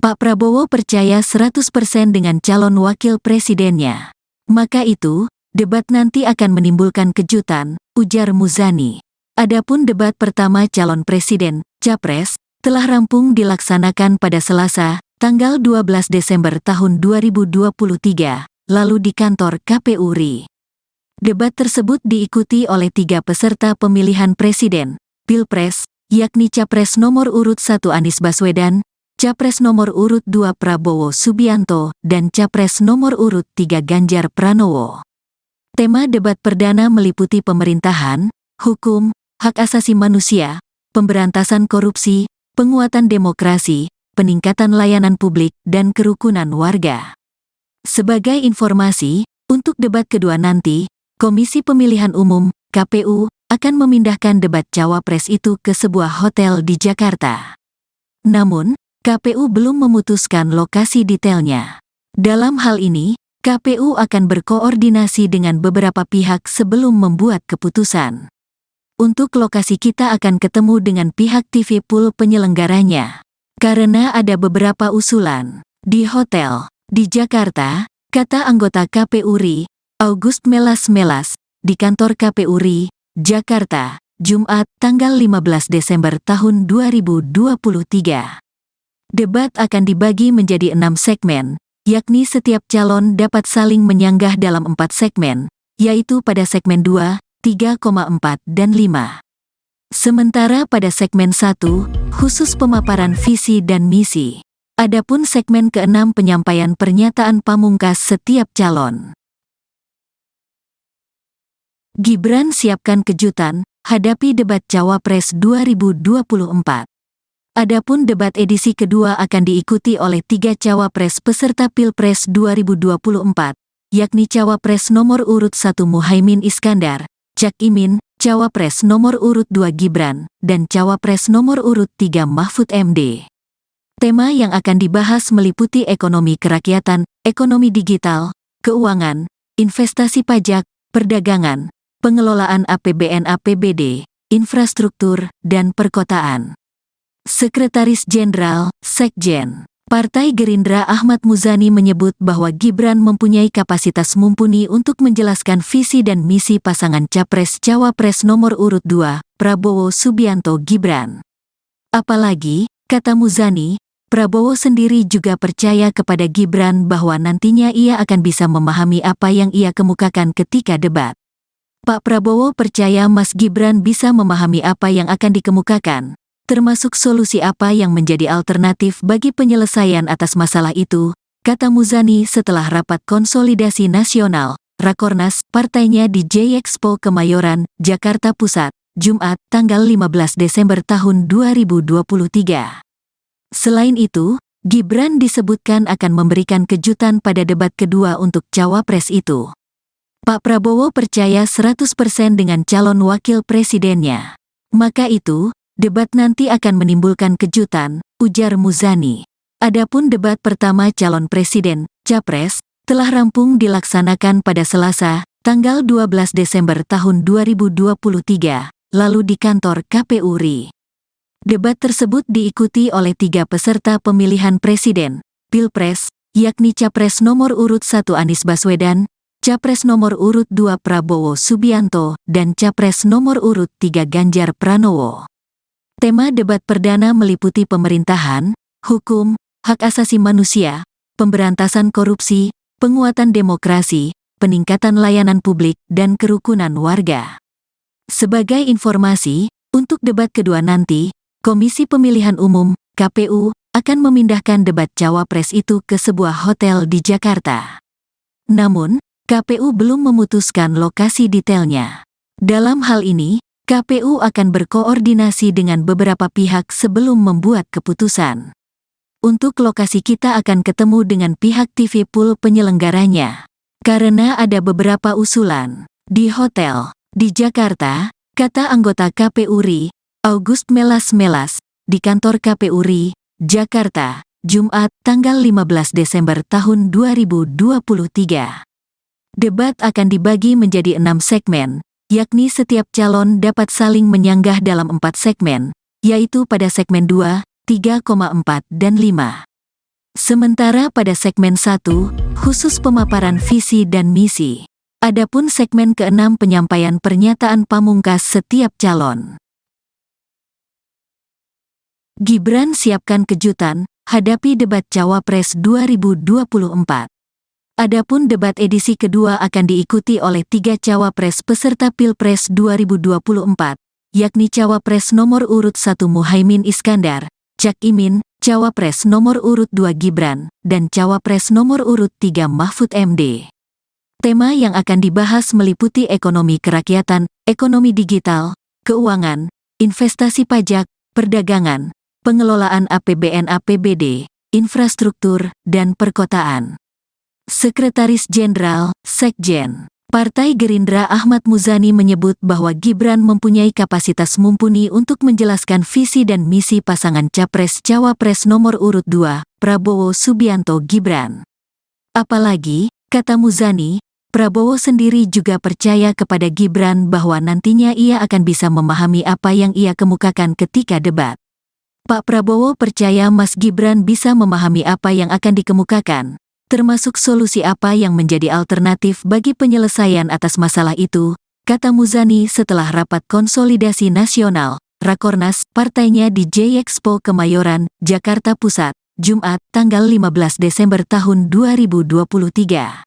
Pak Prabowo percaya 100% dengan calon wakil presidennya. Maka itu, debat nanti akan menimbulkan kejutan, ujar Muzani. Adapun debat pertama calon presiden, Capres, telah rampung dilaksanakan pada Selasa, tanggal 12 Desember tahun 2023, lalu di kantor KPU RI. Debat tersebut diikuti oleh 3 peserta pemilihan presiden, Pilpres, yakni Capres nomor urut 1 Anies Baswedan, Capres nomor urut 2 Prabowo Subianto, dan Capres nomor urut 3 Ganjar Pranowo. Tema debat perdana meliputi pemerintahan, hukum, hak asasi manusia, pemberantasan korupsi, penguatan demokrasi, peningkatan layanan publik, dan kerukunan warga. Sebagai informasi, untuk debat kedua nanti, Komisi Pemilihan Umum, KPU, akan memindahkan debat Cawapres itu ke sebuah hotel di Jakarta. Namun, KPU belum memutuskan lokasi detailnya. Dalam hal ini, KPU akan berkoordinasi dengan beberapa pihak sebelum membuat keputusan. Untuk lokasi kita akan ketemu dengan pihak TV Pool penyelenggaranya. Karena ada beberapa usulan. Di hotel, di Jakarta, kata anggota KPU RI, August Melas, di kantor KPU RI, Jakarta, Jumat, tanggal 15 Desember tahun 2023. Debat akan dibagi menjadi 6 segmen, yakni setiap calon dapat saling menyanggah dalam 4 segmen, yaitu pada segmen 2, 3,4 dan 5. Sementara pada segmen 1, khusus pemaparan visi dan misi. Adapun segmen ke-6 penyampaian pernyataan pamungkas setiap calon. Gibran siapkan kejutan, hadapi debat Cawapres 2024. Adapun debat edisi kedua akan diikuti oleh 3 Cawapres peserta Pilpres 2024, yakni Cawapres nomor urut 1 Muhaimin Iskandar, Cak Imin, Cawapres nomor urut 2 Gibran, dan Cawapres nomor urut 3 Mahfud MD. Tema yang akan dibahas meliputi ekonomi kerakyatan, ekonomi digital, keuangan, investasi pajak, perdagangan, pengelolaan APBN/APBD, infrastruktur, dan perkotaan. Sekretaris Jenderal, Sekjen, Partai Gerindra Ahmad Muzani menyebut bahwa Gibran mempunyai kapasitas mumpuni untuk menjelaskan visi dan misi pasangan Capres-Cawapres nomor urut 2, Prabowo Subianto Gibran. Apalagi, kata Muzani, Prabowo sendiri juga percaya kepada Gibran bahwa nantinya ia akan bisa memahami apa yang ia kemukakan ketika debat. Pak Prabowo percaya Mas Gibran bisa memahami apa yang akan dikemukakan, termasuk solusi apa yang menjadi alternatif bagi penyelesaian atas masalah itu, kata Muzani setelah rapat konsolidasi nasional, Rakornas, partainya di J-Expo Kemayoran, Jakarta Pusat, Jumat, tanggal 15 Desember tahun 2023. Selain itu, Gibran disebutkan akan memberikan kejutan pada debat kedua untuk cawapres itu. Pak Prabowo percaya 100% dengan calon wakil presidennya. Maka itu, debat nanti akan menimbulkan kejutan, ujar Muzani. Adapun debat pertama calon presiden, capres, telah rampung dilaksanakan pada Selasa, tanggal 12 Desember tahun 2023, lalu di kantor KPU RI. Debat tersebut diikuti oleh 3 peserta pemilihan presiden, Pilpres, yakni Capres nomor urut 1 Anies Baswedan, Capres nomor urut 2 Prabowo Subianto, dan Capres nomor urut 3 Ganjar Pranowo. Tema debat perdana meliputi pemerintahan, hukum, hak asasi manusia, pemberantasan korupsi, penguatan demokrasi, peningkatan layanan publik, dan kerukunan warga. Sebagai informasi, untuk debat kedua nanti, Komisi Pemilihan Umum, KPU, akan memindahkan debat cawapres itu ke sebuah hotel di Jakarta. Namun, KPU belum memutuskan lokasi detailnya. Dalam hal ini, KPU akan berkoordinasi dengan beberapa pihak sebelum membuat keputusan. Untuk lokasi kita akan ketemu dengan pihak TV Pool penyelenggaranya. Karena ada beberapa usulan. Di hotel, di Jakarta, kata anggota KPU RI, August Melas, di kantor KPU RI, Jakarta, Jumat, tanggal 15 Desember tahun 2023. Debat akan dibagi menjadi 6 segmen, yakni setiap calon dapat saling menyanggah dalam 4 segmen, yaitu pada segmen 2, 3,4 dan 5. Sementara pada segmen 1, khusus pemaparan visi dan misi. Adapun segmen ke-6 penyampaian pernyataan pamungkas setiap calon. Gibran siapkan kejutan, hadapi debat Cawapres 2024. Adapun debat edisi kedua akan diikuti oleh 3 cawapres peserta Pilpres 2024, yakni Cawapres nomor urut 1 Muhaimin Iskandar, Cak Imin, Cawapres nomor urut 2 Gibran, dan Cawapres nomor urut 3 Mahfud MD. Tema yang akan dibahas meliputi ekonomi kerakyatan, ekonomi digital, keuangan, investasi pajak, perdagangan, pengelolaan APBN/APBD, infrastruktur, dan perkotaan. Sekretaris Jenderal, Sekjen, Partai Gerindra Ahmad Muzani menyebut bahwa Gibran mempunyai kapasitas mumpuni untuk menjelaskan visi dan misi pasangan Capres-Cawapres nomor urut 2, Prabowo Subianto Gibran. Apalagi, kata Muzani, Prabowo sendiri juga percaya kepada Gibran bahwa nantinya ia akan bisa memahami apa yang ia kemukakan ketika debat. Pak Prabowo percaya Mas Gibran bisa memahami apa yang akan dikemukakan, termasuk solusi apa yang menjadi alternatif bagi penyelesaian atas masalah itu, kata Muzani setelah rapat konsolidasi nasional, Rakornas, partainya di J-Expo Kemayoran, Jakarta Pusat, Jumat, tanggal 15 Desember tahun 2023.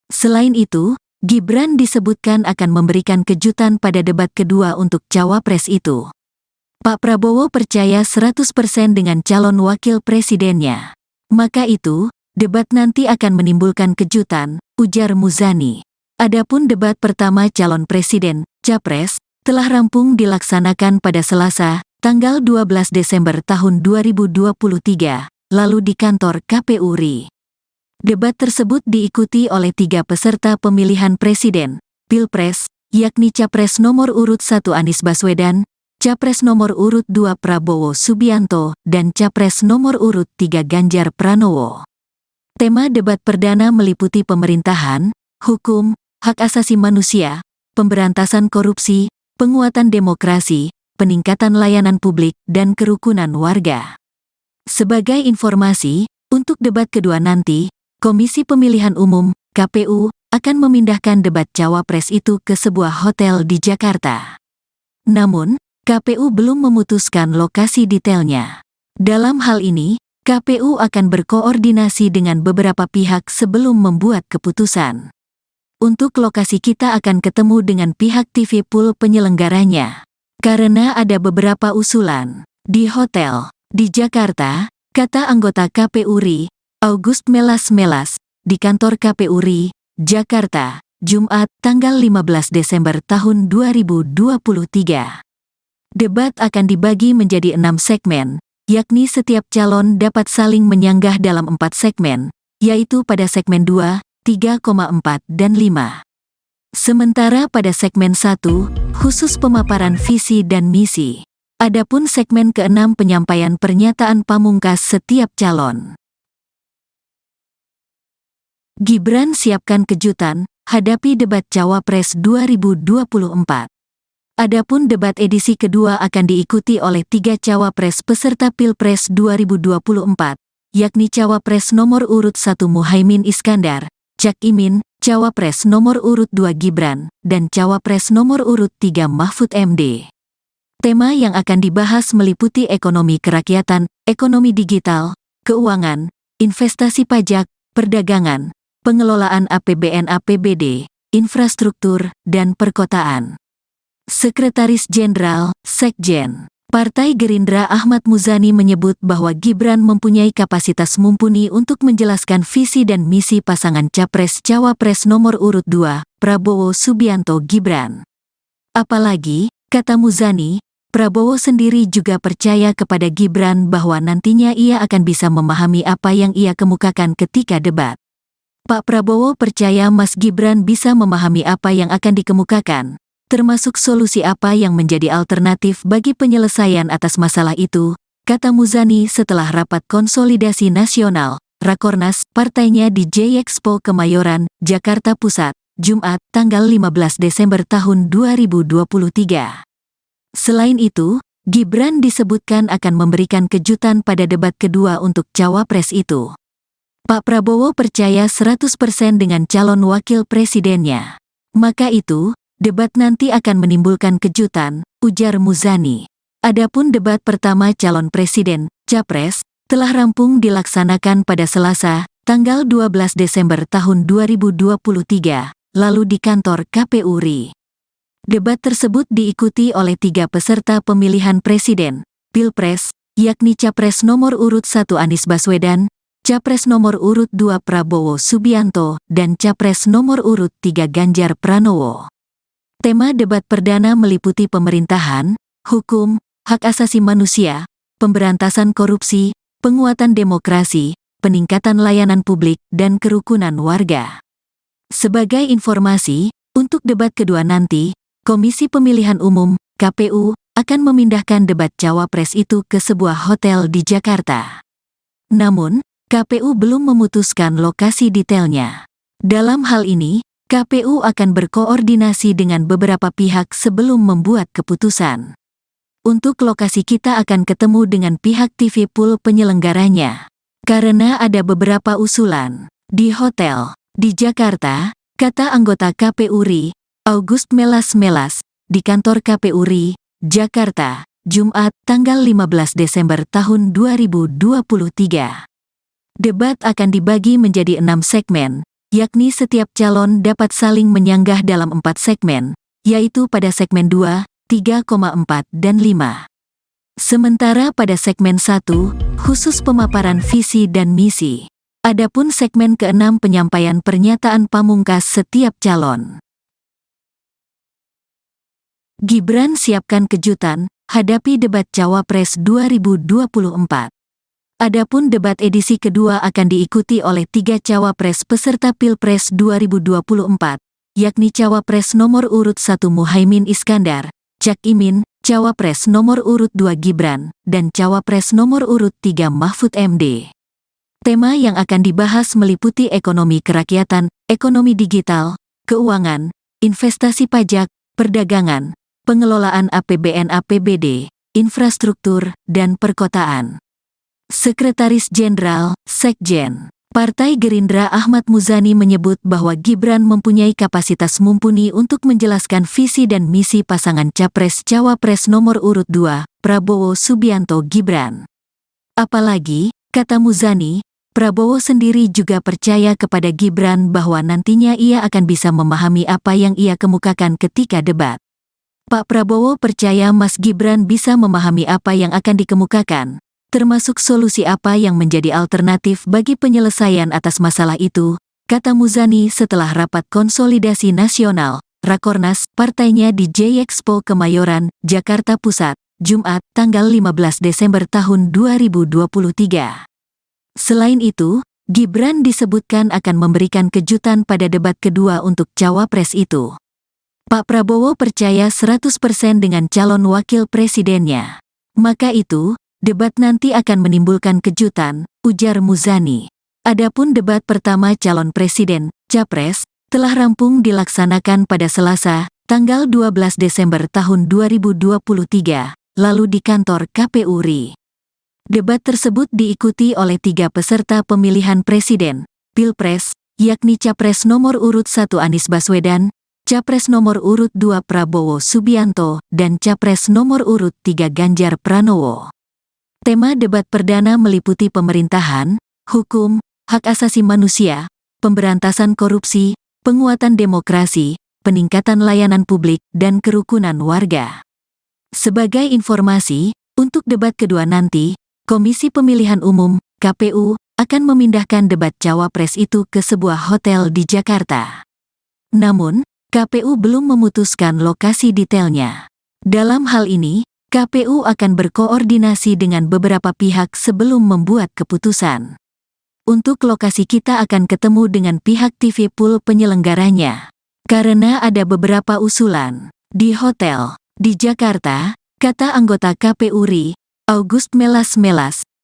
Selain itu, Gibran disebutkan akan memberikan kejutan pada debat kedua untuk cawapres itu. Pak Prabowo percaya 100% dengan calon wakil presidennya. Maka itu, debat nanti akan menimbulkan kejutan, ujar Muzani. Adapun debat pertama calon presiden, capres, telah rampung dilaksanakan pada Selasa, tanggal 12 Desember tahun 2023, lalu di kantor KPU RI. Debat tersebut diikuti oleh 3 peserta pemilihan presiden, Pilpres, yakni Capres nomor urut 1 Anies Baswedan, Capres nomor urut 2 Prabowo Subianto, dan Capres nomor urut 3 Ganjar Pranowo. Tema debat perdana meliputi pemerintahan, hukum, hak asasi manusia, pemberantasan korupsi, penguatan demokrasi, peningkatan layanan publik, dan kerukunan warga. Sebagai informasi, untuk debat kedua nanti, Komisi Pemilihan Umum, KPU, akan memindahkan debat cawapres itu ke sebuah hotel di Jakarta. Namun, KPU belum memutuskan lokasi detailnya. Dalam hal ini, KPU akan berkoordinasi dengan beberapa pihak sebelum membuat keputusan. Untuk lokasi kita akan ketemu dengan pihak TV pool penyelenggaranya. Karena ada beberapa usulan. Di hotel, di Jakarta, kata anggota KPU RI, August Melas, di kantor KPU RI, Jakarta, Jumat, tanggal 15 Desember tahun 2023. Debat akan dibagi menjadi 6 segmen, yakni setiap calon dapat saling menyanggah dalam 4 segmen, yaitu pada segmen 2, 3,4 dan 5. Sementara pada segmen 1, khusus pemaparan visi dan misi. Adapun segmen ke-6 penyampaian pernyataan pamungkas setiap calon. Gibran siapkan kejutan, hadapi debat Cawapres 2024. Adapun debat edisi kedua akan diikuti oleh 3 Cawapres peserta Pilpres 2024, yakni Cawapres nomor urut 1 Muhaimin Iskandar, Cak Imin, Cawapres nomor urut 2 Gibran, dan Cawapres nomor urut 3 Mahfud MD. Tema yang akan dibahas meliputi ekonomi kerakyatan, ekonomi digital, keuangan, investasi pajak, perdagangan, pengelolaan APBN APBD, infrastruktur, dan perkotaan. Sekretaris Jenderal, Sekjen, Partai Gerindra Ahmad Muzani menyebut bahwa Gibran mempunyai kapasitas mumpuni untuk menjelaskan visi dan misi pasangan Capres-Cawapres nomor urut 2, Prabowo Subianto Gibran. Apalagi, kata Muzani, Prabowo sendiri juga percaya kepada Gibran bahwa nantinya ia akan bisa memahami apa yang ia kemukakan ketika debat. Pak Prabowo percaya Mas Gibran bisa memahami apa yang akan dikemukakan, termasuk solusi apa yang menjadi alternatif bagi penyelesaian atas masalah itu, kata Muzani setelah rapat konsolidasi nasional, Rakornas, partainya di J-Expo Kemayoran, Jakarta Pusat, Jumat, tanggal 15 Desember tahun 2023. Selain itu, Gibran disebutkan akan memberikan kejutan pada debat kedua untuk Cawapres itu. Pak Prabowo percaya 100% dengan calon wakil presidennya. Maka itu, debat nanti akan menimbulkan kejutan, ujar Muzani. Adapun debat pertama calon presiden, Capres, telah rampung dilaksanakan pada Selasa, tanggal 12 Desember tahun 2023, lalu di kantor KPU RI. Debat tersebut diikuti oleh 3 peserta pemilihan presiden, Pilpres, yakni Capres nomor urut 1 Anies Baswedan, Capres nomor urut 2 Prabowo Subianto, dan Capres nomor urut 3 Ganjar Pranowo. Tema debat perdana meliputi pemerintahan, hukum, hak asasi manusia, pemberantasan korupsi, penguatan demokrasi, peningkatan layanan publik, dan kerukunan warga. Sebagai informasi, untuk debat kedua nanti, Komisi Pemilihan Umum, KPU, akan memindahkan debat Cawapres itu ke sebuah hotel di Jakarta. Namun, KPU belum memutuskan lokasi detailnya. Dalam hal ini, KPU akan berkoordinasi dengan beberapa pihak sebelum membuat keputusan. Untuk lokasi kita akan ketemu dengan pihak TV pool penyelenggaranya. Karena ada beberapa usulan. Di hotel, di Jakarta, kata anggota KPU RI, August Melas, di kantor KPU RI, Jakarta, Jumat, tanggal 15 Desember tahun 2023. Debat akan dibagi menjadi 6 segmen, yakni setiap calon dapat saling menyanggah dalam 4 segmen, yaitu pada segmen 2, 3,4 dan 5. Sementara pada segmen 1, khusus pemaparan visi dan misi. Adapun segmen ke-6 penyampaian pernyataan pamungkas setiap calon. Gibran siapkan kejutan, hadapi debat Cawapres 2024. Adapun debat edisi kedua akan diikuti oleh 3 Cawapres peserta Pilpres 2024, yakni Cawapres nomor urut 1 Muhaimin Iskandar, Cak Imin, Cawapres nomor urut 2 Gibran, dan Cawapres nomor urut 3 Mahfud MD. Tema yang akan dibahas meliputi ekonomi kerakyatan, ekonomi digital, keuangan, investasi pajak, perdagangan, pengelolaan APBN APBD, infrastruktur, dan perkotaan. Sekretaris Jenderal, Sekjen, Partai Gerindra Ahmad Muzani menyebut bahwa Gibran mempunyai kapasitas mumpuni untuk menjelaskan visi dan misi pasangan Capres-Cawapres nomor urut 2, Prabowo Subianto Gibran. Apalagi, kata Muzani, Prabowo sendiri juga percaya kepada Gibran bahwa nantinya ia akan bisa memahami apa yang ia kemukakan ketika debat. Pak Prabowo percaya Mas Gibran bisa memahami apa yang akan dikemukakan, termasuk solusi apa yang menjadi alternatif bagi penyelesaian atas masalah itu, kata Muzani setelah rapat konsolidasi nasional, Rakornas, partainya di J-Expo Kemayoran, Jakarta Pusat, Jumat, tanggal 15 Desember tahun 2023. Selain itu, Gibran disebutkan akan memberikan kejutan pada debat kedua untuk cawapres itu. Pak Prabowo percaya 100% dengan calon wakil presidennya. Maka itu, debat nanti akan menimbulkan kejutan, ujar Muzani. Adapun debat pertama calon presiden, capres, telah rampung dilaksanakan pada Selasa, tanggal 12 Desember tahun 2023, lalu di kantor KPU RI. Debat tersebut diikuti oleh 3 peserta pemilihan presiden, Pilpres, yakni Capres nomor urut 1 Anies Baswedan, Capres nomor urut 2 Prabowo Subianto, dan Capres nomor urut 3 Ganjar Pranowo. Tema debat perdana meliputi pemerintahan, hukum, hak asasi manusia, pemberantasan korupsi, penguatan demokrasi, peningkatan layanan publik, dan kerukunan warga. Sebagai informasi, untuk debat kedua nanti, Komisi Pemilihan Umum, KPU, akan memindahkan debat cawapres itu ke sebuah hotel di Jakarta. Namun, KPU belum memutuskan lokasi detailnya. Dalam hal ini, KPU akan berkoordinasi dengan beberapa pihak sebelum membuat keputusan. Untuk lokasi kita akan ketemu dengan pihak TV Pool penyelenggaranya. Karena ada beberapa usulan. Di hotel, di Jakarta, kata anggota KPU RI, August Melas,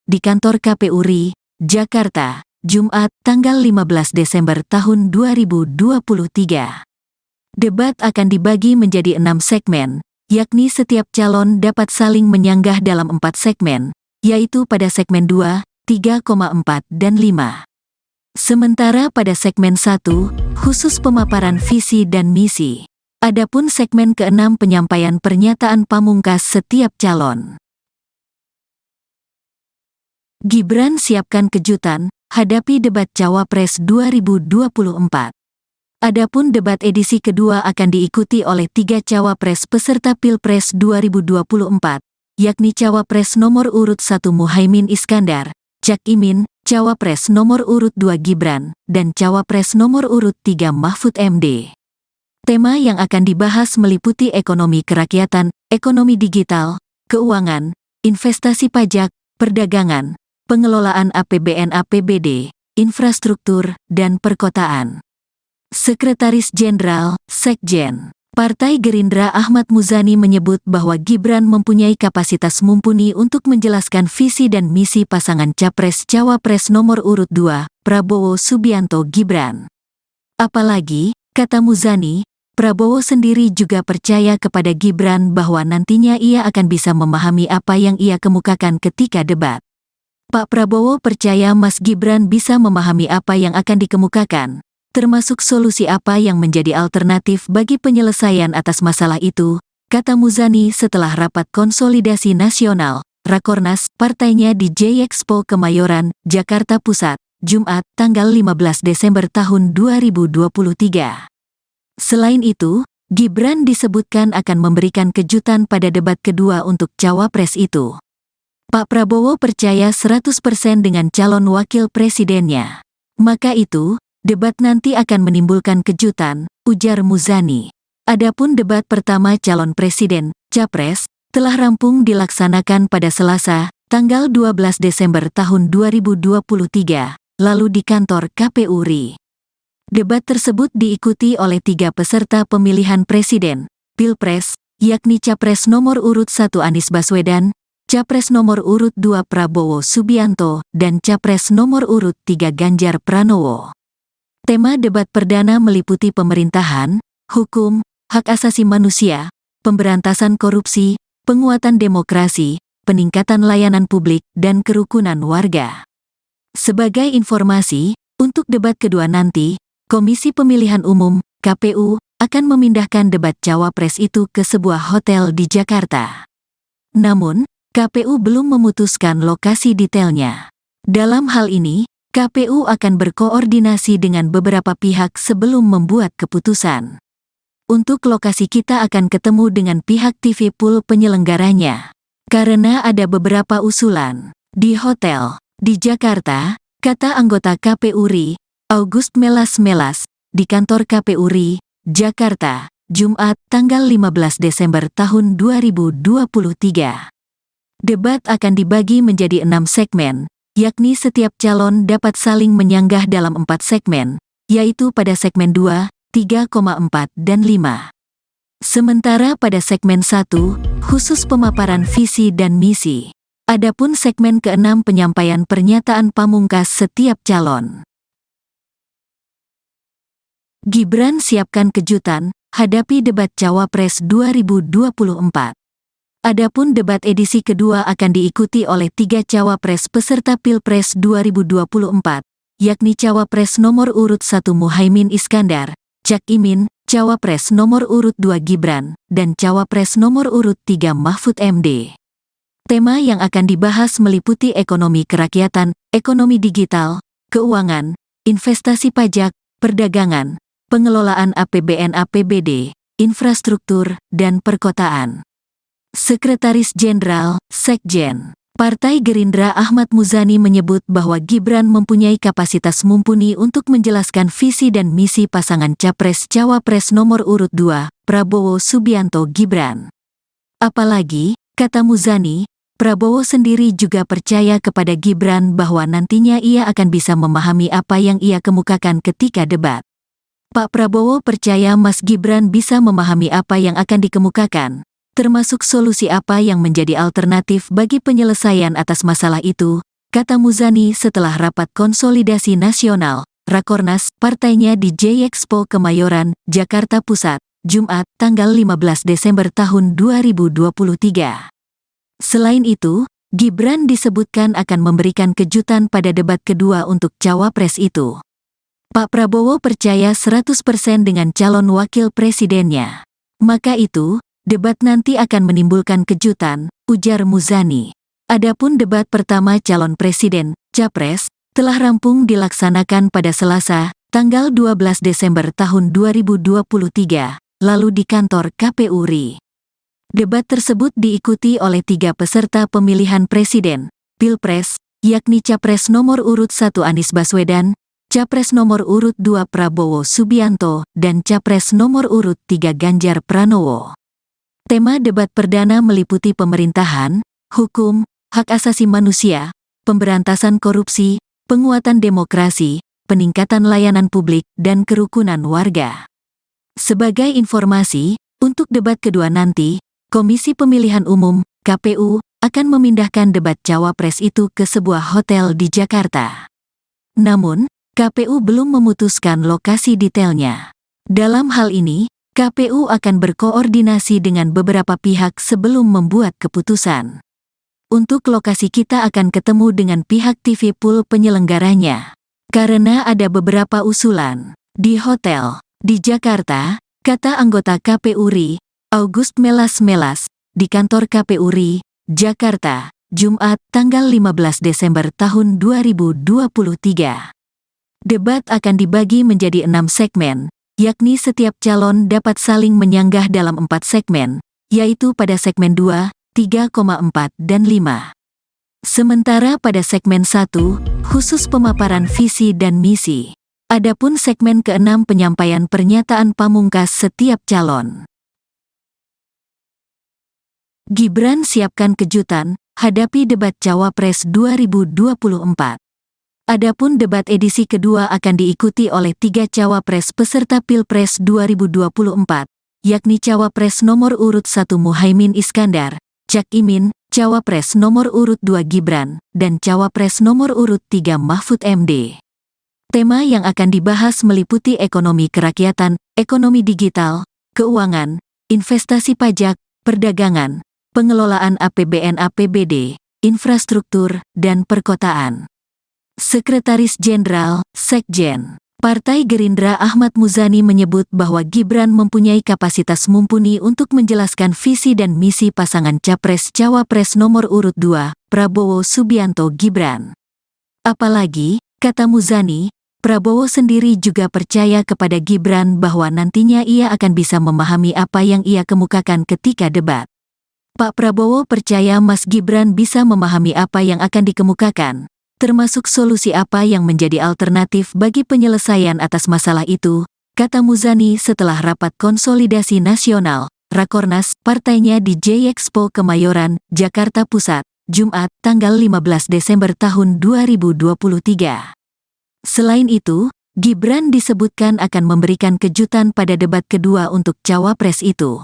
di kantor KPU RI, Jakarta, Jumat, tanggal 15 Desember tahun 2023. Debat akan dibagi menjadi 6 segmen, yakni setiap calon dapat saling menyanggah dalam 4 segmen, yaitu pada segmen 2, 3,4 dan 5. Sementara pada segmen 1, khusus pemaparan visi dan misi. Adapun segmen ke-6 penyampaian pernyataan pamungkas setiap calon. Gibran siapkan kejutan, hadapi debat Cawapres 2024. Adapun debat edisi kedua akan diikuti oleh 3 cawapres peserta Pilpres 2024, yakni Cawapres nomor urut 1 Muhaimin Iskandar, Cak Imin, Cawapres nomor urut 2 Gibran, dan Cawapres nomor urut 3 Mahfud MD. Tema yang akan dibahas meliputi ekonomi kerakyatan, ekonomi digital, keuangan, investasi pajak, perdagangan, pengelolaan APBN/APBD, infrastruktur, dan perkotaan. Sekretaris Jenderal, Sekjen, Partai Gerindra Ahmad Muzani menyebut bahwa Gibran mempunyai kapasitas mumpuni untuk menjelaskan visi dan misi pasangan Capres-Cawapres nomor urut 2, Prabowo Subianto Gibran. Apalagi, kata Muzani, Prabowo sendiri juga percaya kepada Gibran bahwa nantinya ia akan bisa memahami apa yang ia kemukakan ketika debat. Pak Prabowo percaya Mas Gibran bisa memahami apa yang akan dikemukakan, termasuk solusi apa yang menjadi alternatif bagi penyelesaian atas masalah itu, kata Muzani setelah rapat konsolidasi nasional, Rakornas, partainya di J-Expo Kemayoran, Jakarta Pusat, Jumat, tanggal 15 Desember tahun 2023. Selain itu, Gibran disebutkan akan memberikan kejutan pada debat kedua untuk cawapres itu. Pak Prabowo percaya 100% dengan calon wakil presidennya. Maka itu, debat nanti akan menimbulkan kejutan, ujar Muzani. Adapun debat pertama calon presiden, capres, telah rampung dilaksanakan pada Selasa, tanggal 12 Desember tahun 2023, lalu di kantor KPU RI. Debat tersebut diikuti oleh 3 peserta pemilihan presiden, Pilpres, yakni Capres nomor urut 1 Anies Baswedan, Capres nomor urut 2 Prabowo Subianto, dan Capres nomor urut 3 Ganjar Pranowo. Tema debat perdana meliputi pemerintahan, hukum, hak asasi manusia, pemberantasan korupsi, penguatan demokrasi, peningkatan layanan publik, dan kerukunan warga. Sebagai informasi, untuk debat kedua nanti, Komisi Pemilihan Umum, KPU, akan memindahkan debat cawapres itu ke sebuah hotel di Jakarta. Namun, KPU belum memutuskan lokasi detailnya. Dalam hal ini, KPU akan berkoordinasi dengan beberapa pihak sebelum membuat keputusan. Untuk lokasi kita akan ketemu dengan pihak TV Pool penyelenggaranya. Karena ada beberapa usulan. Di hotel, di Jakarta, kata anggota KPU RI, August Melas, di kantor KPU RI, Jakarta, Jumat, tanggal 15 Desember tahun 2023. Debat akan dibagi menjadi 6 segmen, yakni setiap calon dapat saling menyanggah dalam 4 segmen, yaitu pada segmen 2, 3,4 dan 5. Sementara pada segmen 1, khusus pemaparan visi dan misi. Adapun segmen ke-6 penyampaian pernyataan pamungkas setiap calon. Gibran siapkan kejutan, hadapi debat Cawapres 2024. Adapun debat edisi kedua akan diikuti oleh 3 Cawapres peserta Pilpres 2024, yakni Cawapres nomor urut 1 Muhaimin Iskandar, Cak Imin, Cawapres nomor urut 2 Gibran, dan Cawapres nomor urut 3 Mahfud MD. Tema yang akan dibahas meliputi ekonomi kerakyatan, ekonomi digital, keuangan, investasi pajak, perdagangan, pengelolaan APBN/APBD, infrastruktur, dan perkotaan. Sekretaris Jenderal, Sekjen, Partai Gerindra Ahmad Muzani menyebut bahwa Gibran mempunyai kapasitas mumpuni untuk menjelaskan visi dan misi pasangan Capres-Cawapres nomor urut 2, Prabowo Subianto Gibran. Apalagi, kata Muzani, Prabowo sendiri juga percaya kepada Gibran bahwa nantinya ia akan bisa memahami apa yang ia kemukakan ketika debat. Pak Prabowo percaya Mas Gibran bisa memahami apa yang akan dikemukakan, termasuk solusi apa yang menjadi alternatif bagi penyelesaian atas masalah itu, kata Muzani setelah rapat konsolidasi nasional, Rakornas, partainya di J-Expo Kemayoran, Jakarta Pusat, Jumat, tanggal 15 Desember tahun 2023. Selain itu, Gibran disebutkan akan memberikan kejutan pada debat kedua untuk Cawapres itu. Pak Prabowo percaya 100% dengan calon wakil presidennya. Maka itu, debat nanti akan menimbulkan kejutan, ujar Muzani. Adapun debat pertama calon presiden, Capres, telah rampung dilaksanakan pada Selasa, tanggal 12 Desember tahun 2023, lalu di kantor KPU RI. Debat tersebut diikuti oleh 3 peserta pemilihan presiden, Pilpres, yakni Capres nomor urut 1 Anies Baswedan, Capres nomor urut 2 Prabowo Subianto, dan Capres nomor urut 3 Ganjar Pranowo. Tema debat perdana meliputi pemerintahan, hukum, hak asasi manusia, pemberantasan korupsi, penguatan demokrasi, peningkatan layanan publik, dan kerukunan warga. Sebagai informasi, untuk debat kedua nanti, Komisi Pemilihan Umum, KPU, akan memindahkan debat Cawapres itu ke sebuah hotel di Jakarta. Namun, KPU belum memutuskan lokasi detailnya. Dalam hal ini, KPU akan berkoordinasi dengan beberapa pihak sebelum membuat keputusan. Untuk lokasi kita akan ketemu dengan pihak TV Pool penyelenggaranya. Karena ada beberapa usulan. Di hotel, di Jakarta, kata anggota KPU RI, August Melas, di kantor KPU RI, Jakarta, Jumat, tanggal 15 Desember tahun 2023. Debat akan dibagi menjadi 6 segmen, yakni setiap calon dapat saling menyanggah dalam 4 segmen, yaitu pada segmen 2, 3,4 dan 5. Sementara pada segmen 1, khusus pemaparan visi dan misi. Adapun segmen ke-6 penyampaian pernyataan pamungkas setiap calon. Gibran siapkan kejutan, hadapi debat Cawapres 2024. Adapun debat edisi kedua akan diikuti oleh 3 Cawapres peserta Pilpres 2024, yakni Cawapres nomor urut 1 Muhaimin Iskandar, Cak Imin, Cawapres nomor urut 2 Gibran, dan Cawapres nomor urut 3 Mahfud MD. Tema yang akan dibahas meliputi ekonomi kerakyatan, ekonomi digital, keuangan, investasi pajak, perdagangan, pengelolaan APBN/APBD, infrastruktur, dan perkotaan. Sekretaris Jenderal, Sekjen, Partai Gerindra Ahmad Muzani menyebut bahwa Gibran mempunyai kapasitas mumpuni untuk menjelaskan visi dan misi pasangan Capres-Cawapres nomor urut 2, Prabowo Subianto Gibran. Apalagi, kata Muzani, Prabowo sendiri juga percaya kepada Gibran bahwa nantinya ia akan bisa memahami apa yang ia kemukakan ketika debat. Pak Prabowo percaya Mas Gibran bisa memahami apa yang akan dikemukakan, termasuk solusi apa yang menjadi alternatif bagi penyelesaian atas masalah itu, kata Muzani setelah rapat konsolidasi nasional, Rakornas, partainya di J-Expo Kemayoran, Jakarta Pusat, Jumat, tanggal 15 Desember tahun 2023. Selain itu, Gibran disebutkan akan memberikan kejutan pada debat kedua untuk cawapres itu.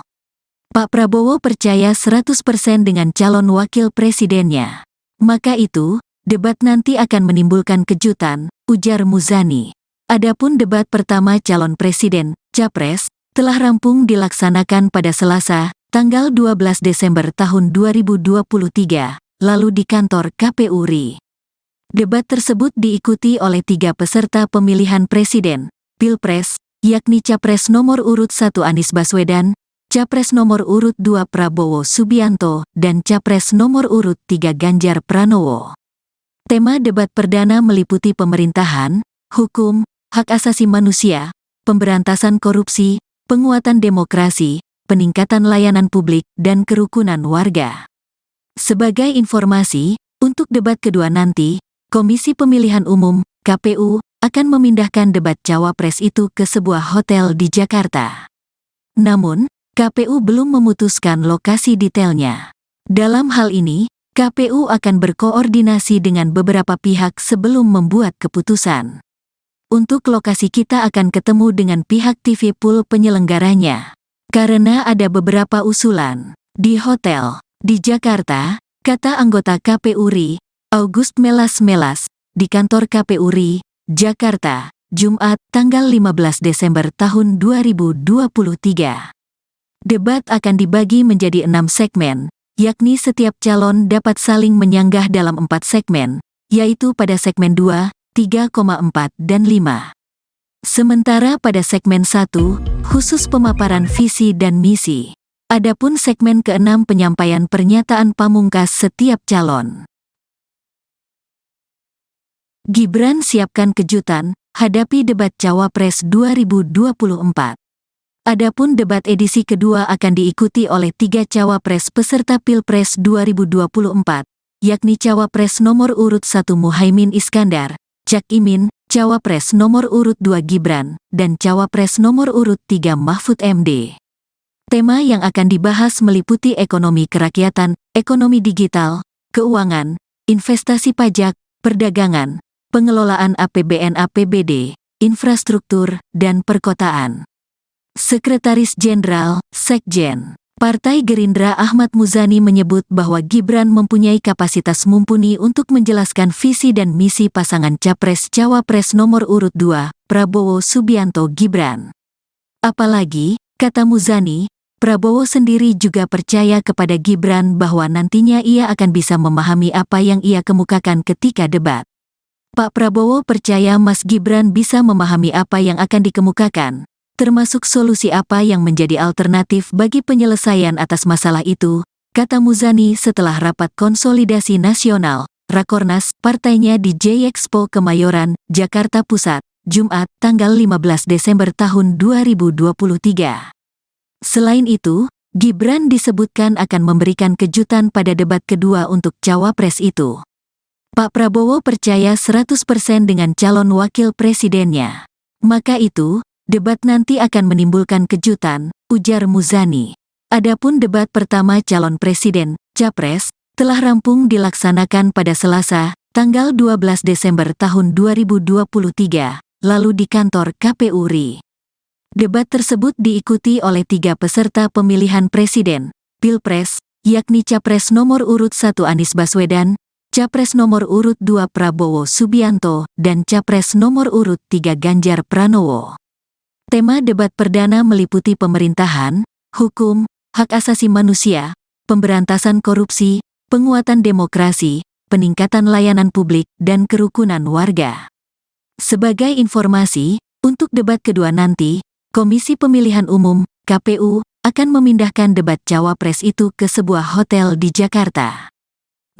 Pak Prabowo percaya 100% dengan calon wakil presidennya. Maka itu, debat nanti akan menimbulkan kejutan, ujar Muzani. Adapun debat pertama calon presiden, capres, telah rampung dilaksanakan pada Selasa, tanggal 12 Desember tahun 2023, lalu di kantor KPU RI. Debat tersebut diikuti oleh 3 peserta pemilihan presiden, Pilpres, yakni Capres nomor urut 1 Anies Baswedan, Capres nomor urut 2 Prabowo Subianto, dan Capres nomor urut 3 Ganjar Pranowo. Tema debat perdana meliputi pemerintahan, hukum, hak asasi manusia, pemberantasan korupsi, penguatan demokrasi, peningkatan layanan publik, dan kerukunan warga. Sebagai informasi, untuk debat kedua nanti, Komisi Pemilihan Umum, KPU, akan memindahkan debat cawapres itu ke sebuah hotel di Jakarta. Namun, KPU belum memutuskan lokasi detailnya. Dalam hal ini, KPU akan berkoordinasi dengan beberapa pihak sebelum membuat keputusan. Untuk lokasi kita akan ketemu dengan pihak TV Pool penyelenggaranya. Karena ada beberapa usulan. Di hotel, di Jakarta, kata anggota KPU RI, August Melas, di kantor KPU RI, Jakarta, Jumat, tanggal 15 Desember tahun 2023. Debat akan dibagi menjadi 6 segmen, yakni setiap calon dapat saling menyanggah dalam 4 segmen, yaitu pada segmen 2, 3,4 dan 5. Sementara pada segmen 1, khusus pemaparan visi dan misi. Adapun segmen ke-6 penyampaian pernyataan pamungkas setiap calon. Gibran siapkan kejutan, hadapi debat Cawapres 2024. Adapun debat edisi kedua akan diikuti oleh 3 cawapres peserta Pilpres 2024, yakni Cawapres nomor urut 1 Muhaimin Iskandar, Cak Imin, Cawapres nomor urut 2 Gibran, dan Cawapres nomor urut 3 Mahfud MD. Tema yang akan dibahas meliputi ekonomi kerakyatan, ekonomi digital, keuangan, investasi pajak, perdagangan, pengelolaan APBN/APBD, infrastruktur, dan perkotaan. Sekretaris Jenderal, Sekjen, Partai Gerindra Ahmad Muzani menyebut bahwa Gibran mempunyai kapasitas mumpuni untuk menjelaskan visi dan misi pasangan Capres-Cawapres nomor urut 2, Prabowo Subianto Gibran. Apalagi, kata Muzani, Prabowo sendiri juga percaya kepada Gibran bahwa nantinya ia akan bisa memahami apa yang ia kemukakan ketika debat. Pak Prabowo percaya Mas Gibran bisa memahami apa yang akan dikemukakan, termasuk solusi apa yang menjadi alternatif bagi penyelesaian atas masalah itu, kata Muzani setelah rapat konsolidasi nasional, Rakornas, partainya di J-Expo Kemayoran, Jakarta Pusat, Jumat, tanggal 15 Desember tahun 2023. Selain itu, Gibran disebutkan akan memberikan kejutan pada debat kedua untuk cawapres itu. Pak Prabowo percaya 100% dengan calon wakil presidennya. Maka itu, debat nanti akan menimbulkan kejutan, ujar Muzani. Adapun debat pertama calon presiden, capres, telah rampung dilaksanakan pada Selasa, tanggal 12 Desember tahun 2023, lalu di kantor KPU RI. Debat tersebut diikuti oleh 3 peserta pemilihan presiden, Pilpres, yakni Capres nomor urut 1 Anies Baswedan, Capres nomor urut 2 Prabowo Subianto, dan Capres nomor urut 3 Ganjar Pranowo. Tema debat perdana meliputi pemerintahan, hukum, hak asasi manusia, pemberantasan korupsi, penguatan demokrasi, peningkatan layanan publik, dan kerukunan warga. Sebagai informasi, untuk debat kedua nanti, Komisi Pemilihan Umum, KPU, akan memindahkan debat cawapres itu ke sebuah hotel di Jakarta.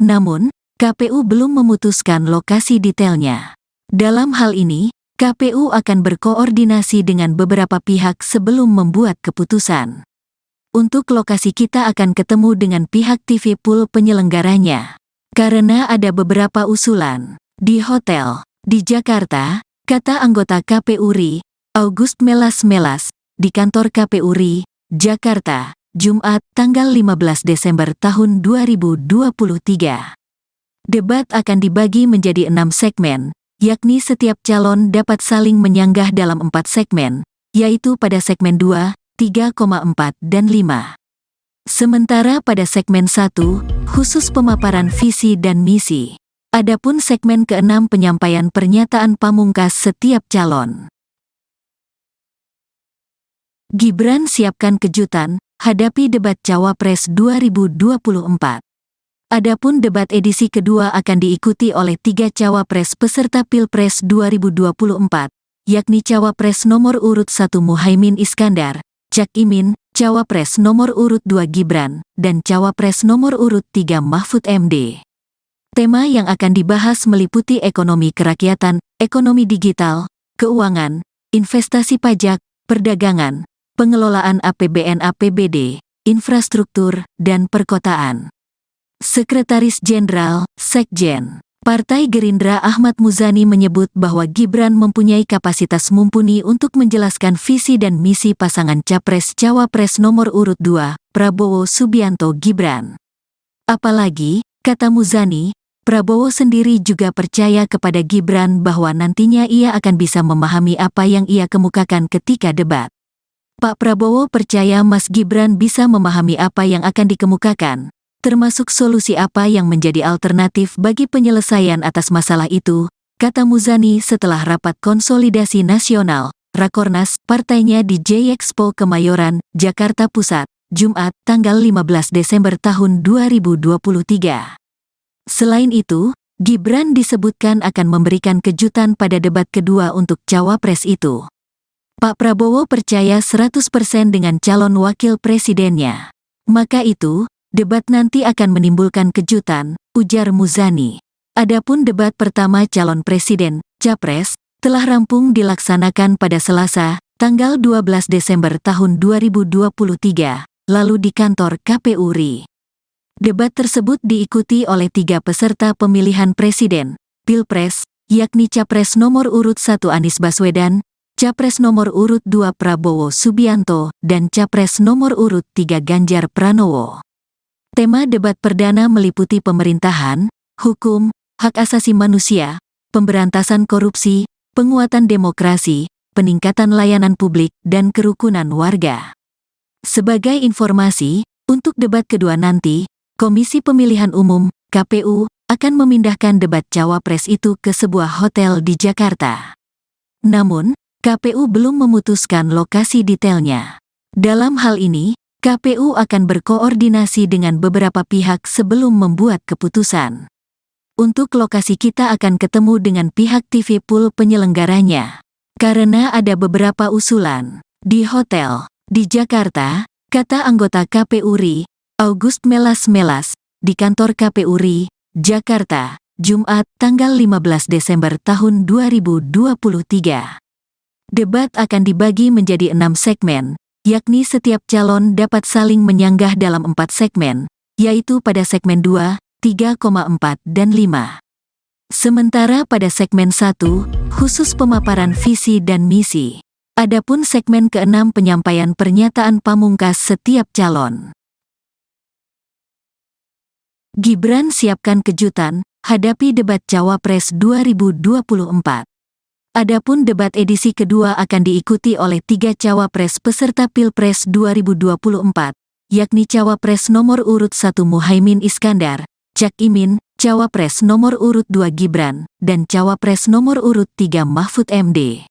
Namun, KPU belum memutuskan lokasi detailnya. Dalam hal ini, KPU akan berkoordinasi dengan beberapa pihak sebelum membuat keputusan. Untuk lokasi kita akan ketemu dengan pihak TV Pool penyelenggaranya. Karena ada beberapa usulan. Di hotel, di Jakarta, kata anggota KPU RI, August Melas, di kantor KPU RI, Jakarta, Jumat, tanggal 15 Desember tahun 2023. Debat akan dibagi menjadi 6 segmen, yakni setiap calon dapat saling menyanggah dalam 4 segmen, yaitu pada segmen 2, 3,4 dan 5. Sementara pada segmen 1, khusus pemaparan visi dan misi. Adapun segmen ke-6 penyampaian pernyataan pamungkas setiap calon. Gibran siapkan kejutan, hadapi debat Cawapres 2024. Adapun debat edisi kedua akan diikuti oleh 3 Cawapres peserta Pilpres 2024, yakni Cawapres nomor urut 1 Muhaimin Iskandar, Cak Imin, Cawapres nomor urut 2 Gibran, dan Cawapres nomor urut 3 Mahfud MD. Tema yang akan dibahas meliputi ekonomi kerakyatan, ekonomi digital, keuangan, investasi pajak, perdagangan, pengelolaan APBN APBD, infrastruktur, dan perkotaan. Sekretaris Jenderal, Sekjen, Partai Gerindra Ahmad Muzani menyebut bahwa Gibran mempunyai kapasitas mumpuni untuk menjelaskan visi dan misi pasangan Capres-Cawapres nomor urut 2, Prabowo Subianto Gibran. Apalagi, kata Muzani, Prabowo sendiri juga percaya kepada Gibran bahwa nantinya ia akan bisa memahami apa yang ia kemukakan ketika debat. Pak Prabowo percaya Mas Gibran bisa memahami apa yang akan dikemukakan, termasuk solusi apa yang menjadi alternatif bagi penyelesaian atas masalah itu, kata Muzani setelah rapat konsolidasi nasional, Rakornas, partainya di J-Expo Kemayoran, Jakarta Pusat, Jumat, tanggal 15 Desember tahun 2023. Selain itu, Gibran disebutkan akan memberikan kejutan pada debat kedua untuk Cawapres itu. Pak Prabowo percaya 100% dengan calon wakil presidennya. Maka itu, debat nanti akan menimbulkan kejutan, ujar Muzani. Adapun debat pertama calon presiden, Capres, telah rampung dilaksanakan pada Selasa, tanggal 12 Desember tahun 2023, lalu di kantor KPU RI. Debat tersebut diikuti oleh 3 peserta pemilihan presiden, Pilpres, yakni Capres nomor urut 1 Anies Baswedan, Capres nomor urut 2 Prabowo Subianto, dan Capres nomor urut 3 Ganjar Pranowo. Tema debat perdana meliputi pemerintahan, hukum, hak asasi manusia, pemberantasan korupsi, penguatan demokrasi, peningkatan layanan publik, dan kerukunan warga. Sebagai informasi, untuk debat kedua nanti, Komisi Pemilihan Umum, KPU, akan memindahkan debat Cawapres itu ke sebuah hotel di Jakarta. Namun, KPU belum memutuskan lokasi detailnya. Dalam hal ini, KPU akan berkoordinasi dengan beberapa pihak sebelum membuat keputusan. Untuk lokasi kita akan ketemu dengan pihak TV Pool penyelenggaranya. Karena ada beberapa usulan. Di hotel, di Jakarta, kata anggota KPU RI, August Melas, di kantor KPU RI, Jakarta, Jumat, tanggal 15 Desember tahun 2023. Debat akan dibagi menjadi 6 segmen, yakni setiap calon dapat saling menyanggah dalam 4 segmen, yaitu pada segmen 2, 3,4 dan 5. Sementara pada segmen 1, khusus pemaparan visi dan misi. Adapun segmen ke-6 penyampaian pernyataan pamungkas setiap calon. Gibran siapkan kejutan, hadapi debat Cawapres 2024. Adapun debat edisi kedua akan diikuti oleh 3 Cawapres peserta Pilpres 2024, yakni Cawapres nomor urut 1 Muhaimin Iskandar, Cak Imin, Cawapres nomor urut 2 Gibran, dan Cawapres nomor urut 3 Mahfud MD.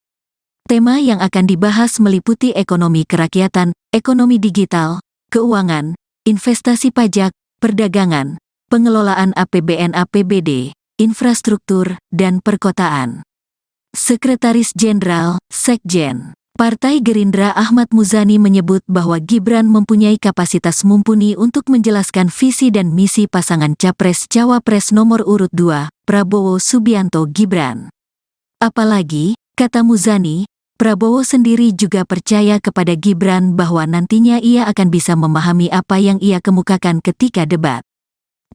Tema yang akan dibahas meliputi ekonomi kerakyatan, ekonomi digital, keuangan, investasi pajak, perdagangan, pengelolaan APBN APBD, infrastruktur, dan perkotaan. Sekretaris Jenderal, Sekjen, Partai Gerindra Ahmad Muzani menyebut bahwa Gibran mempunyai kapasitas mumpuni untuk menjelaskan visi dan misi pasangan Capres-Cawapres nomor urut 2, Prabowo Subianto Gibran. Apalagi, kata Muzani, Prabowo sendiri juga percaya kepada Gibran bahwa nantinya ia akan bisa memahami apa yang ia kemukakan ketika debat.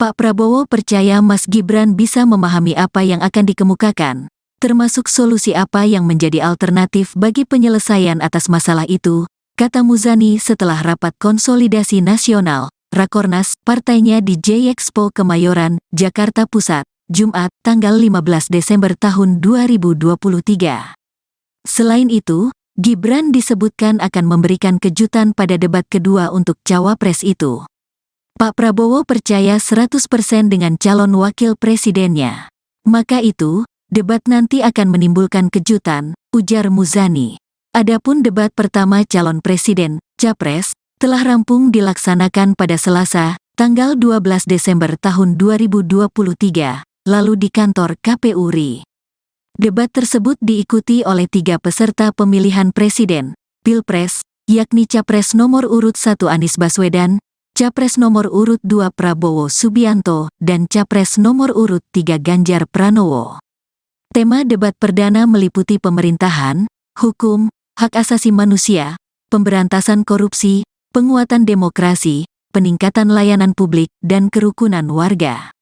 Pak Prabowo percaya Mas Gibran bisa memahami apa yang akan dikemukakan, termasuk solusi apa yang menjadi alternatif bagi penyelesaian atas masalah itu, kata Muzani setelah rapat konsolidasi nasional, Rakornas, partainya di J-Expo Kemayoran, Jakarta Pusat, Jumat, tanggal 15 Desember tahun 2023. Selain itu, Gibran disebutkan akan memberikan kejutan pada debat kedua untuk cawapres itu. Pak Prabowo percaya 100% dengan calon wakil presidennya. Maka itu, debat nanti akan menimbulkan kejutan, ujar Muzani. Adapun debat pertama calon presiden, capres, telah rampung dilaksanakan pada Selasa, tanggal 12 Desember tahun 2023, lalu di kantor KPU RI. Debat tersebut diikuti oleh 3 peserta pemilihan presiden, Pilpres, yakni Capres nomor urut 1 Anies Baswedan, Capres nomor urut 2 Prabowo Subianto, dan Capres nomor urut 3 Ganjar Pranowo. Tema debat perdana meliputi pemerintahan, hukum, hak asasi manusia, pemberantasan korupsi, penguatan demokrasi, peningkatan layanan publik, dan kerukunan warga.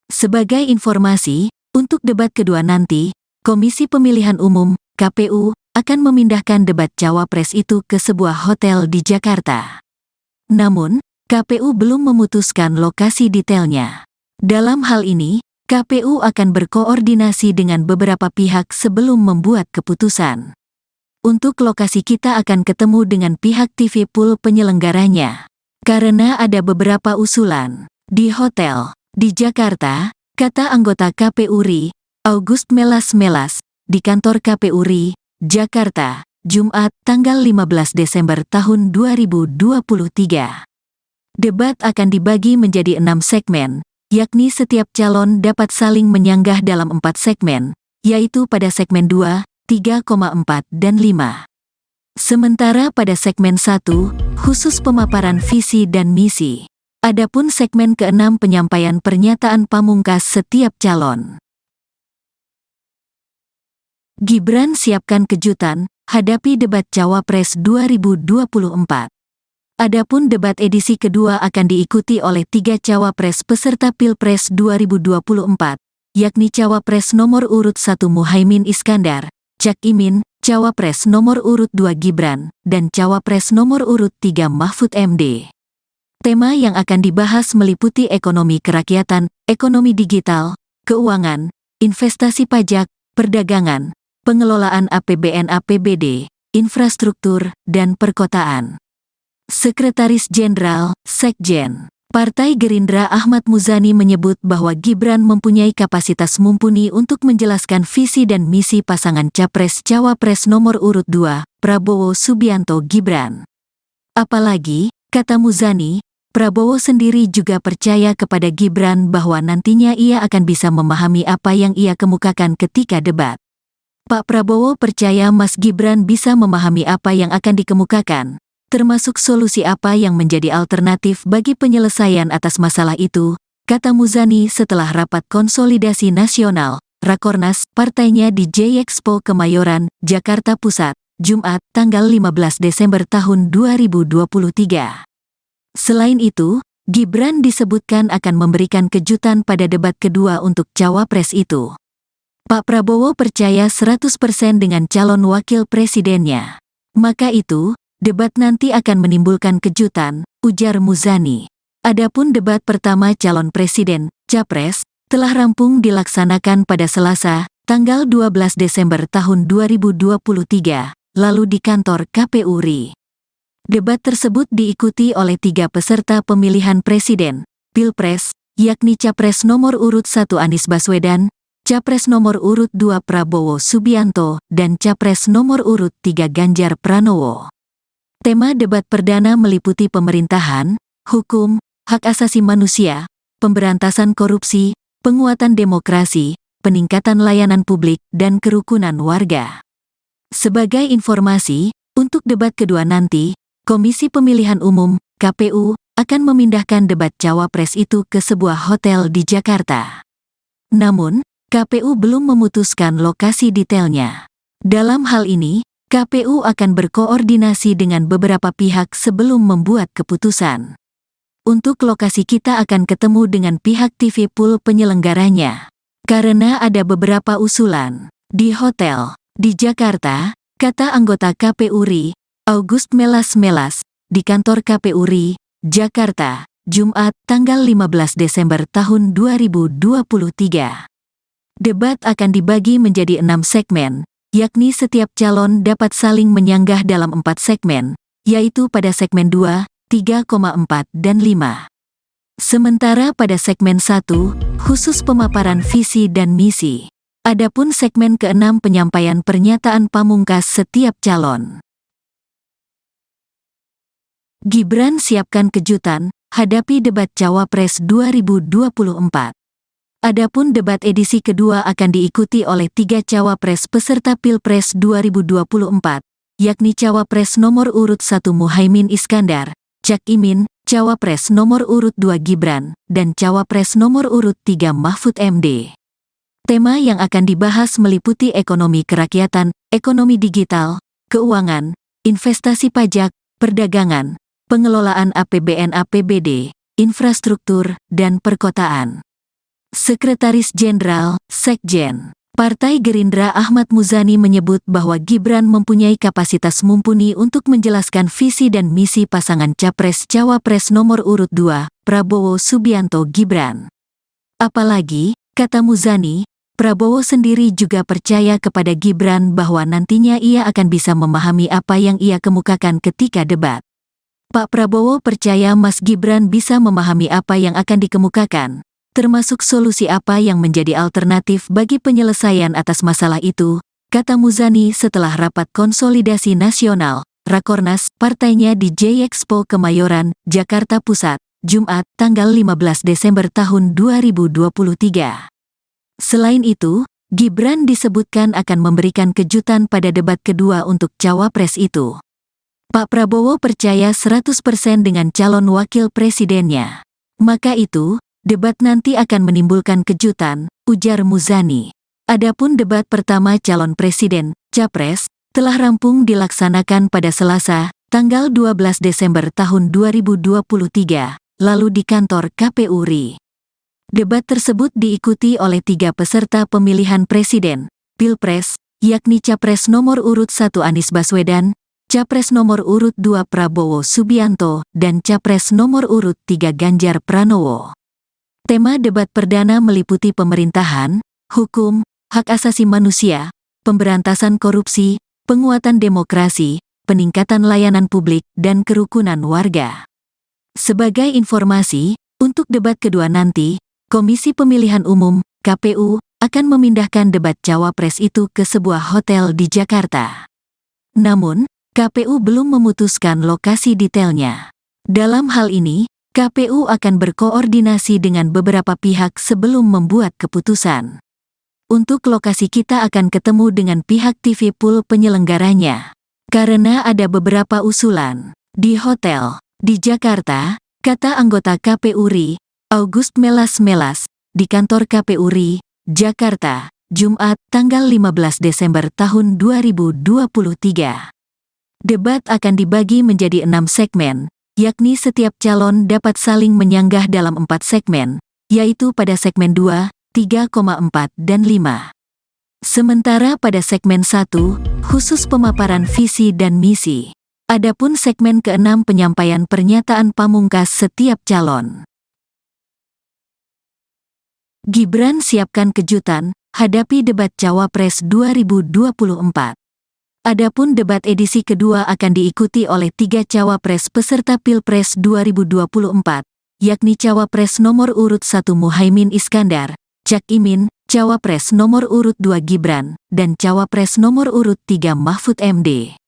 Sebagai informasi, untuk debat kedua nanti, Komisi Pemilihan Umum, KPU, akan memindahkan debat cawapres itu ke sebuah hotel di Jakarta. Namun, KPU belum memutuskan lokasi detailnya. Dalam hal ini, KPU akan berkoordinasi dengan beberapa pihak sebelum membuat keputusan. Untuk lokasi kita akan ketemu dengan pihak TV Pool penyelenggaranya. Karena ada beberapa usulan. Di hotel, di Jakarta, kata anggota KPU RI, August Melas, di kantor KPU RI, Jakarta, Jumat, tanggal 15 Desember tahun 2023. Debat akan dibagi menjadi 6 segmen, yakni setiap calon dapat saling menyanggah dalam 4 segmen, yaitu pada segmen 2, 3,4 dan 5. Sementara pada segmen 1, khusus pemaparan visi dan misi. Adapun segmen ke-6 penyampaian pernyataan pamungkas setiap calon. Gibran siapkan kejutan, hadapi debat Cawapres 2024. Adapun debat edisi kedua akan diikuti oleh 3 cawapres peserta Pilpres 2024, yakni Cawapres nomor urut 1 Muhaimin Iskandar, Cak Imin, Cawapres nomor urut 2 Gibran, dan Cawapres nomor urut 3 Mahfud MD. Tema yang akan dibahas meliputi ekonomi kerakyatan, ekonomi digital, keuangan, investasi pajak, perdagangan, pengelolaan APBN/APBD, infrastruktur, dan perkotaan. Sekretaris Jenderal, Sekjen, Partai Gerindra Ahmad Muzani menyebut bahwa Gibran mempunyai kapasitas mumpuni untuk menjelaskan visi dan misi pasangan Capres-Cawapres nomor urut 2, Prabowo Subianto Gibran. Apalagi, kata Muzani, Prabowo sendiri juga percaya kepada Gibran bahwa nantinya ia akan bisa memahami apa yang ia kemukakan ketika debat. Pak Prabowo percaya Mas Gibran bisa memahami apa yang akan dikemukakan, termasuk solusi apa yang menjadi alternatif bagi penyelesaian atas masalah itu, kata Muzani setelah rapat konsolidasi nasional, Rakornas, partainya di J-Expo Kemayoran, Jakarta Pusat, Jumat, tanggal 15 Desember tahun 2023. Selain itu, Gibran disebutkan akan memberikan kejutan pada debat kedua untuk cawapres itu. Pak Prabowo percaya 100% dengan calon wakil presidennya. Maka itu, debat nanti akan menimbulkan kejutan, ujar Muzani. Adapun debat pertama calon presiden, capres, telah rampung dilaksanakan pada Selasa, tanggal 12 Desember tahun 2023, lalu di kantor KPU RI. Debat tersebut diikuti oleh 3 peserta pemilihan presiden, Pilpres, yakni Capres nomor urut 1 Anies Baswedan, Capres nomor urut 2 Prabowo Subianto, dan Capres nomor urut 3 Ganjar Pranowo. Tema debat perdana meliputi pemerintahan, hukum, hak asasi manusia, pemberantasan korupsi, penguatan demokrasi, peningkatan layanan publik, dan kerukunan warga. Sebagai informasi, untuk debat kedua nanti, Komisi Pemilihan Umum, KPU, akan memindahkan debat cawapres itu ke sebuah hotel di Jakarta. Namun, KPU belum memutuskan lokasi detailnya. Dalam hal ini, KPU akan berkoordinasi dengan beberapa pihak sebelum membuat keputusan. Untuk lokasi kita akan ketemu dengan pihak TV pool penyelenggaranya. Karena ada beberapa usulan. Di hotel, di Jakarta, kata anggota KPU RI, August Melas, di kantor KPU RI, Jakarta, Jumat, tanggal 15 Desember tahun 2023. Debat akan dibagi menjadi 6 segmen, yakni setiap calon dapat saling menyanggah dalam 4 segmen, yaitu pada segmen 2, 3,4 dan 5. Sementara pada segmen 1, khusus pemaparan visi dan misi. Adapun segmen ke-6 penyampaian pernyataan pamungkas setiap calon. Gibran siapkan kejutan, hadapi debat Cawapres 2024. Adapun debat edisi kedua akan diikuti oleh 3 Cawapres peserta Pilpres 2024, yakni Cawapres nomor urut 1 Muhaimin Iskandar, Cak Imin, Cawapres nomor urut 2 Gibran, dan Cawapres nomor urut 3 Mahfud MD. Tema yang akan dibahas meliputi ekonomi kerakyatan, ekonomi digital, keuangan, investasi pajak, perdagangan, pengelolaan APBN/APBD, infrastruktur, dan perkotaan. Sekretaris Jenderal, Sekjen, Partai Gerindra Ahmad Muzani menyebut bahwa Gibran mempunyai kapasitas mumpuni untuk menjelaskan visi dan misi pasangan Capres-Cawapres nomor urut 2, Prabowo Subianto Gibran. Apalagi, kata Muzani, Prabowo sendiri juga percaya kepada Gibran bahwa nantinya ia akan bisa memahami apa yang ia kemukakan ketika debat. Pak Prabowo percaya Mas Gibran bisa memahami apa yang akan dikemukakan, termasuk solusi apa yang menjadi alternatif bagi penyelesaian atas masalah itu, kata Muzani setelah rapat konsolidasi nasional, Rakornas, partainya di J-Expo Kemayoran, Jakarta Pusat, Jumat, tanggal 15 Desember tahun 2023. Selain itu, Gibran disebutkan akan memberikan kejutan pada debat kedua untuk Cawapres itu. Pak Prabowo percaya 100% dengan calon wakil presidennya. Maka itu, debat nanti akan menimbulkan kejutan, ujar Muzani. Adapun debat pertama calon presiden, Capres, telah rampung dilaksanakan pada Selasa, tanggal 12 Desember tahun 2023, lalu di kantor KPU RI. Debat tersebut diikuti oleh 3 peserta pemilihan presiden, Pilpres, yakni Capres nomor urut 1 Anies Baswedan, Capres nomor urut 2 Prabowo Subianto, dan Capres nomor urut 3 Ganjar Pranowo. Tema debat perdana meliputi pemerintahan, hukum, hak asasi manusia, pemberantasan korupsi, penguatan demokrasi, peningkatan layanan publik, dan kerukunan warga. Sebagai informasi, untuk debat kedua nanti, Komisi Pemilihan Umum, KPU, akan memindahkan debat Cawapres itu ke sebuah hotel di Jakarta. Namun, KPU belum memutuskan lokasi detailnya. Dalam hal ini, KPU akan berkoordinasi dengan beberapa pihak sebelum membuat keputusan. Untuk lokasi kita akan ketemu dengan pihak TV pool penyelenggaranya. Karena ada beberapa usulan. Di hotel, di Jakarta, kata anggota KPU RI, August Melas, di kantor KPU RI, Jakarta, Jumat, tanggal 15 Desember tahun 2023. Debat akan dibagi menjadi 6 segmen, yakni setiap calon dapat saling menyanggah dalam 4 segmen, yaitu pada segmen 2, 3,4 dan 5. Sementara pada segmen 1, khusus pemaparan visi dan misi. Adapun segmen ke-6 penyampaian pernyataan pamungkas setiap calon. Gibran siapkan kejutan, hadapi debat Cawapres 2024. Adapun debat edisi kedua akan diikuti oleh 3 Cawapres peserta Pilpres 2024, yakni Cawapres nomor urut 1 Muhaimin Iskandar, Cak Imin, Cawapres nomor urut 2 Gibran, dan Cawapres nomor urut 3 Mahfud MD.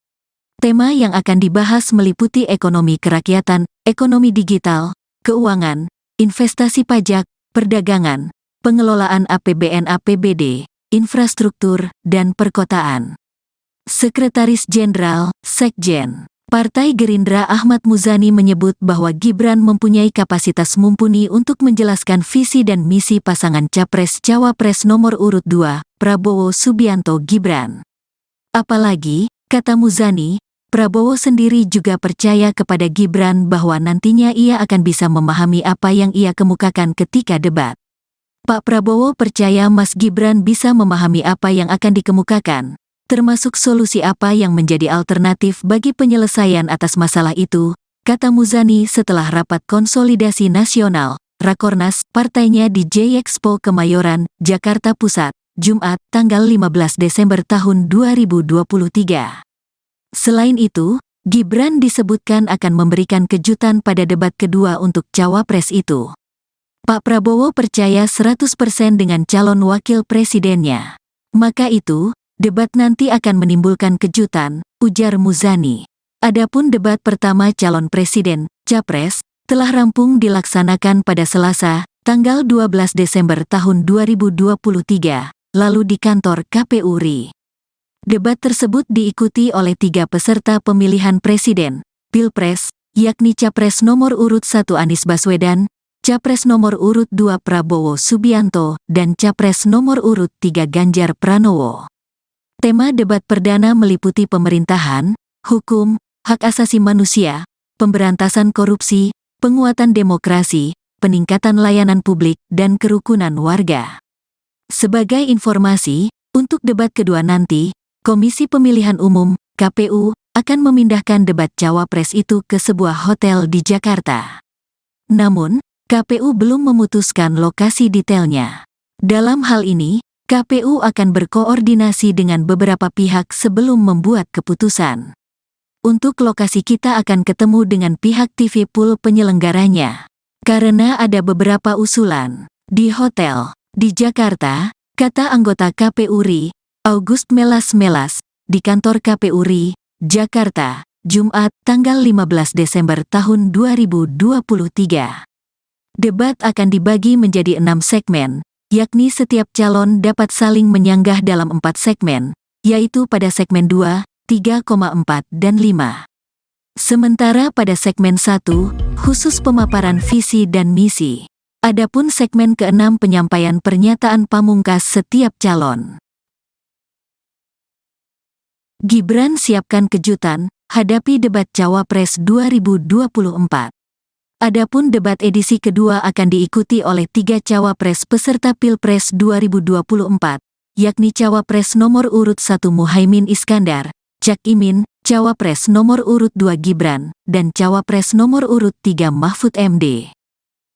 Tema yang akan dibahas meliputi ekonomi kerakyatan, ekonomi digital, keuangan, investasi pajak, perdagangan, pengelolaan APBN/APBD, infrastruktur, dan perkotaan. Sekretaris Jenderal, Sekjen, Partai Gerindra Ahmad Muzani menyebut bahwa Gibran mempunyai kapasitas mumpuni untuk menjelaskan visi dan misi pasangan Capres-Cawapres nomor urut 2, Prabowo Subianto Gibran. Apalagi, kata Muzani, Prabowo sendiri juga percaya kepada Gibran bahwa nantinya ia akan bisa memahami apa yang ia kemukakan ketika debat. Pak Prabowo percaya Mas Gibran bisa memahami apa yang akan dikemukakan, termasuk solusi apa yang menjadi alternatif bagi penyelesaian atas masalah itu, kata Muzani setelah rapat konsolidasi nasional, Rakornas, partainya di J-Expo Kemayoran, Jakarta Pusat, Jumat, tanggal 15 Desember tahun 2023. Selain itu, Gibran disebutkan akan memberikan kejutan pada debat kedua untuk cawapres itu. Pak Prabowo percaya 100% dengan calon wakil presidennya. Maka itu, debat nanti akan menimbulkan kejutan, ujar Muzani. Adapun debat pertama calon presiden, Capres, telah rampung dilaksanakan pada Selasa, tanggal 12 Desember tahun 2023, lalu di kantor KPU RI. Debat tersebut diikuti oleh 3 peserta pemilihan presiden, Pilpres, yakni Capres nomor urut 1 Anies Baswedan, Capres nomor urut 2 Prabowo Subianto, dan Capres nomor urut 3 Ganjar Pranowo. Tema debat perdana meliputi pemerintahan, hukum, hak asasi manusia, pemberantasan korupsi, penguatan demokrasi, peningkatan layanan publik, dan kerukunan warga. Sebagai informasi, untuk debat kedua nanti, Komisi Pemilihan Umum, KPU, akan memindahkan debat cawapres itu ke sebuah hotel di Jakarta. Namun, KPU belum memutuskan lokasi detailnya. Dalam hal ini, KPU akan berkoordinasi dengan beberapa pihak sebelum membuat keputusan. Untuk lokasi kita akan ketemu dengan pihak TV Pool penyelenggaranya. Karena ada beberapa usulan. Di hotel, di Jakarta, kata anggota KPU RI, August Melas, di kantor KPU RI, Jakarta, Jumat, tanggal 15 Desember tahun 2023. Debat akan dibagi menjadi 6 segmen, yakni setiap calon dapat saling menyanggah dalam 4 segmen, yaitu pada segmen 2, 3,4 dan 5. Sementara pada segmen 1, khusus pemaparan visi dan misi. Adapun segmen ke-6 penyampaian pernyataan pamungkas setiap calon. Gibran siapkan kejutan, hadapi debat Cawapres 2024. Adapun debat edisi kedua akan diikuti oleh 3 cawapres peserta Pilpres 2024, yakni Cawapres nomor urut 1 Muhaimin Iskandar, Cak Imin, Cawapres nomor urut 2 Gibran, dan Cawapres nomor urut 3 Mahfud MD.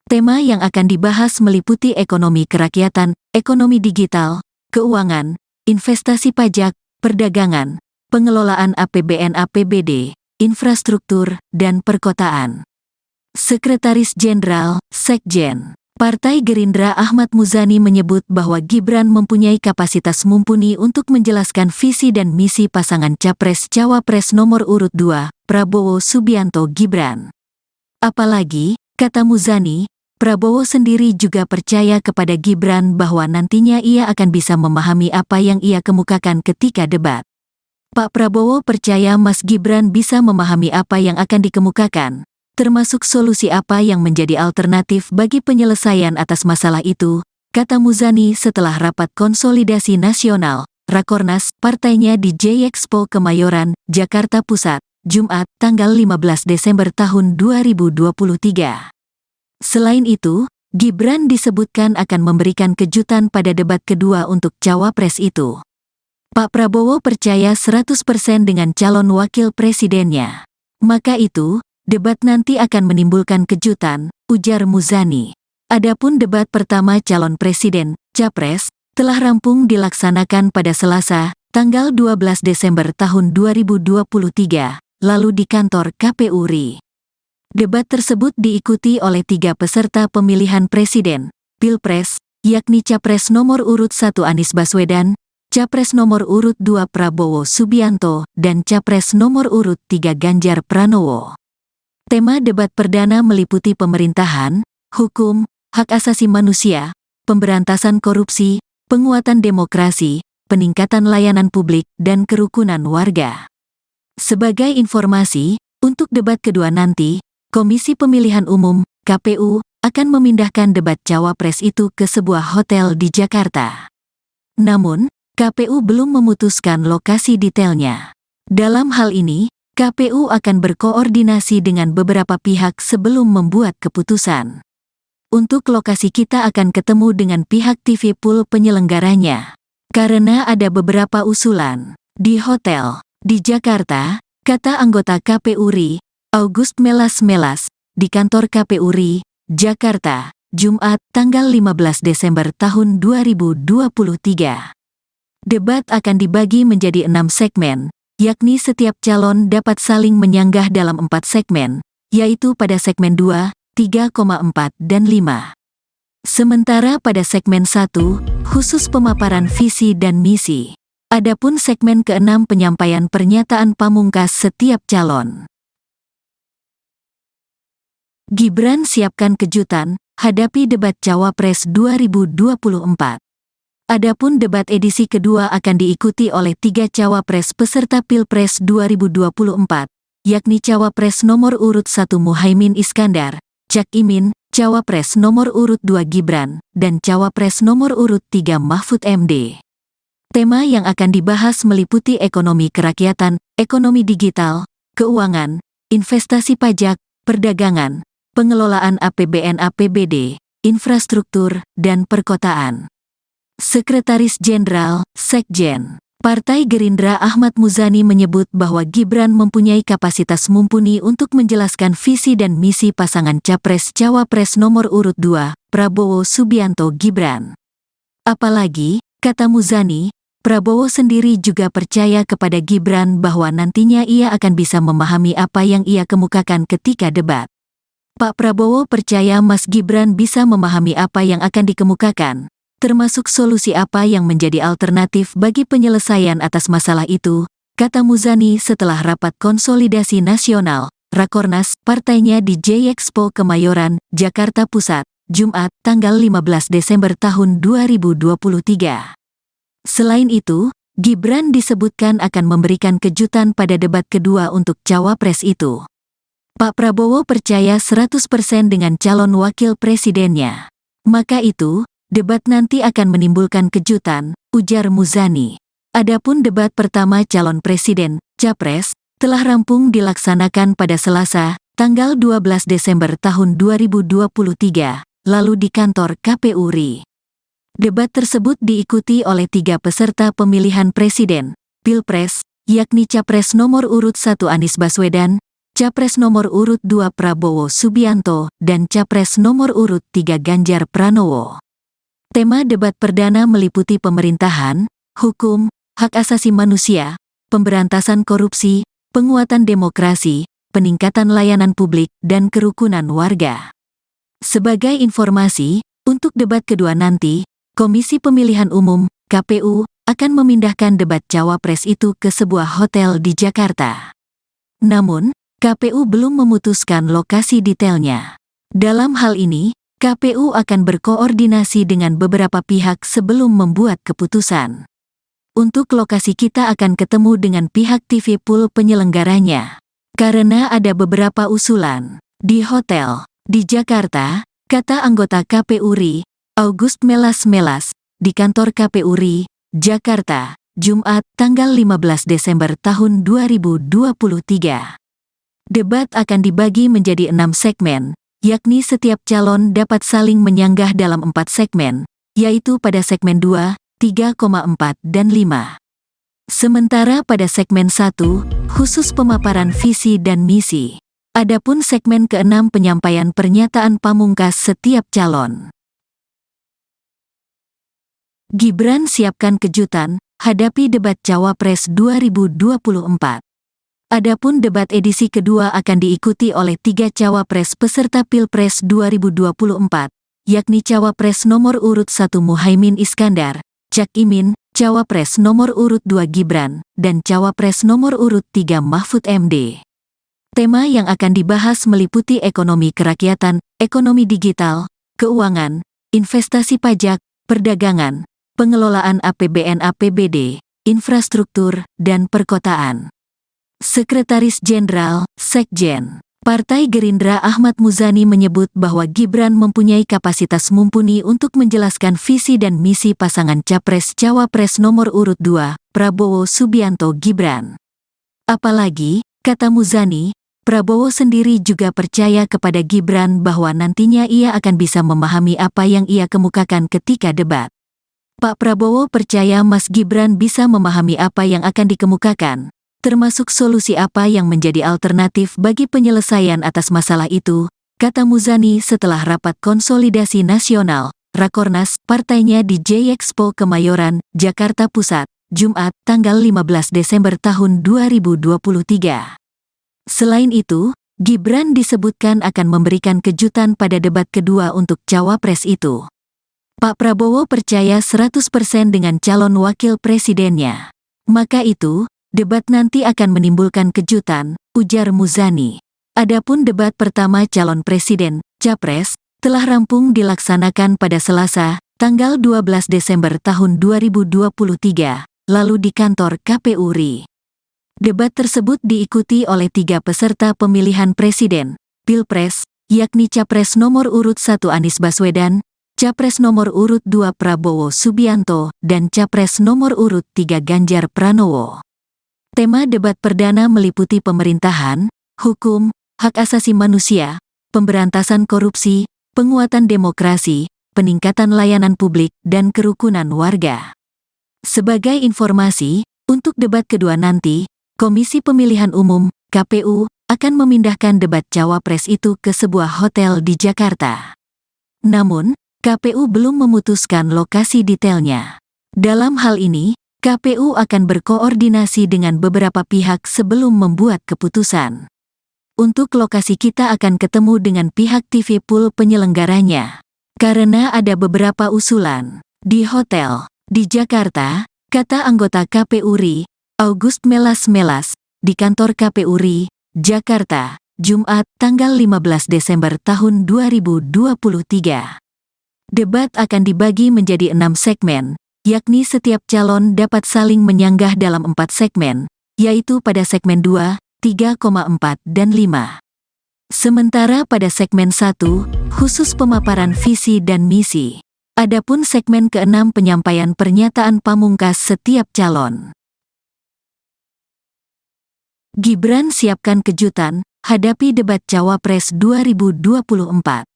Tema yang akan dibahas meliputi ekonomi kerakyatan, ekonomi digital, keuangan, investasi pajak, perdagangan, pengelolaan APBN/APBD, infrastruktur, dan perkotaan. Sekretaris Jenderal, Sekjen, Partai Gerindra Ahmad Muzani menyebut bahwa Gibran mempunyai kapasitas mumpuni untuk menjelaskan visi dan misi pasangan Capres-Cawapres nomor urut 2, Prabowo Subianto Gibran. Apalagi, kata Muzani, Prabowo sendiri juga percaya kepada Gibran bahwa nantinya ia akan bisa memahami apa yang ia kemukakan ketika debat. Pak Prabowo percaya Mas Gibran bisa memahami apa yang akan dikemukakan, termasuk solusi apa yang menjadi alternatif bagi penyelesaian atas masalah itu, kata Muzani setelah rapat konsolidasi nasional, Rakornas, partainya di J-Expo Kemayoran, Jakarta Pusat, Jumat, tanggal 15 Desember tahun 2023. Selain itu, Gibran disebutkan akan memberikan kejutan pada debat kedua untuk cawapres itu. Pak Prabowo percaya 100% dengan calon wakil presidennya. Maka itu, debat nanti akan menimbulkan kejutan, ujar Muzani. Adapun debat pertama calon presiden, Capres, telah rampung dilaksanakan pada Selasa, tanggal 12 Desember tahun 2023, lalu di kantor KPU RI. Debat tersebut diikuti oleh 3 peserta pemilihan presiden, Pilpres, yakni Capres nomor urut 1 Anies Baswedan, Capres nomor urut 2 Prabowo Subianto, dan Capres nomor urut 3 Ganjar Pranowo. Tema debat perdana meliputi pemerintahan, hukum, hak asasi manusia, pemberantasan korupsi, penguatan demokrasi, peningkatan layanan publik, dan kerukunan warga. Sebagai informasi, Untuk debat kedua nanti, Komisi Pemilihan Umum, KPU, akan memindahkan debat Cawapres itu ke sebuah hotel di Jakarta. Namun, KPU belum memutuskan lokasi detailnya. Dalam hal ini, KPU akan berkoordinasi dengan beberapa pihak sebelum membuat keputusan. Untuk lokasi kita akan ketemu dengan pihak TV Pool penyelenggaranya. Karena ada beberapa usulan. Di hotel, di Jakarta, kata anggota KPU RI, August Melas, di kantor KPU RI, Jakarta, Jumat, tanggal 15 Desember tahun 2023. Debat akan dibagi menjadi 6 segmen, yakni setiap calon dapat saling menyanggah dalam 4 segmen, yaitu pada segmen 2, 3,4 dan 5. Sementara pada segmen 1, khusus pemaparan visi dan misi. Adapun segmen ke-6 penyampaian pernyataan pamungkas setiap calon. Gibran siapkan kejutan, hadapi debat Cawapres 2024. Adapun debat edisi kedua akan diikuti oleh 3 Cawapres peserta Pilpres 2024, yakni Cawapres nomor urut 1 Muhaimin Iskandar, Cak Imin, Cawapres nomor urut 2 Gibran, dan Cawapres nomor urut 3 Mahfud MD. Tema yang akan dibahas meliputi ekonomi kerakyatan, ekonomi digital, keuangan, investasi pajak, perdagangan, pengelolaan APBN/APBD, infrastruktur, dan perkotaan. Sekretaris Jenderal, Sekjen, Partai Gerindra Ahmad Muzani menyebut bahwa Gibran mempunyai kapasitas mumpuni untuk menjelaskan visi dan misi pasangan Capres-Cawapres nomor urut 2, Prabowo Subianto Gibran. Apalagi, kata Muzani, Prabowo sendiri juga percaya kepada Gibran bahwa nantinya ia akan bisa memahami apa yang ia kemukakan ketika debat. Pak Prabowo percaya Mas Gibran bisa memahami apa yang akan dikemukakan, termasuk solusi apa yang menjadi alternatif bagi penyelesaian atas masalah itu, kata Muzani setelah rapat konsolidasi nasional, Rakornas, partainya di J-Expo Kemayoran, Jakarta Pusat, Jumat, tanggal 15 Desember tahun 2023. Selain itu, Gibran disebutkan akan memberikan kejutan pada debat kedua untuk Cawapres itu. Pak Prabowo percaya 100% dengan calon wakil presidennya. Maka itu, debat nanti akan menimbulkan kejutan, ujar Muzani. Adapun debat pertama calon presiden, Capres, telah rampung dilaksanakan pada Selasa, tanggal 12 Desember tahun 2023, lalu di kantor KPU RI. Debat tersebut diikuti oleh 3 peserta pemilihan presiden, Pilpres, yakni Capres nomor urut 1 Anies Baswedan, Capres nomor urut 2 Prabowo Subianto, dan Capres nomor urut 3 Ganjar Pranowo. Tema debat perdana meliputi pemerintahan, hukum, hak asasi manusia, pemberantasan korupsi, penguatan demokrasi, peningkatan layanan publik, dan kerukunan warga. Sebagai informasi, untuk debat kedua nanti, Komisi Pemilihan Umum, KPU, akan memindahkan debat Cawapres itu ke sebuah hotel di Jakarta. Namun, KPU belum memutuskan lokasi detailnya. Dalam hal ini, KPU akan berkoordinasi dengan beberapa pihak sebelum membuat keputusan. Untuk lokasi kita akan ketemu dengan pihak TV Pool penyelenggaranya. Karena ada beberapa usulan. Di hotel, di Jakarta, kata anggota KPU RI, August Melas, di kantor KPU RI, Jakarta, Jumat, tanggal 15 Desember tahun 2023. Debat akan dibagi menjadi 6 segmen, yakni setiap calon dapat saling menyanggah dalam 4 segmen, yaitu pada segmen 2, 3,4 dan 5. Sementara pada segmen 1, khusus pemaparan visi dan misi. Adapun segmen ke-6 penyampaian pernyataan pamungkas setiap calon. Gibran siapkan kejutan, hadapi debat Cawapres 2024. Adapun debat edisi kedua akan diikuti oleh 3 Cawapres peserta Pilpres 2024, yakni Cawapres nomor urut 1 Muhaimin Iskandar, Cak Imin, Cawapres nomor urut 2 Gibran, dan Cawapres nomor urut 3 Mahfud MD. Tema yang akan dibahas meliputi ekonomi kerakyatan, ekonomi digital, keuangan, investasi pajak, perdagangan, pengelolaan APBN/APBD, infrastruktur, dan perkotaan. Sekretaris Jenderal, Sekjen, Partai Gerindra Ahmad Muzani menyebut bahwa Gibran mempunyai kapasitas mumpuni untuk menjelaskan visi dan misi pasangan Capres-Cawapres nomor urut 2, Prabowo Subianto Gibran. Apalagi, kata Muzani, Prabowo sendiri juga percaya kepada Gibran bahwa nantinya ia akan bisa memahami apa yang ia kemukakan ketika debat. Pak Prabowo percaya Mas Gibran bisa memahami apa yang akan dikemukakan, termasuk solusi apa yang menjadi alternatif bagi penyelesaian atas masalah itu, kata Muzani setelah rapat konsolidasi nasional, Rakornas, partainya di J-Expo Kemayoran, Jakarta Pusat, Jumat, tanggal 15 Desember tahun 2023. Selain itu, Gibran disebutkan akan memberikan kejutan pada debat kedua untuk cawapres itu. Pak Prabowo percaya 100% dengan calon wakil presidennya. Maka itu, debat nanti akan menimbulkan kejutan, ujar Muzani. Adapun debat pertama calon presiden, Capres, telah rampung dilaksanakan pada Selasa, tanggal 12 Desember tahun 2023, lalu di kantor KPU RI. Debat tersebut diikuti oleh 3 peserta pemilihan presiden, Pilpres, yakni Capres nomor urut 1 Anies Baswedan, Capres nomor urut 2 Prabowo Subianto, dan Capres nomor urut 3 Ganjar Pranowo. Tema debat perdana meliputi pemerintahan, hukum, hak asasi manusia, pemberantasan korupsi, penguatan demokrasi, peningkatan layanan publik, dan kerukunan warga. Sebagai informasi, untuk debat kedua nanti, Komisi Pemilihan Umum, KPU, akan memindahkan debat cawapres itu ke sebuah hotel di Jakarta. Namun, KPU belum memutuskan lokasi detailnya. Dalam hal ini, KPU akan berkoordinasi dengan beberapa pihak sebelum membuat keputusan. Untuk lokasi kita akan ketemu dengan pihak TV Pool penyelenggaranya. Karena ada beberapa usulan. Di hotel, di Jakarta, kata anggota KPU RI, August Melas, di kantor KPU RI, Jakarta, Jumat, tanggal 15 Desember tahun 2023. Debat akan dibagi menjadi 6 segmen, yakni setiap calon dapat saling menyanggah dalam 4 segmen, yaitu pada segmen 2, 3,4 dan 5. Sementara pada segmen 1, khusus pemaparan visi dan misi. Adapun segmen ke-6 penyampaian pernyataan pamungkas setiap calon. Gibran siapkan kejutan, hadapi debat Cawapres 2024.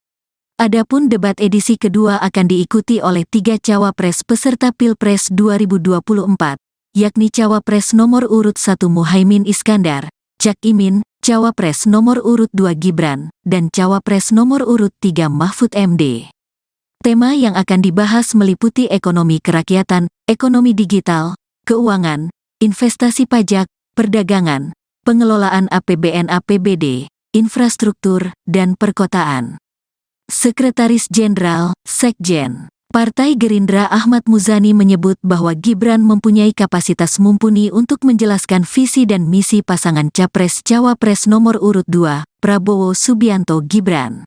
Adapun debat edisi kedua akan diikuti oleh 3 cawapres peserta Pilpres 2024, yakni Cawapres nomor urut 1 Muhaimin Iskandar, Cak Imin, Cawapres nomor urut 2 Gibran, dan Cawapres nomor urut 3 Mahfud MD. Tema yang akan dibahas meliputi ekonomi kerakyatan, ekonomi digital, keuangan, investasi pajak, perdagangan, pengelolaan APBN/APBD, infrastruktur, dan perkotaan. Sekretaris Jenderal, Sekjen, Partai Gerindra Ahmad Muzani menyebut bahwa Gibran mempunyai kapasitas mumpuni untuk menjelaskan visi dan misi pasangan Capres-Cawapres nomor urut 2, Prabowo Subianto Gibran.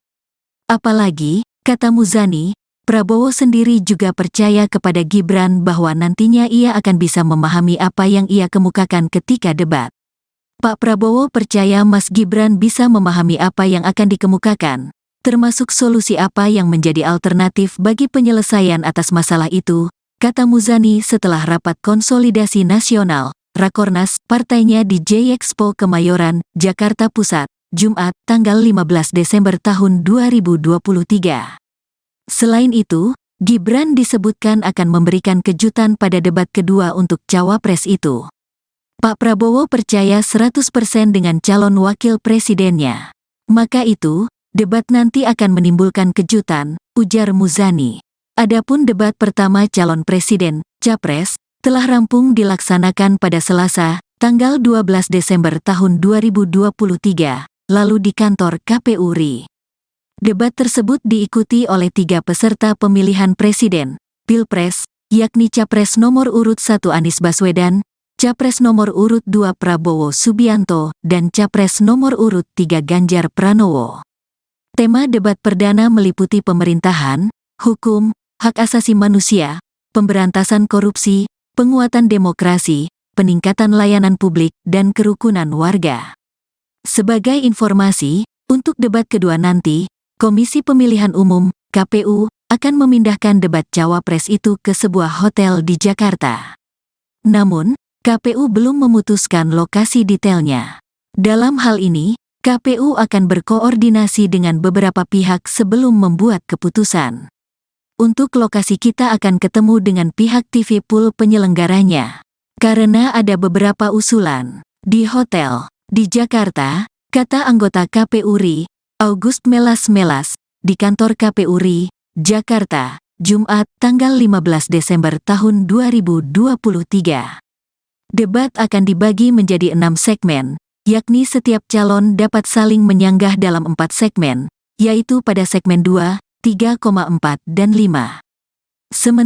Apalagi, kata Muzani, Prabowo sendiri juga percaya kepada Gibran bahwa nantinya ia akan bisa memahami apa yang ia kemukakan ketika debat. Pak Prabowo percaya Mas Gibran bisa memahami apa yang akan dikemukakan, termasuk solusi apa yang menjadi alternatif bagi penyelesaian atas masalah itu, kata Muzani setelah rapat konsolidasi nasional, Rakornas, partainya di J-Expo Kemayoran, Jakarta Pusat, Jumat, tanggal 15 Desember tahun 2023. Selain itu, Gibran disebutkan akan memberikan kejutan pada debat kedua untuk cawapres itu. Pak Prabowo percaya 100% dengan calon wakil presidennya. Maka itu, debat nanti akan menimbulkan kejutan, ujar Muzani. Adapun debat pertama calon presiden, Capres, telah rampung dilaksanakan pada Selasa, tanggal 12 Desember tahun 2023, lalu di kantor KPU RI. Debat tersebut diikuti oleh 3 peserta pemilihan presiden, Pilpres, yakni Capres nomor urut 1 Anies Baswedan, Capres nomor urut 2 Prabowo Subianto, dan Capres nomor urut 3 Ganjar Pranowo. Tema debat perdana meliputi pemerintahan, hukum, hak asasi manusia, pemberantasan korupsi, penguatan demokrasi, peningkatan layanan publik, dan kerukunan warga. Sebagai informasi, untuk debat kedua nanti, Komisi Pemilihan Umum, KPU, akan memindahkan debat Cawapres itu ke sebuah hotel di Jakarta. Namun, KPU belum memutuskan lokasi detailnya. Dalam hal ini, KPU akan berkoordinasi dengan beberapa pihak sebelum membuat keputusan. Untuk lokasi kita akan ketemu dengan pihak TV Pool penyelenggaranya. Karena ada beberapa usulan. Di hotel, di Jakarta, kata anggota KPU RI, August Melas, di kantor KPU RI, Jakarta, Jumat, tanggal 15 Desember tahun 2023. Debat akan dibagi menjadi 6 segmen, yakni setiap calon dapat saling menyanggah dalam 4 segmen, yaitu pada segmen 2, 3,4 dan 5.